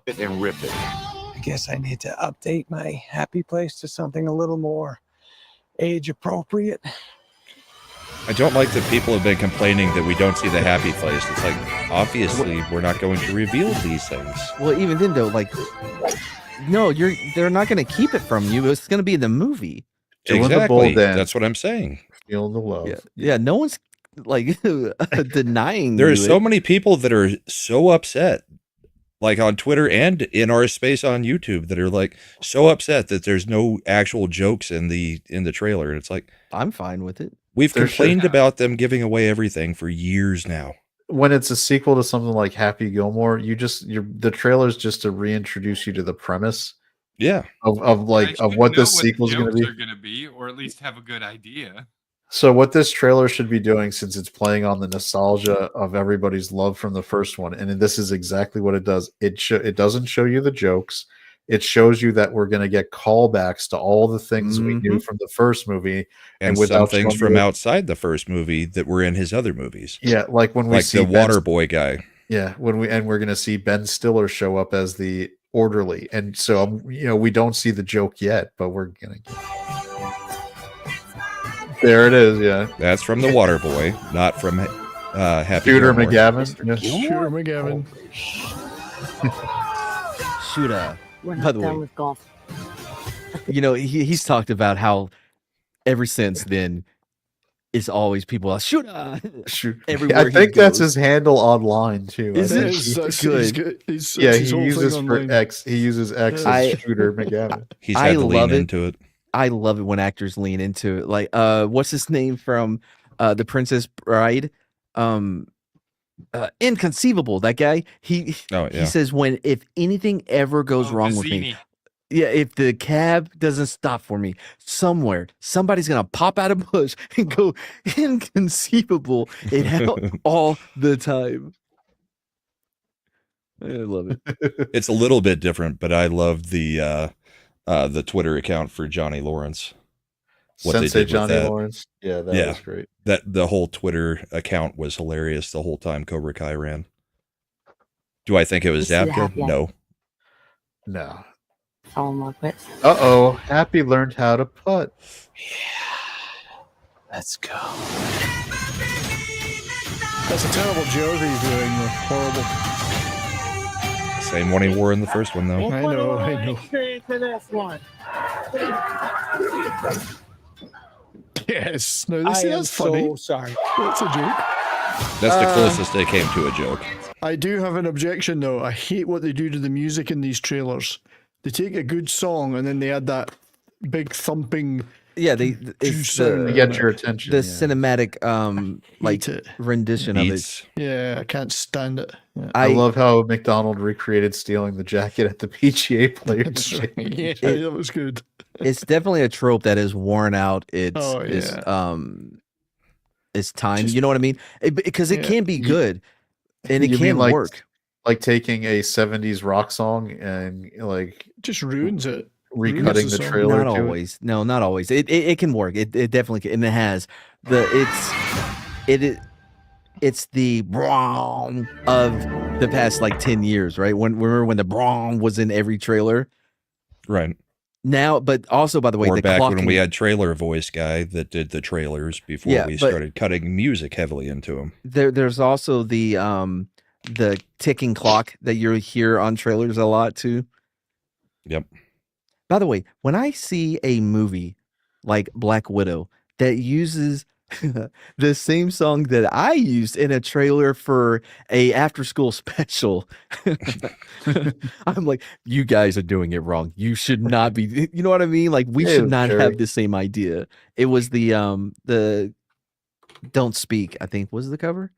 it and rip it. I guess I need to update my happy place to something a little more age appropriate. I don't like that people have been complaining that we don't see the happy place. It's like, obviously, we're not going to reveal these things. Well, even then though, like, no, they're not going to keep it from you. It's going to be in the movie. Doing the Exactly. bull dance. That's what I'm saying. Feel the love. Yeah, no one's like denying. There are you so it. many people that are so upset, like on Twitter and in our space on YouTube, that are like so upset that there's no actual jokes in the trailer. And it's like, I'm fine with it. we've There complained should- about them giving away everything for years now. When it's a sequel to something like Happy Gilmore, the trailer's just to reintroduce you to the premise. Yeah. Of Guys, you what know this sequel is going to jokes be. are gonna be, or at least have a good idea. So what this trailer should be doing, since it's playing on the nostalgia of everybody's love from the first one, and this is exactly what it does. It doesn't show you the jokes. It shows you that we're going to get callbacks to all the things we knew from the first movie, And some without things showing from you- outside the first movie that were in his other movies. Yeah, like when we like see the Ben- water boy guy. Yeah, we're going to see Ben Stiller show up as the orderly, and so we don't see the joke yet, but we're gonna get. There it is. Yeah, That's from The Water Boy, not from Happy Shooter Gilmore. McGavin. Yeah. Shooter McGavin. Shooter. We're By not the done way, with golf. you know, he's talked about how ever since then, it's always people like Shooter. Everywhere I think he that's goes. his handle online too. I Is think it? he- That's- Good. he's yeah, his he whole uses thing for online. X. He uses X as I- Shooter McGavin. He's I had to lean love it. into it. I love it when actors lean into it. Like, what's his name from The Princess Bride? Inconceivable. That guy. He says if anything ever goes wrong with me, if the cab doesn't stop for me somewhere, somebody's gonna pop out of bush and go inconceivable. It happened all the time. I love it. It's a little bit different, but I love the Twitter account for Johnny Lawrence. Sensei Johnny Lawrence. Yeah, that was great. That the whole Twitter account was hilarious the whole time Cobra Kai ran. Do I think it was Zabka? No. No. Fall in love with. Uh-oh. Happy learned how to putt. Let's go. That's a terrible jersey he's wearing. Horrible. Same one he wore in the first one, though. I know. For this one. Yes. No, I am that's funny. so sorry. That's a joke. That's the closest they came to a joke. I do have an objection, though. I hate what they do to the music in these trailers. They take a good song and then they add that big thumping. Yeah, it's sound To in get it. your attention. the yeah. cinematic like rendition of it. Beats. Yeah, I can't stand it. Yeah. I love how McDonald recreated stealing the jacket at the PGA Players That's right. Championship. Yeah, that was good. It's definitely a trope that is worn out. It's Oh, it's yeah. it's time. Just- You know what I mean? Because it Yeah. can be good and it You mean can like- work. Like taking a 70s rock song and like Just ruins it. recutting Ruins the song. trailer Not to it. always. No, not always. It can work. It definitely can, and it has it's the Braum of the past like 10 years, right? Remember when the Braum was in every trailer? Right. Now, but also by the way, Or the back when clocking- we had trailer voice guy that did the trailers before Yeah, we but- started cutting music heavily into them. there's also the ticking clock that you hear on trailers a lot too. Yep. By the way, when I see a movie like Black Widow that uses the same song that I used in a trailer for a after school special, I'm like, you guys are doing it wrong. You should not be, you know what I mean? Like we Yeah, should not sure. have the same idea. It was the Don't Speak, I think was the cover.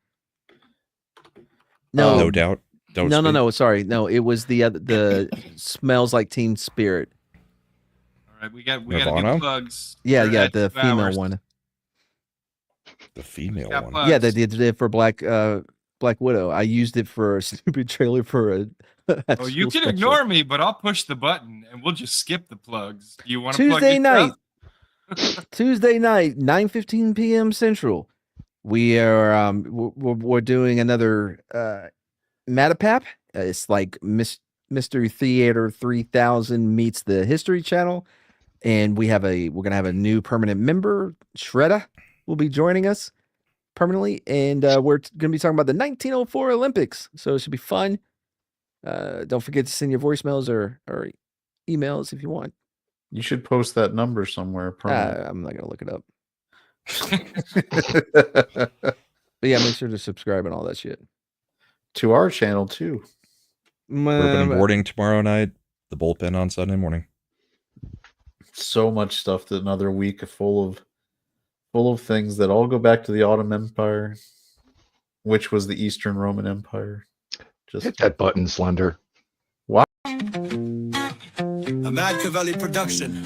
No, No doubt. Don't no, speak. no. Sorry, no. It was the Smells Like Teen Spirit. All right, we got to Nirvana? get plugs. Yeah, We're yeah, at the 2 female hours. one. The female Got one. plugs. Yeah, they did it for Black Widow. I used it for a stupid trailer for a. Oh, you can ignore me, but I'll push the button and we'll just skip the plugs. Do you want to plug Tuesday your night. stuff? Tuesday night, 9:15 p.m. Central. We are we're doing another Matapap. It's like Mystery Theater 3000 meets the History Channel, and we're gonna have a new permanent member. Shredda will be joining us permanently, and we're gonna be talking about the 1904 Olympics. So it should be fun. Don't forget to send your voicemails or emails if you want. You should post that number somewhere. I'm not gonna look it up. But yeah, make sure to subscribe and all that shit. To our channel too. Urban boarding tomorrow night. The bullpen on Sunday morning. So much stuff. Another week full of things that all go back to the Ottoman Empire, which was the Eastern Roman Empire. Just hit that button, Slender. Wow. A Machiavelli production.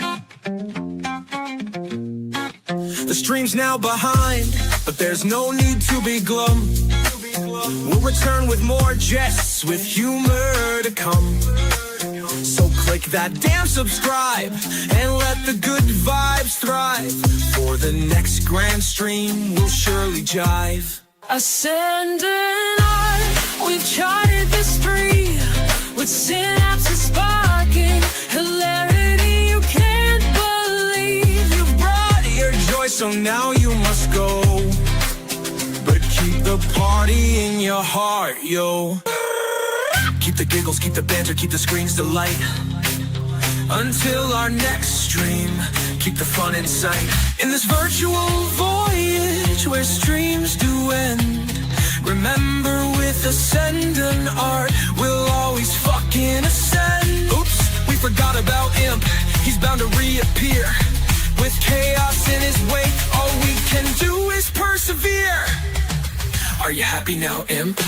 The stream's now behind, but there's no need to be glum. We'll return with more jests, with humor to come. So click that damn subscribe and let the good vibes thrive. For the next grand stream, we'll surely jive. Ascend and I, we've charted the street with synapses sparking, hilarity you can't believe. You brought your joy so young, now you must go. But keep the party in your heart, yo. Keep the giggles, keep the banter, keep the screens to light. Until our next stream, keep the fun in sight. In this virtual voyage where streams do end, remember with Ascend and Art, we'll always fucking ascend. Oops, we forgot about Imp, he's bound to reappear. With chaos in his wake, all we can do is persevere. Are you happy now, Imp?